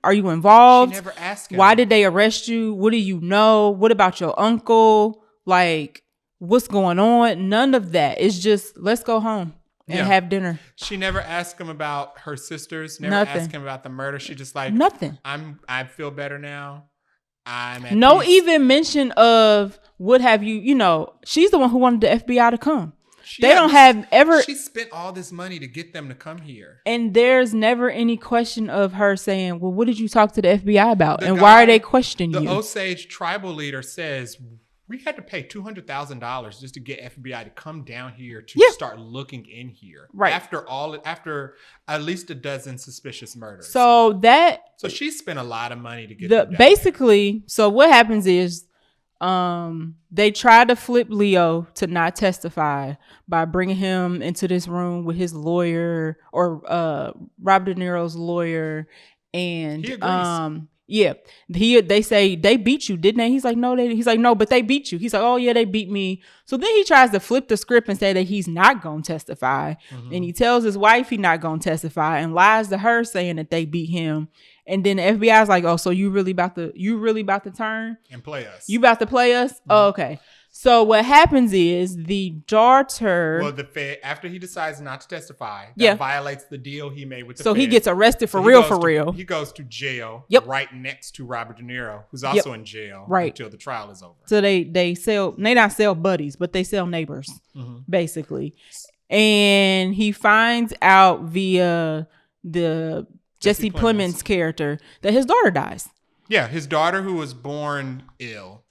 are you involved? She never asked him. Why did they arrest you? What do you know? What about your uncle? Like, what's going on? None of that. It's just, let's go home and have dinner. She never asked him about her sisters. Never asked him about the murder. She just like, nothing. I feel better now. I'm at no peace. Even mention of what have you, she's the one who wanted the FBI to come. She spent all this money to get them to come here. And there's never any question of her saying, well, what did you talk to the FBI about? Why are they questioning you? The Osage tribal leader says, we had to pay $200,000 just to get FBI to come down here to start looking in here. Right. After at least a dozen suspicious murders. So she spent a lot of money to get them down basically, here. So what happens is, they try to flip Leo to not testify by bringing him into this room with his lawyer or Robert De Niro's lawyer, and he agrees. They say they beat you, didn't they? He's like, no, but they beat you. He's like, oh yeah, they beat me. So then he tries to flip the script and say that he's not gonna testify, and he tells his wife he's not gonna testify and lies to her saying that they beat him. And then the FBI's like, oh, so you really about to turn and play us? You about to play us? Oh, okay. So what happens is the daughter. Well, after he decides not to testify, that violates the deal he made with the So feds. he gets arrested for real. He goes to jail. Yep. Right next to Robert De Niro, who's also in jail until the trial is over. So they not sell buddies, but they sell neighbors, basically. And he finds out via the Jesse Plemons' character that his daughter dies. Yeah, his daughter who was born ill.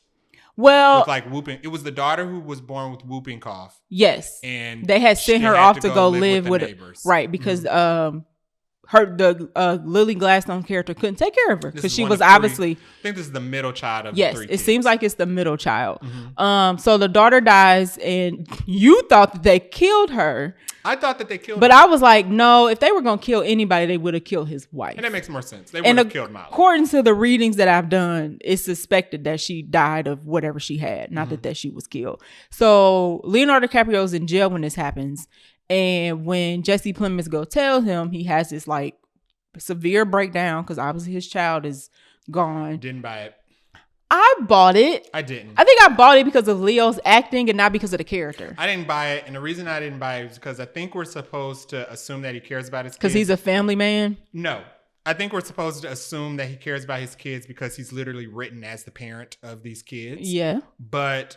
Well, with like whooping. It was the daughter who was born with whooping cough. Yes. And they had sent her off to go live with neighbors. Right, because the Lily Gladstone character couldn't take care of her because she was obviously. I think this is the middle child of yes, the three it kids. seems like it's the middle child. So the daughter dies, and you thought that they killed her. I thought that they killed her. But I was like, no, if they were going to kill anybody, they would have killed his wife. And that makes more sense. They would have killed Molly. According to the readings that I've done, it's suspected that she died of whatever she had, not that she was killed. So Leonardo DiCaprio's in jail when this happens. And when Jesse Plemons go tell him, he has this like severe breakdown because obviously his child is gone. Didn't buy it. I bought it. I didn't. I think I bought it because of Leo's acting and not because of the character. I didn't buy it. And the reason I didn't buy it is because I think we're supposed to assume that he cares about his kids. Because he's a family man? No. I think we're supposed to assume that he cares about his kids because he's literally written as the parent of these kids. Yeah. But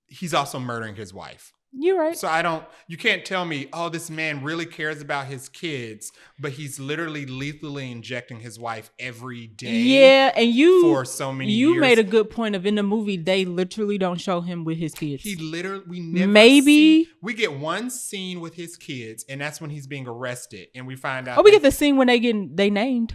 he's also murdering his wife. You're right. So you can't tell me, oh, this man really cares about his kids, but he's literally lethally injecting his wife every day. Yeah, and for so many years. You made a good point of in the movie, they literally don't show him with his kids. We never we get one scene with his kids, and that's when he's being arrested, and we find out. Oh, we get the scene when they named.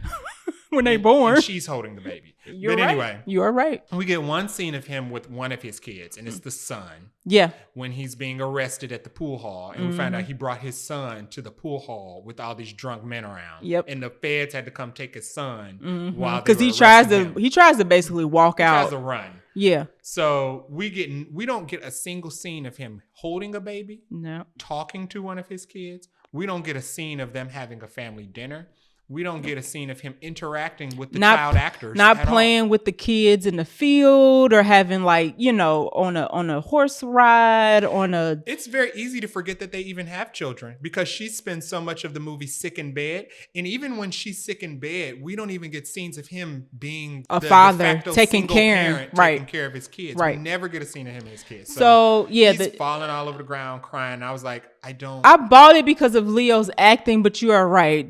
when they born. And she's holding the baby. Anyway, you are right. We get one scene of him with one of his kids, and it's the son. Yeah. When he's being arrested at the pool hall, and we find out he brought his son to the pool hall with all these drunk men around. Yep. And the feds had to come take his son while because he tries to basically walk out. He tries to run. Yeah. So we don't get a single scene of him holding a baby. No. Talking to one of his kids. We don't get a scene of them having a family dinner. We don't get a scene of him interacting with the child actors. Not playing with the kids in the field or having on a horse ride It's very easy to forget that they even have children because she spends so much of the movie sick in bed. And even when she's sick in bed, we don't even get scenes of him being a father taking care of his kids. Right. We never get a scene of him and his kids. So yeah, he's falling all over the ground crying. I was like, I bought it because of Leo's acting, but you are right.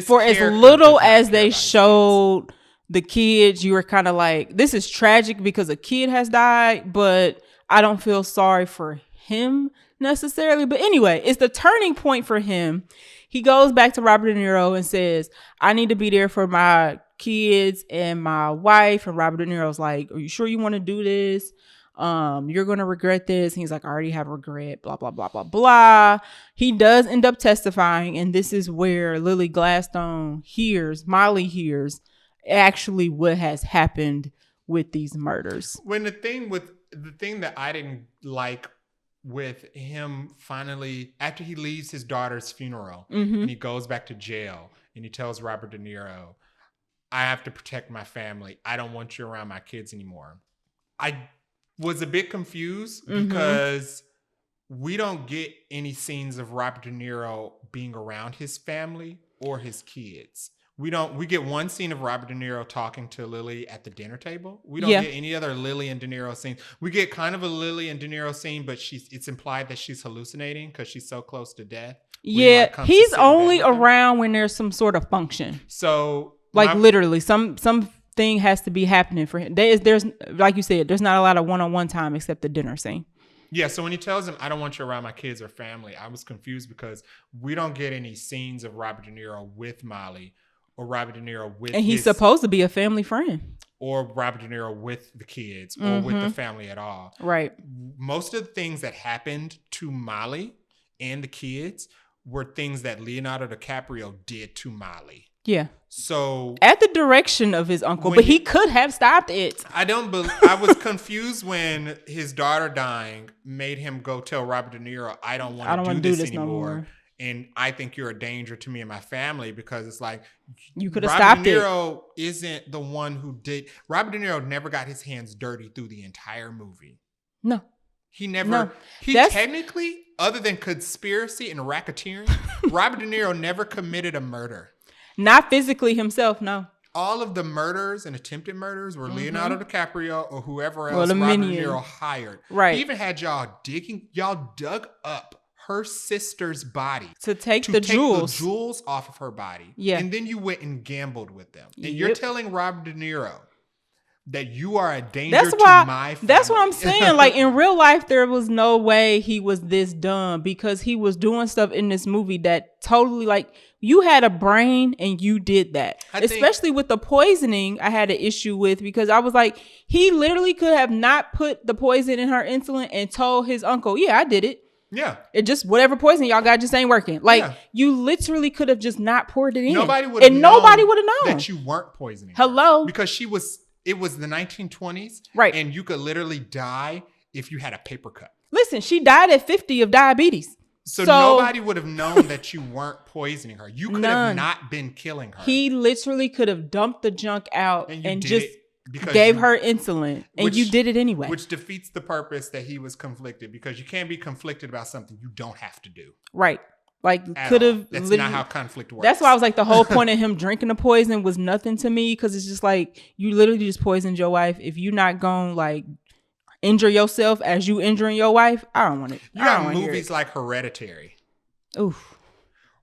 For as little as they showed the kids, you were kind of like, this is tragic because a kid has died, but I don't feel sorry for him necessarily. But anyway, it's the turning point for him. He goes back to Robert De Niro and says, I need to be there for my kids and my wife. And Robert De Niro's like, are you sure you want to do this? You're going to regret this. And he's like, I already have regret, blah, blah, blah, blah, blah. He does end up testifying. And this is where Molly hears actually what has happened with these murders. When the thing that I didn't like with him finally, after he leaves his daughter's funeral and he goes back to jail and he tells Robert De Niro, I have to protect my family. I don't want you around my kids anymore. I was a bit confused because we don't get any scenes of Robert De Niro being around his family or his kids. We get one scene of Robert De Niro talking to Lily at the dinner table. We don't get any other Lily and De Niro scenes. We get kind of a Lily and De Niro scene, but it's implied that she's hallucinating because she's so close to death. Yeah, he's only around when there's some sort of function. So literally something has to be happening for him. There's like you said, there's not a lot of one-on-one time except the dinner scene. Yeah, so when he tells him, I don't want you around my kids or family, I was confused because we don't get any scenes of Robert De Niro with Molly or Robert De Niro with and he's supposed to be a family friend. Or Robert De Niro with the kids or with the family at all. Right. Most of the things that happened to Molly and the kids were things that Leonardo DiCaprio did to Molly. Yeah. So at the direction of his uncle, but he could have stopped it. I was confused when his daughter dying made him go tell Robert De Niro, I don't want to do this anymore. No more. And I think you're a danger to me and my family because it's like you could have stopped it. Robert De Niro isn't the one who did. Robert De Niro never got his hands dirty through the entire movie. No. He never. No. Technically, other than conspiracy and racketeering, Robert De Niro never committed a murder. Not physically himself, no. All of the murders and attempted murders were Leonardo DiCaprio or whoever else Robert De Niro hired. Right. He even had y'all dug up her sister's body to take the jewels off of her body. Yeah. And then you went and gambled with them. And you're telling Robert De Niro that you are a danger to my family. That's what I'm saying. Like in real life, there was no way he was this dumb because he was doing stuff in this movie that totally you had a brain and you did that. Especially with the poisoning, I had an issue with because I was like, he literally could have not put the poison in her insulin and told his uncle, yeah, I did it. Yeah. It just, whatever poison y'all got just ain't working. You literally could have just not poured it in. Nobody would have known that you weren't poisoning her. Hello? Because it was the 1920s. Right. And you could literally die if you had a paper cut. Listen, she died at 50 of diabetes. So nobody would have known that you weren't poisoning her. You could have not been killing her. He literally could have dumped the junk out and just gave her insulin. And you did it anyway. Which defeats the purpose that he was conflicted because you can't be conflicted about something you don't have to do. Right. Could have. That's not how conflict works. That's why I was like, the whole point of him drinking the poison was nothing to me because it's just like, you literally just poisoned your wife. If you're not going injure yourself as you injuring your wife, I don't want it. You got movies like Hereditary. Oof.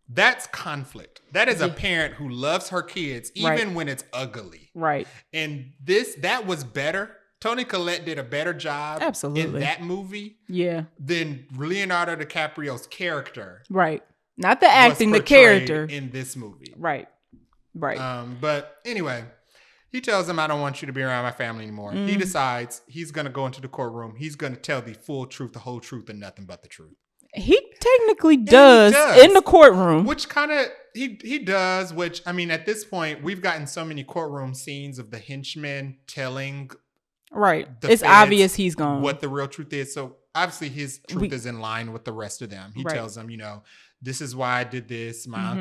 That's conflict. That is a parent who loves her kids even when it's ugly. Right. And that was better. Toni Collette did a better job in that movie than Leonardo DiCaprio's character. Right. Not the acting, the character. In this movie. Right. Right. But anyway, he tells him, I don't want you to be around my family anymore. He decides he's going to go into the courtroom. He's going to tell the full truth, the whole truth, and nothing but the truth. He technically does in the courtroom. Which kind of, he does, which, I mean, at this point, we've gotten so many courtroom scenes of the henchmen telling. Right. It's obvious he's gone. What the real truth is. So obviously his truth is in line with the rest of them. He tells them, this is why I did this. My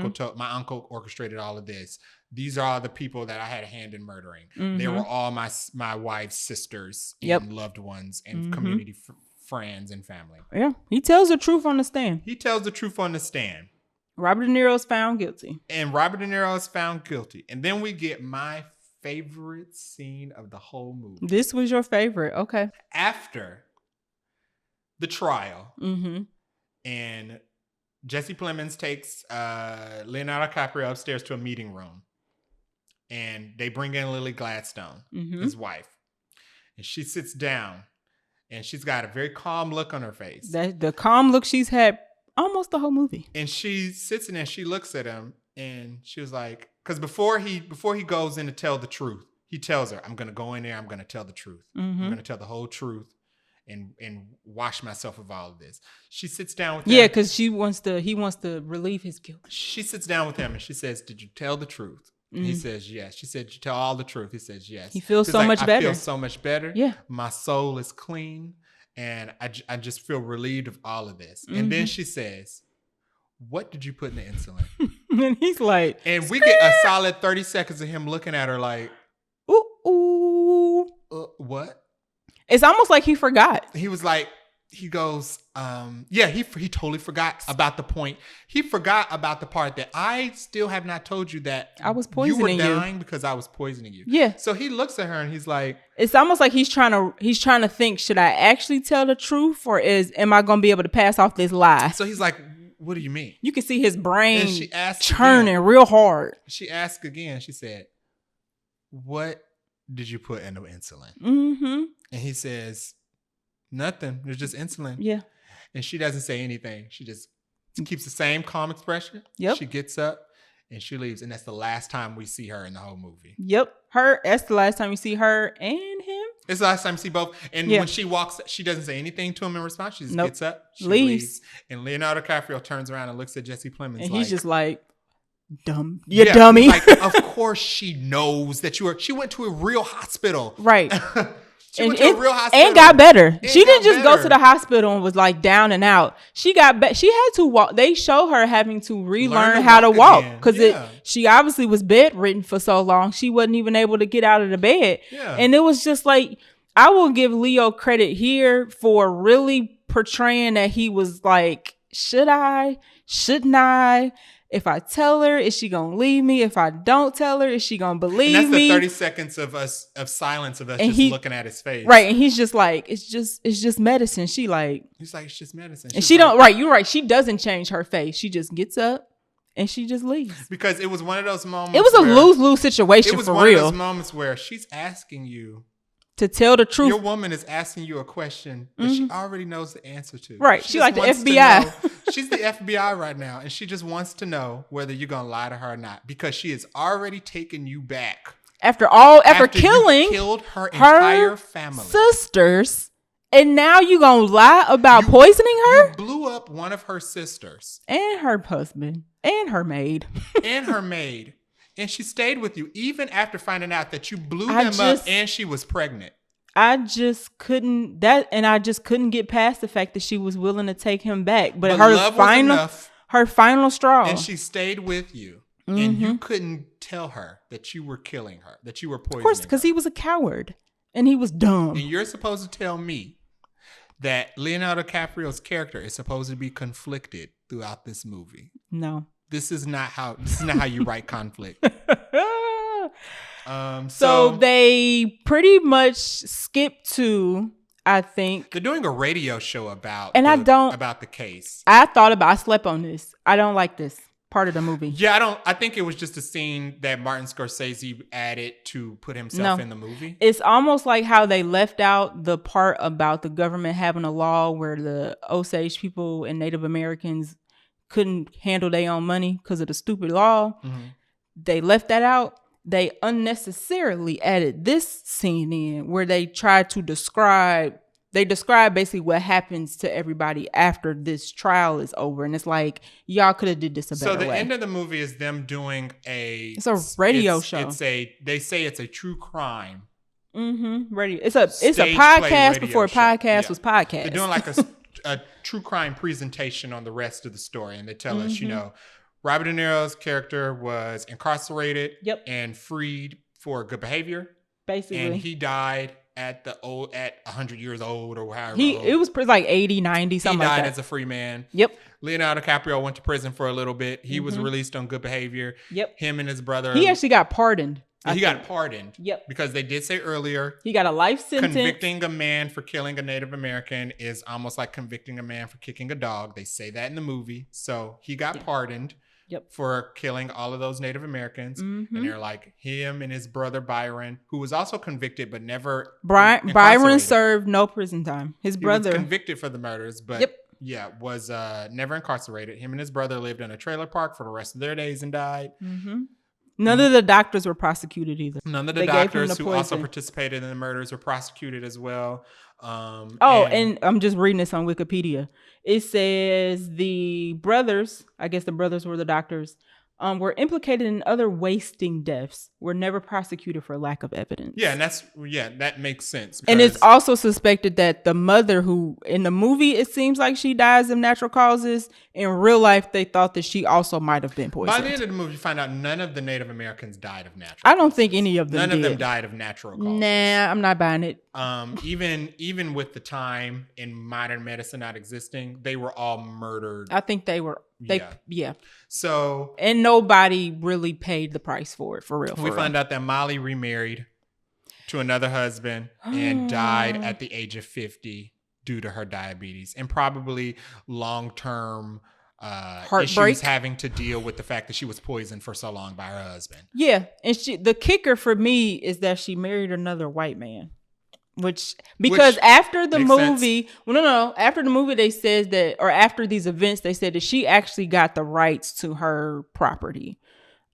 uncle orchestrated all of this. These are all the people that I had a hand in murdering. They were all my wife's sisters and loved ones and community friends and family. Yeah. He tells the truth on the stand. Robert De Niro is found guilty. And Robert De Niro is found guilty. And then we get my favorite scene of the whole movie. This was your favorite. Okay. After the trial, and Jesse Plemons takes Leonardo DiCaprio upstairs to a meeting room, and they bring in Lily Gladstone, his wife, and she sits down, and she's got a very calm look on her face. The calm look she's had almost the whole movie. And she sits in there, she looks at him, and she was like, because before he goes in to tell the truth, he tells her, I'm going to go in there, I'm going to tell the truth. I'm going to tell the whole truth and wash myself of all of this. She sits down with him. Yeah, because he wants to relieve his guilt. She sits down with him and she says, did you tell the truth? He says, yes. She said, did you tell all the truth? He says, yes. He feels so much better. I feel so much better. Yeah. My soul is clean. And I just feel relieved of all of this. And then she says, what did you put in the insulin? And he's like, and we get a solid 30 seconds of him looking at her like, ooh. What? It's almost like he forgot. He was like, he goes, he totally forgot about the point. He forgot about the part that I still have not told you that I was poisoning you. You were dying because I was poisoning you. Yeah. So he looks at her and he's like, it's almost like he's trying to think, should I actually tell the truth or am I going to be able to pass off this lie? So he's like, what do you mean? You can see his brain churning real hard. She asked again. She said, what did you put in the insulin? And he says, nothing. There's just insulin. Yeah. And she doesn't say anything. She just keeps the same calm expression. Yep. She gets up and she leaves. And that's the last time we see her in the whole movie. Yep. That's the last time you see her and him. It's the last time you see both. And when she walks, she doesn't say anything to him in response. She just gets up. She leaves. And Leonardo DiCaprio turns around and looks at Jesse Plemons. And he's just like, dumb. You dummy. Like, of course she knows that she went to a real hospital. Right. She went to a real hospital. And got better. She didn't just go to the hospital and was like down and out. She got she had to walk. They show her having to relearn how to walk because she obviously was bedridden for so long. She wasn't even able to get out of the bed. Yeah. And it was just like, I will give Leo credit here for really portraying that he was like, should I? Shouldn't I? If I tell her, is she gonna leave me? If I don't tell her, is she gonna believe me? And that's the 30 seconds of silence of us just looking at his face. Right. And he's just like, it's just medicine. He's like, it's just medicine. And you're right. She doesn't change her face. She just gets up and she just leaves. Because it was one of those moments. It was a lose-lose situation for real. It was one of those moments where she's asking you to tell the truth. Your woman is asking you a question that she already knows the answer to. Right. She's like the FBI. She's the FBI right now. And she just wants to know whether you're going to lie to her or not. Because she has already taken you back. After killing her entire family. Sisters. And now you going to lie about poisoning her? You blew up one of her sisters. And her husband. And her maid. And she stayed with you even after finding out that you blew them up and she was pregnant. I just couldn't get past the fact that she was willing to take him back. But her final straw. And she stayed with you. And you couldn't tell her that you were killing her, that you were poisoning her. Of course, because he was a coward. And he was dumb. And you're supposed to tell me that Leonardo DiCaprio's character is supposed to be conflicted throughout this movie. No. This is not how you write conflict. So they pretty much skip to, I think, they're doing a radio show about the case. I slept on this. I don't like this part of the movie. Yeah, I think it was just a scene that Martin Scorsese added to put himself in the movie. It's almost like how they left out the part about the government having a law where the Osage people and Native Americans couldn't handle their own money because of the stupid law. they left that out. They unnecessarily added this scene in where they tried to describe basically what happens to everybody after this trial is over. And it's like, y'all could have did this a better way. So the end of the movie is them doing it's a radio show. They say it's a true crime. Radio. It's a podcast before a podcast was podcast. They're doing like a true crime presentation on the rest of the story. And they tell us, Robert De Niro's character was incarcerated and freed for good behavior. Basically. And he died at 100 years old or however it was like 80, 90, something like that. He died as a free man. Yep. Leonardo DiCaprio went to prison for a little bit. He was released on good behavior. Yep. Him and his brother. He actually got pardoned. He got pardoned. Yep. Because they did say earlier. He got a life sentence. Convicting a man for killing a Native American is almost like convicting a man for kicking a dog. They say that in the movie. So he got pardoned. Yep. For killing all of those Native Americans. And they're like him and his brother Byron, who was also convicted but never Byron served no prison time. His brother was convicted for the murders, but was never incarcerated. Him and his brother lived in a trailer park for the rest of their days and died. None of the doctors were prosecuted either. None of the doctors who also participated in the murders were prosecuted as well. And I'm just reading this on Wikipedia. It says the brothers, I guess the brothers were the doctors, were implicated in other wasting deaths, were never prosecuted for lack of evidence. Yeah, and that makes sense. And it's also suspected that the mother, who in the movie it seems like she dies of natural causes, in real life they thought that she also might have been poisoned. By the end of the movie, you find out none of the Native Americans died of natural I don't think any of them None did. of them died of natural causes. Nah, I'm not buying it. Even with the time in modern medicine not existing, they were all murdered. I think they were. Yeah. So, and nobody really paid the price for it, for real. We find out that Molly remarried to another husband and died at the age of 50 due to her diabetes and probably long-term issues having to deal with the fact that she was poisoned for so long by her husband. Yeah, and the kicker for me is that she married another white man. Because after the movie, after the movie, they said that, or after these events, they said that she actually got the rights to her property.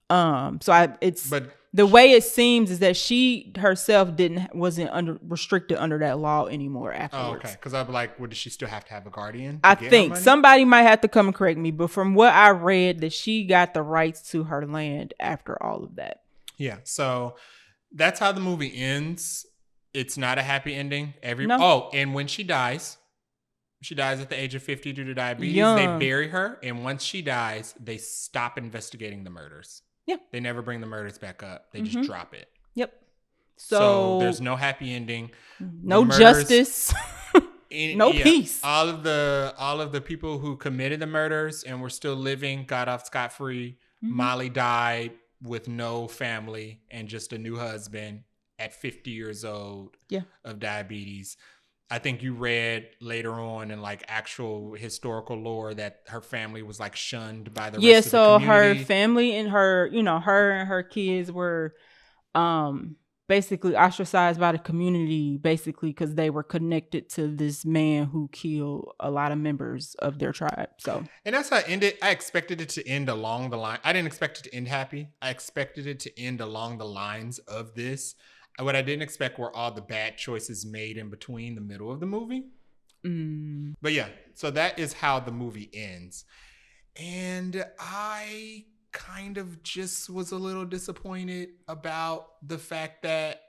The way it seems is that she herself wasn't restricted under that law anymore afterwards. Oh, okay. Because I'm like, does she still have to have a guardian? I think somebody might have to come and correct me, but from what I read, that she got the rights to her land after all of that. Yeah. So that's how the movie ends. It's not a happy ending. And when she dies at the age of 50 due to diabetes. Young. They bury her, and once she dies, they stop investigating the murders. Yeah. They never bring the murders back up. They just drop it. Yep. So there's no happy ending. No justice. No peace. All of the people who committed the murders and were still living got off scot-free. Molly died with no family and just a new husband at 50 years old of diabetes. I think you read later on in like actual historical lore that her family was like shunned by the rest of the community. Her family and her, her and her kids were basically ostracized by the community, basically because they were connected to this man who killed a lot of members of their tribe. And that's how it ended. I expected it to end along the line. I didn't expect it to end happy. I expected it to end along the lines of this. What I didn't expect were all the bad choices made in between the middle of the movie. But yeah, so that is how the movie ends. And I kind of just was a little disappointed about the fact that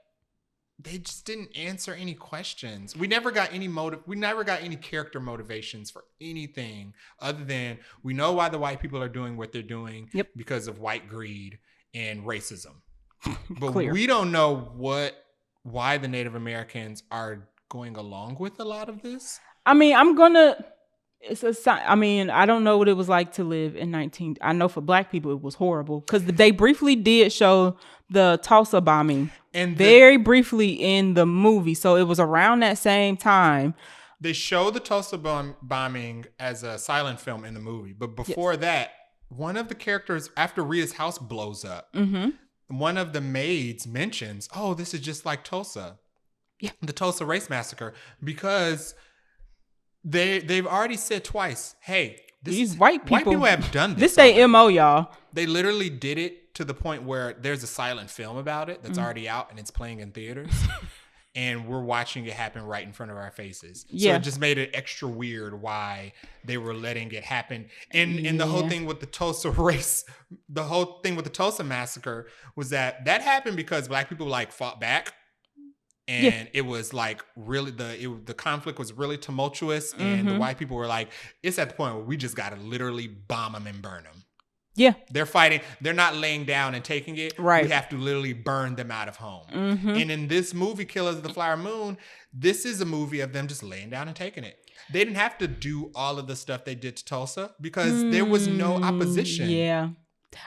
they just didn't answer any questions. We never got any any character motivations for anything other than we know why the white people are doing what they're doing because of white greed and racism. But we don't know why the Native Americans are going along with a lot of this. I mean, I don't know what it was like to live in I know for black people it was horrible because they briefly did show the Tulsa bombing and very briefly in the movie. So it was around that same time. They show the Tulsa bombing as a silent film in the movie. But before that, one of the characters, after Rita's house blows up, one of the maids mentions, "Oh, this is just like Tulsa, the Tulsa Race Massacre," because they've already said twice, "Hey, These white people have done this. This they MO, y'all. They literally did it to the point where there's a silent film about it that's already out and it's playing in theaters. And we're watching it happen right in front of our faces. So it just made it extra weird why they were letting it happen. And the whole thing with the Tulsa Tulsa massacre was that happened because black people like fought back. And it was like really the conflict was really tumultuous. And the white people were like, it's at the point where we just got to literally bomb them and burn them. Yeah. They're fighting. They're not laying down and taking it. Right. We have to literally burn them out of home. And in this movie, Killers of the Flower Moon, this is a movie of them just laying down and taking it. They didn't have to do all of the stuff they did to Tulsa because there was no opposition. Yeah.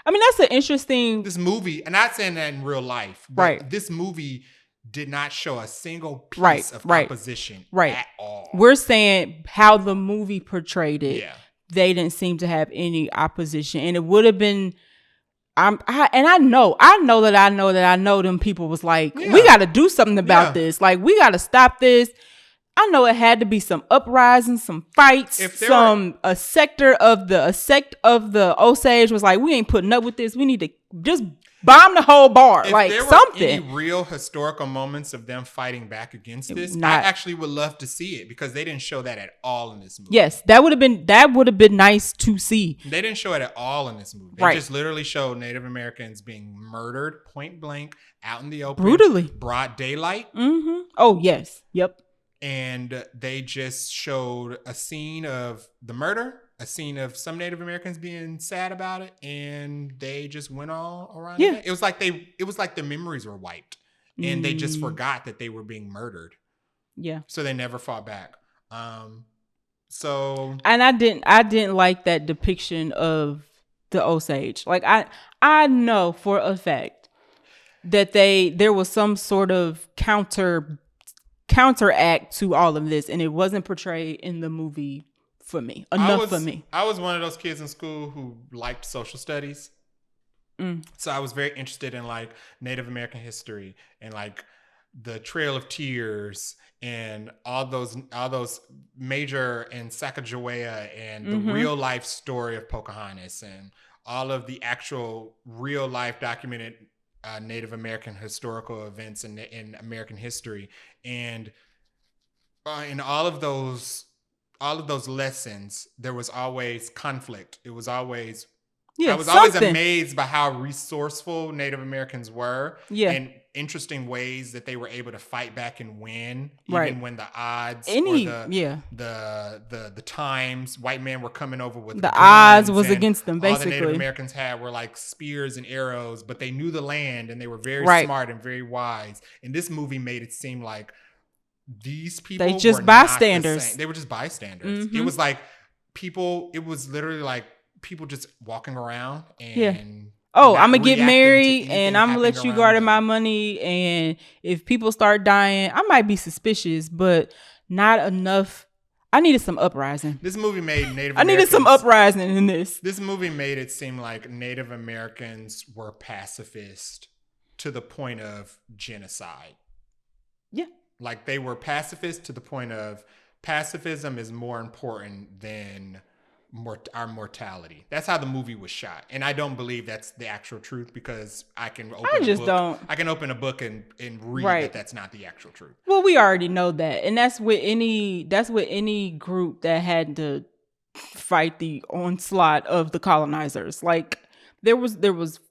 I mean, that's an interesting... This movie, and not saying that in real life, but this movie did not show a single piece of opposition at all. We're saying how the movie portrayed it. Yeah. They didn't seem to have any opposition, and it would have been. I know them people was like, we got to do something about this. Like, we got to stop this. I know it had to be some uprisings, some fights. A sect of the Osage was like, we ain't putting up with this. We need to just bomb the whole bar. If like there were something. Any real historical moments of them fighting back against this, I actually would love to see it because they didn't show that at all in this movie. Yes, that would have been nice to see. They didn't show it at all in this movie. They just literally showed Native Americans being murdered point blank out in the open, brutally, broad daylight. Oh yes, yep. And they just showed a scene of the murder, a scene of some Native Americans being sad about it, and they just went all around. Yeah. It was like the memories were wiped, and they just forgot that they were being murdered. Yeah. So they never fought back. And I didn't like that depiction of the Osage. Like I know for a fact that there was some sort of counteract to all of this, and it wasn't portrayed in the movie for me for me. I was one of those kids in school who liked social studies, so I was very interested in like Native American history and like the Trail of Tears and all those major and Sacagawea and the real life story of Pocahontas and all of the actual real life documented Native American historical events in American history, and in all of those lessons, there was always conflict. It was always I was always amazed by how resourceful Native Americans were, and interesting ways that they were able to fight back and win, even when the odds the times white men were coming over with the odds was against them. Basically, all the Native Americans had were like spears and arrows, but they knew the land and they were very smart and very wise. And this movie made it seem like these people they just bystanders. They were just bystanders. It was like people. It was literally like people just walking around and I'm gonna get married and I'm gonna let you go out of my money, and if people start dying I might be suspicious, but not enough. I needed some uprising. This movie made Native I needed some uprising in this movie made it seem like Native Americans were pacifist to the point of genocide. Like they were pacifist to the point of pacifism is more important than our mortality. That's how the movie was shot, and I don't believe that's the actual truth because I can open a book and read that's not the actual truth. Well, we already know that, and that's with any group that had to fight the onslaught of the colonizers. Like there was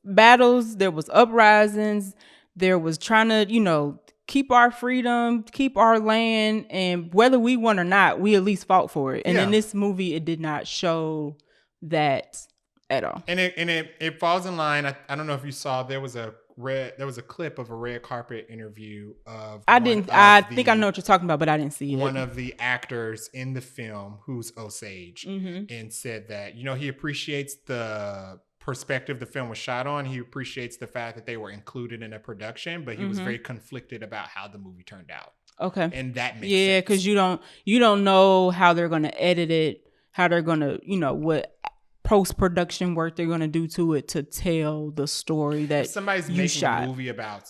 battles, there was uprisings, there was trying to keep our freedom, keep our land, and whether we won or not, we at least fought for it. And in this movie, it did not show that at all. And it falls in line. I don't know if you saw, there was a clip of a red carpet interview of. I think I know what you're talking about, but I didn't see it. One of the actors in the film who's Osage, and said that he appreciates the perspective the film was shot on. He appreciates the fact that they were included in a production, but he was very conflicted about how the movie turned out. Okay. And that makes sense. Because you don't know how they're going to edit it, how they're going to, what post-production work they're going to do to it to tell the story that if somebody's you making shot. A movie about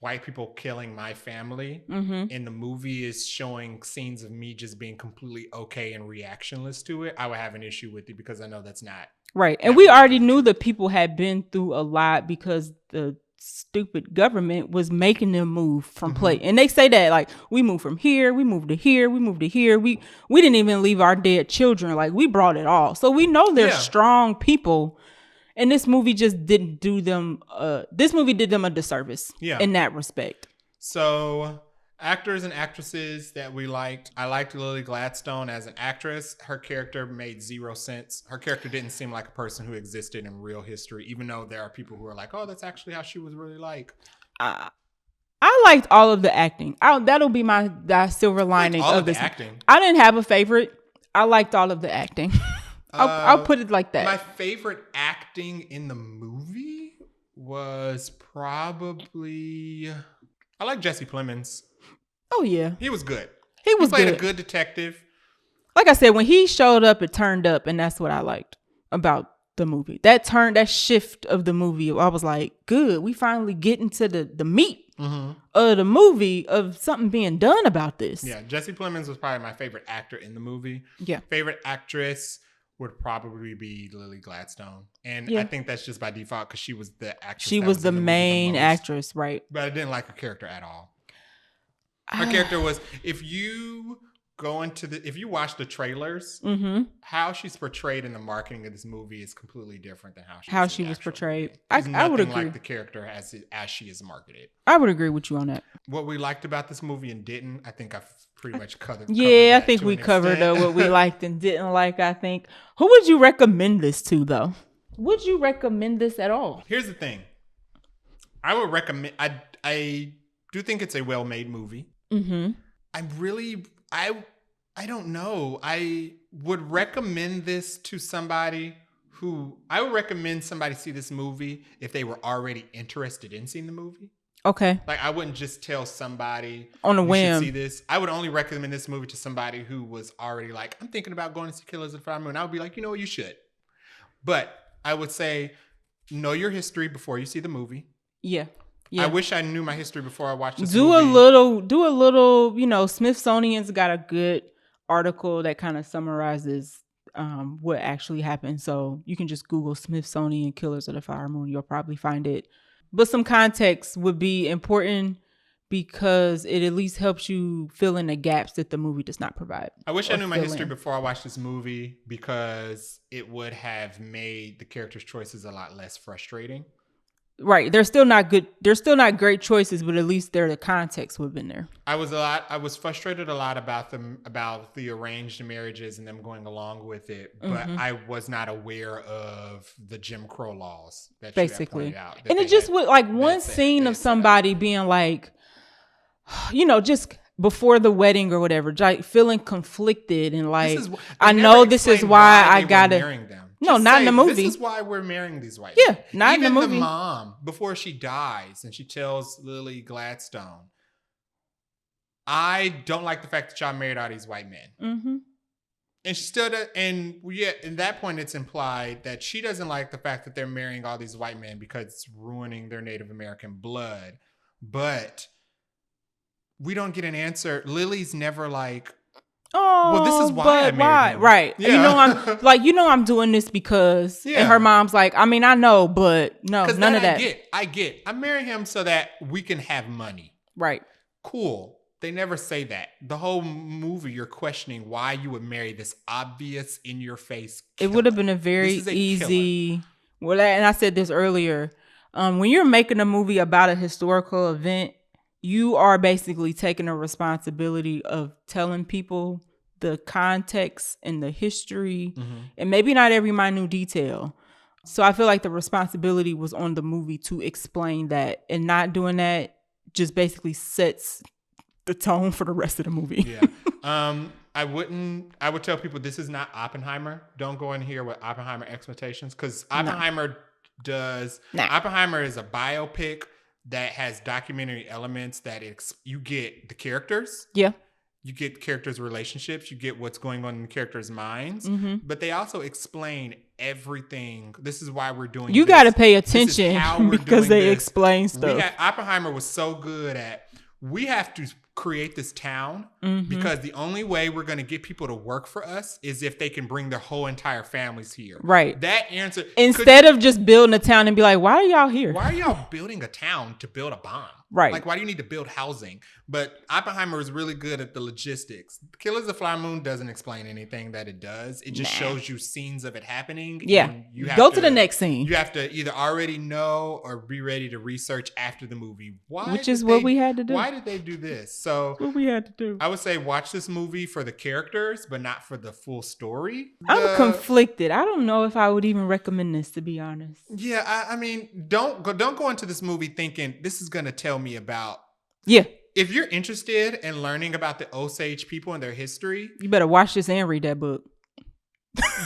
white people killing my family, and the movie is showing scenes of me just being completely okay and reactionless to it, I would have an issue with it because I know that's not right. And we already knew that people had been through a lot because the stupid government was making them move from place. And they say that like we moved from here, we moved to here, we moved to here. We didn't even leave our dead children. Like we brought it all. So we know they're strong people. And this movie just didn't do them. This movie did them a disservice in that respect. So actors and actresses that we liked. I liked Lily Gladstone as an actress. Her character made zero sense. Her character didn't seem like a person who existed in real history, even though there are people who are like, oh, that's actually how she was really like. I liked all of the acting. That'll be my silver lining of this. Acting. I didn't have a favorite. I liked all of the acting. I'll put it like that. My favorite acting in the movie was probably... I like Jesse Plemons. Oh, yeah. He was good. He played a good detective. Like I said, when he showed up, it turned up, and that's what I liked about the movie. That shift of the movie, I was like, good. We finally get into the meat of the movie, of something being done about this. Yeah, Jesse Plemons was probably my favorite actor in the movie. Yeah. Favorite actress would probably be Lily Gladstone. And I think that's just by default because she was the actress. She was the main actress, right? But I didn't like her character at all. Her character was, if you watch the trailers, how she's portrayed in the marketing of this movie is completely different than how she was portrayed. I would agree. Like the character as she is marketed. I would agree with you on that. What we liked about this movie and didn't, I think I've pretty much covered. Yeah, I think we covered what we liked and didn't like. I think. Who would you recommend this to, though? Would you recommend this at all? Here's the thing. I would recommend. I do think it's a well-made movie. I don't know. I would recommend this to somebody I would recommend somebody see this movie if they were already interested in seeing the movie. Okay. Like I wouldn't just tell somebody on a whim. See this. I would only recommend this movie to somebody who was already like, I'm thinking about going to see Killers of the Flower Moon. I would be like, you know what, you should. But I would say, know your history before you see the movie. Yeah. Yeah. I wish I knew my history before I watched this movie. Do a little, Smithsonian's got a good article that kind of summarizes what actually happened. So you can just Google Smithsonian Killers of the Flower Moon. You'll probably find it. But some context would be important because it at least helps you fill in the gaps that the movie does not provide. I wish I knew my history before I watched this movie because it would have made the characters' choices a lot less frustrating. Right. They're still not good. They're still not great choices, but at least the context would have been there. I was frustrated a lot about the arranged marriages and them going along with it, but I was not aware of the Jim Crow laws that basically out. And it just would like one scene of somebody being like, just before the wedding or whatever, like feeling conflicted and like, I know this is why I gotta marrying them. No, not in the movie. This is why we're marrying these white men. Not in the movie. Even the mom, before she dies, and she tells Lily Gladstone, I don't like the fact that y'all married all these white men. Mm-hmm. And she still does. And at that point, it's implied that she doesn't like the fact that they're marrying all these white men because it's ruining their Native American blood. But we don't get an answer. Lily's never like, oh, well, this is why I married him. Right. Yeah. I'm doing this because, and her mom's like, I mean, I know, but no, none of that. I'm marrying him so that we can have money. Right. Cool. They never say that. The whole movie, you're questioning why you would marry this obvious in your face killer. It would have been a very easy. Well, and I said this earlier. When you're making a movie about a historical event, you are basically taking a responsibility of telling people the context and the history and maybe not every minute detail. So I feel like the responsibility was on the movie to explain that, and not doing that just basically sets the tone for the rest of the movie. Yeah. I would tell people this is not Oppenheimer. Don't go in here with Oppenheimer expectations because Oppenheimer Oppenheimer is a biopic that has documentary elements that you get the characters. Yeah. You get characters' relationships. You get what's going on in the characters' minds. But they also explain everything. This is why we're doing. You got to pay attention because they explain stuff. Oppenheimer was so good at. We have to create this town because the only way we're going to get people to work for us is if they can bring their whole entire families here. Right. That answer. Instead of just building a town and be like, why are y'all here? Why are y'all building a town to build a bomb? Right. Like, why do you need to build housing? But Oppenheimer is really good at the logistics. Killers of the Flower Moon doesn't explain anything that it does. It just shows you scenes of it happening. Yeah. And you have Go to the next scene. You have to either already know or be ready to research after the movie. Which is what we had to do. Why did they do this? So what we had to do. I would say watch this movie for the characters, but not for the full story. I'm conflicted. I don't know if I would even recommend this, to be honest. Yeah, I mean, don't go into this movie thinking this is going to tell me about. Yeah. If you're interested in learning about the Osage people and their history, you better watch this and read that book.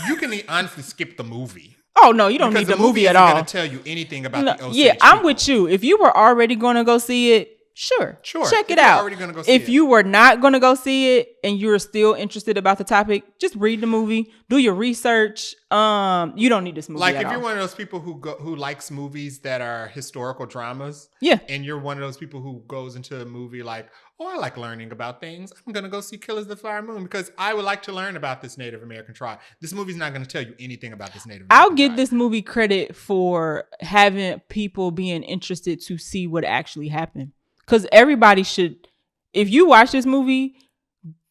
You can honestly skip the movie. Oh no, you don't need the movie at all. It's not going to tell you anything about the Osage Yeah, people. I'm with you. If you were already going to go see it, sure. Check it out. If you were not going to go see it and you're still interested about the topic, just read the movie, do your research. You don't need this movie like at if you're all. one of those people who likes movies that are historical dramas, yeah, and you're one of those people who goes into a movie like, oh, I like learning about things, I'm gonna go see Killers of the Flower Moon because I would like to learn about this Native American tribe. This movie's not gonna tell you anything about this Native American I'll give tribe. this movie credit for having people being interested to see what actually happened. Because everybody should, if you watch this movie,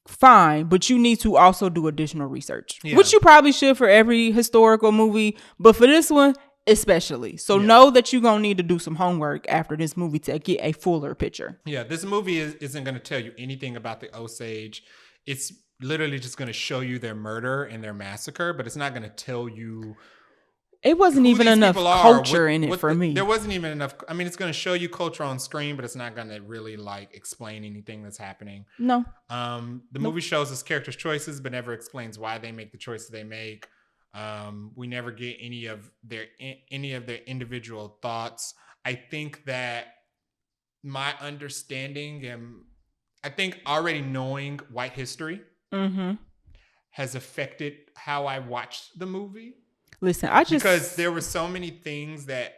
fine, but you need to also do additional research, which you probably should for every historical movie, but for this one especially. So know that you're gonna need to do some homework after this movie to get a fuller picture. Yeah, this movie isn't gonna tell you anything about the Osage. It's literally just gonna show you their murder and their massacre, but it's not gonna tell you. It wasn't even enough culture in it for me. There wasn't even enough. I mean, it's going to show you culture on screen, but it's not going to really like explain anything that's happening. No. The movie shows us characters' choices, but never explains why they make the choices they make. We never get any of their individual thoughts. I think that my understanding and I think already knowing white history has affected how I watched the movie. Listen, because there were so many things that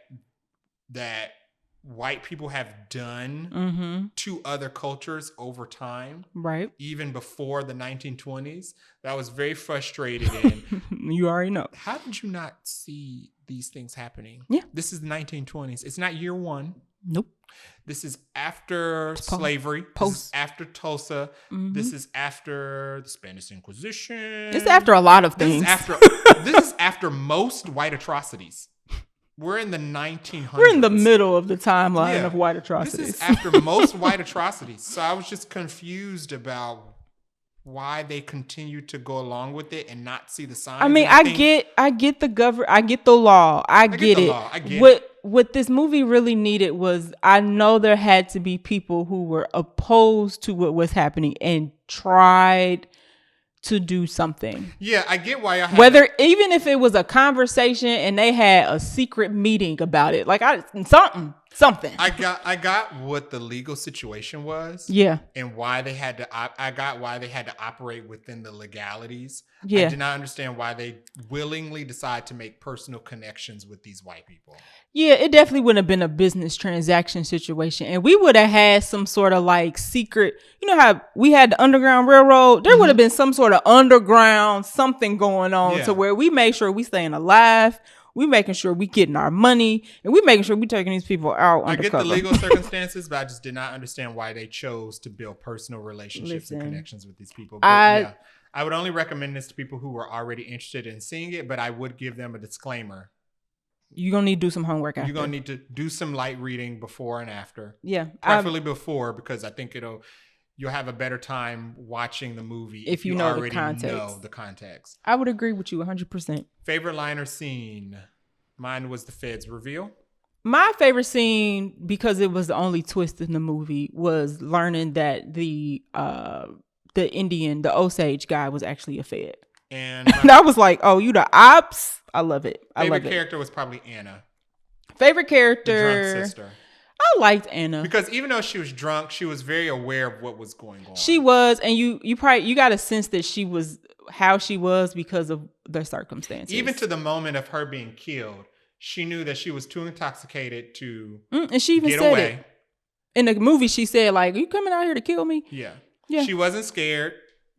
white people have done to other cultures over time, right? Even before the 1920s, that I was very frustrated in. You already know. How did you not see these things happening? Yeah, this is the 1920s. It's not year one. Nope. This is after slavery. This is after Tulsa. This is after the Spanish Inquisition. It's after a lot of things. This is after most white atrocities. We're in the 1900s. We're in the middle of the timeline of white atrocities. This is after most white atrocities. So I was just confused about why they continue to go along with it and not see the signs. I mean, I get the law. I get it. What this movie really needed was, I know there had to be people who were opposed to what was happening and tried to do something. Yeah, I get why even if it was a conversation and they had a secret meeting about it, like something. I got what the legal situation was. Yeah. And why they had to I got why they had to operate within the legalities. Yeah. I did not understand why they willingly decide to make personal connections with these white people. Yeah, it definitely wouldn't have been a business transaction situation. And we would have had some sort of like secret, you know how we had the Underground Railroad? There would have been some sort of underground something going on to where we make sure we staying alive. We making sure we getting our money, and we making sure we taking these people out undercover. I get the legal circumstances, but I just did not understand why they chose to build personal relationships and connections with these people. But I would only recommend this to people who were already interested in seeing it, but I would give them a disclaimer. You're going to need to do some homework after. You're going to need to do some light reading before and after. Yeah. Preferably before, because I think you'll have a better time watching the movie if you already know the context. I would agree with you 100%. Favorite line or scene? Mine was the Fed's reveal. My favorite scene, because it was the only twist in the movie, was learning that the Indian, the Osage guy, was actually a Fed. And I was like, oh, you the ops? I love it. Favorite character was probably Anna. Favorite character. The drunk sister. I I liked Anna because even though she was drunk, she was very aware of what was going on. She was, and you got a sense that she was how she was because of the circumstances. Even to the moment of her being killed, she knew that she was too intoxicated to and she even get said away. It. In the movie, she said, like, "Are you coming out here to kill me?" Yeah. Yeah. She wasn't scared.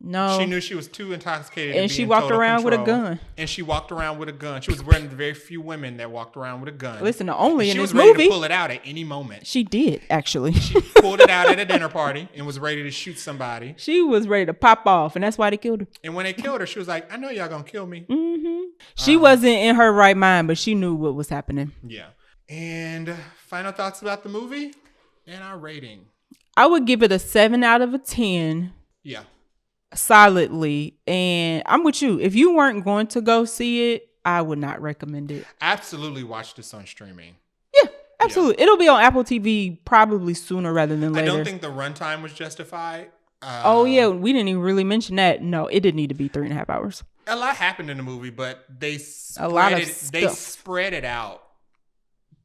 No. She knew she was too intoxicated. And she walked around with a gun. And she walked around with a gun. She was one of the very few women that walked around with a gun. Listen, only in this movie. She was ready to pull it out at any moment. She did, actually. She pulled it out at a dinner party and was ready to shoot somebody. She was ready to pop off, and that's why they killed her. And when they killed her, she was like, I know y'all gonna kill me. Mm-hmm. She wasn't in her right mind, but she knew what was happening. Yeah. And final thoughts about the movie and our rating. I would give it a 7 out of 10. Yeah. Solidly. And I'm with you. If you weren't going to go see it, I would not recommend it. Absolutely watch this on streaming. Yeah, absolutely. Yeah. It'll be on Apple TV probably sooner rather than later. I don't think the runtime was justified. Oh, yeah. We didn't even really mention that. No, it didn't need to be 3.5 hours. A lot happened in the movie, but they spread it out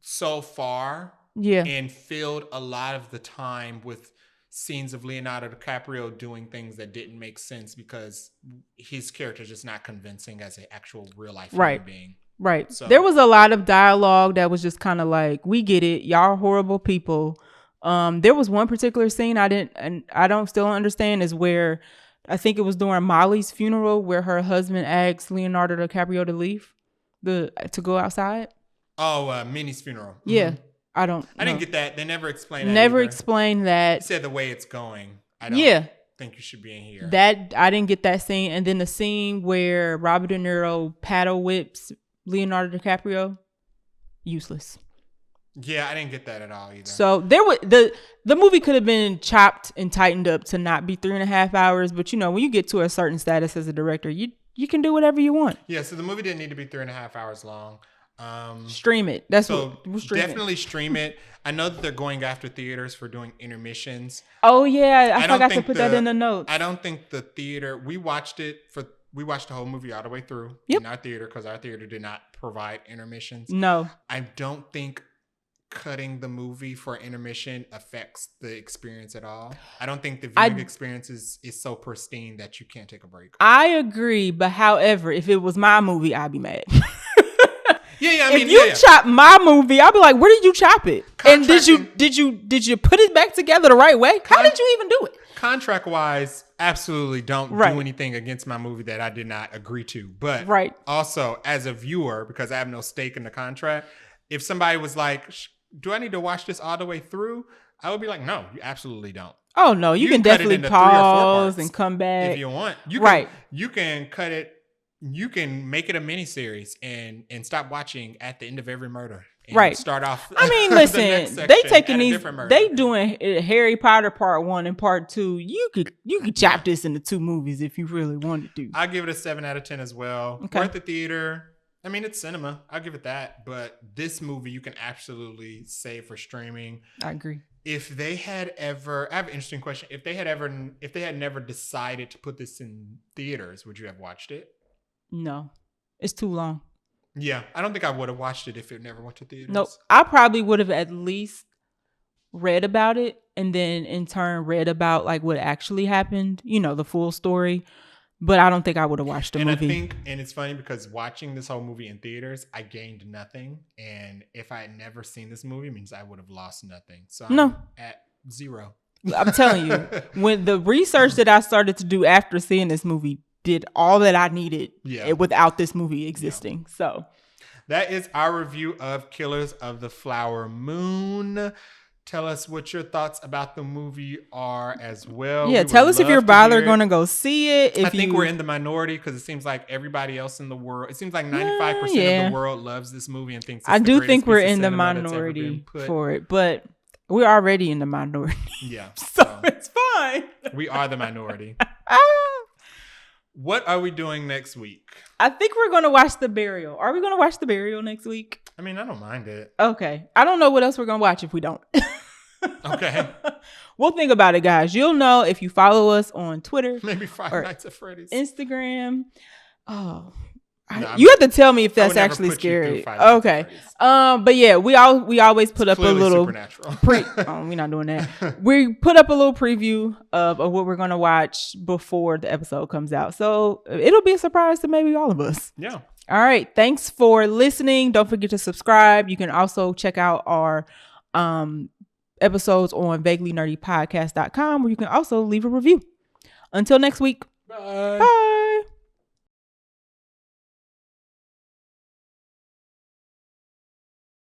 so far. Yeah. And filled a lot of the time with scenes of Leonardo DiCaprio doing things that didn't make sense because his character is just not convincing as an actual real life human being. Right. So there was a lot of dialogue that was just kind of like, we get it. Y'all are horrible people. There was one particular scene I don't still understand is where I think it was during Molly's funeral where her husband asked Leonardo DiCaprio to leave to go outside. Oh, Minnie's funeral. Yeah. Mm-hmm. I didn't get that. They never explained that. Never explained that. He said the way it's going. I don't think you should be in here. That I didn't get that scene. And then the scene where Robert De Niro paddle whips Leonardo DiCaprio, useless. Yeah, I didn't get that at all either. So there was the movie could have been chopped and tightened up to not be 3.5 hours. But when you get to a certain status as a director, you can do whatever you want. Yeah, so the movie didn't need to be 3.5 hours long. Stream it. Definitely stream it. I know that they're going after theaters for doing intermissions. Oh yeah, I forgot to put that in the notes. I don't think the theater. We watched the whole movie all the way through in our theater because our theater did not provide intermissions. No, I don't think cutting the movie for intermission affects the experience at all. I don't think the viewing experience is so pristine that you can't take a break. I agree, but however, if it was my movie, I'd be mad. Yeah. If you chop my movie, I'll be like, "Where did you chop it? And did you put it back together the right way? How did you even do it?" Contract wise, absolutely don't do anything against my movie that I did not agree to. But also as a viewer, because I have no stake in the contract, if somebody was like, "Do I need to watch this all the way through?" I would be like, "No, you absolutely don't." Oh no, you can definitely pause and come back if you want. You can cut it. You can make it a mini series and stop watching at the end of every murder. And start off. I mean, listen, they taking they doing Harry Potter Part 1 and Part 2. You could chop this into 2 movies if you really wanted to. I'll give it a 7 out of 10 as well. Okay. Worth the theater. I mean, it's cinema. I'll give it that. But this movie you can absolutely save for streaming. I agree. If they had ever, I have an interesting question. If they had never decided to put this in theaters, would you have watched it? No, it's too long. Yeah, I don't think I would have watched it if it never went to theaters. Nope. I probably would have at least read about it and then in turn read about like what actually happened, the full story. But I don't think I would have watched the movie. And it's funny because watching this whole movie in theaters, I gained nothing. And if I had never seen this movie, it means I would have lost nothing. So I'm at 0. I'm telling you, when the research that I started to do after seeing this movie did all that I needed without this movie existing. Yeah. So that is our review of Killers of the Flower Moon. Tell us what your thoughts about the movie are as well. Yeah, tell us if you're bothered going to go see it. I think we're in the minority because it seems like everybody else in the world, it seems like 95% of the world loves this movie and thinks it's I do think we're in the minority for it, but we're already in the minority. Yeah. So it's fine. We are the minority. What are we doing next week? I think we're going to watch The Burial. Are we going to watch The Burial next week? I mean, I don't mind it. Okay. I don't know what else we're going to watch if we don't. Okay. We'll think about it, guys. You'll know if you follow us on Twitter. Maybe Five Nights at Freddy's. Instagram. Oh, You have to tell me if that's actually scary. Okay. But yeah, we always put up a little supernatural. We're not doing that. We put up a little preview of what we're gonna watch before the episode comes out. So it'll be a surprise to maybe all of us. Yeah. All right. Thanks for listening. Don't forget to subscribe. You can also check out our episodes on vaguelynerdypodcast.com, where you can also leave a review. Until next week. Bye. Bye.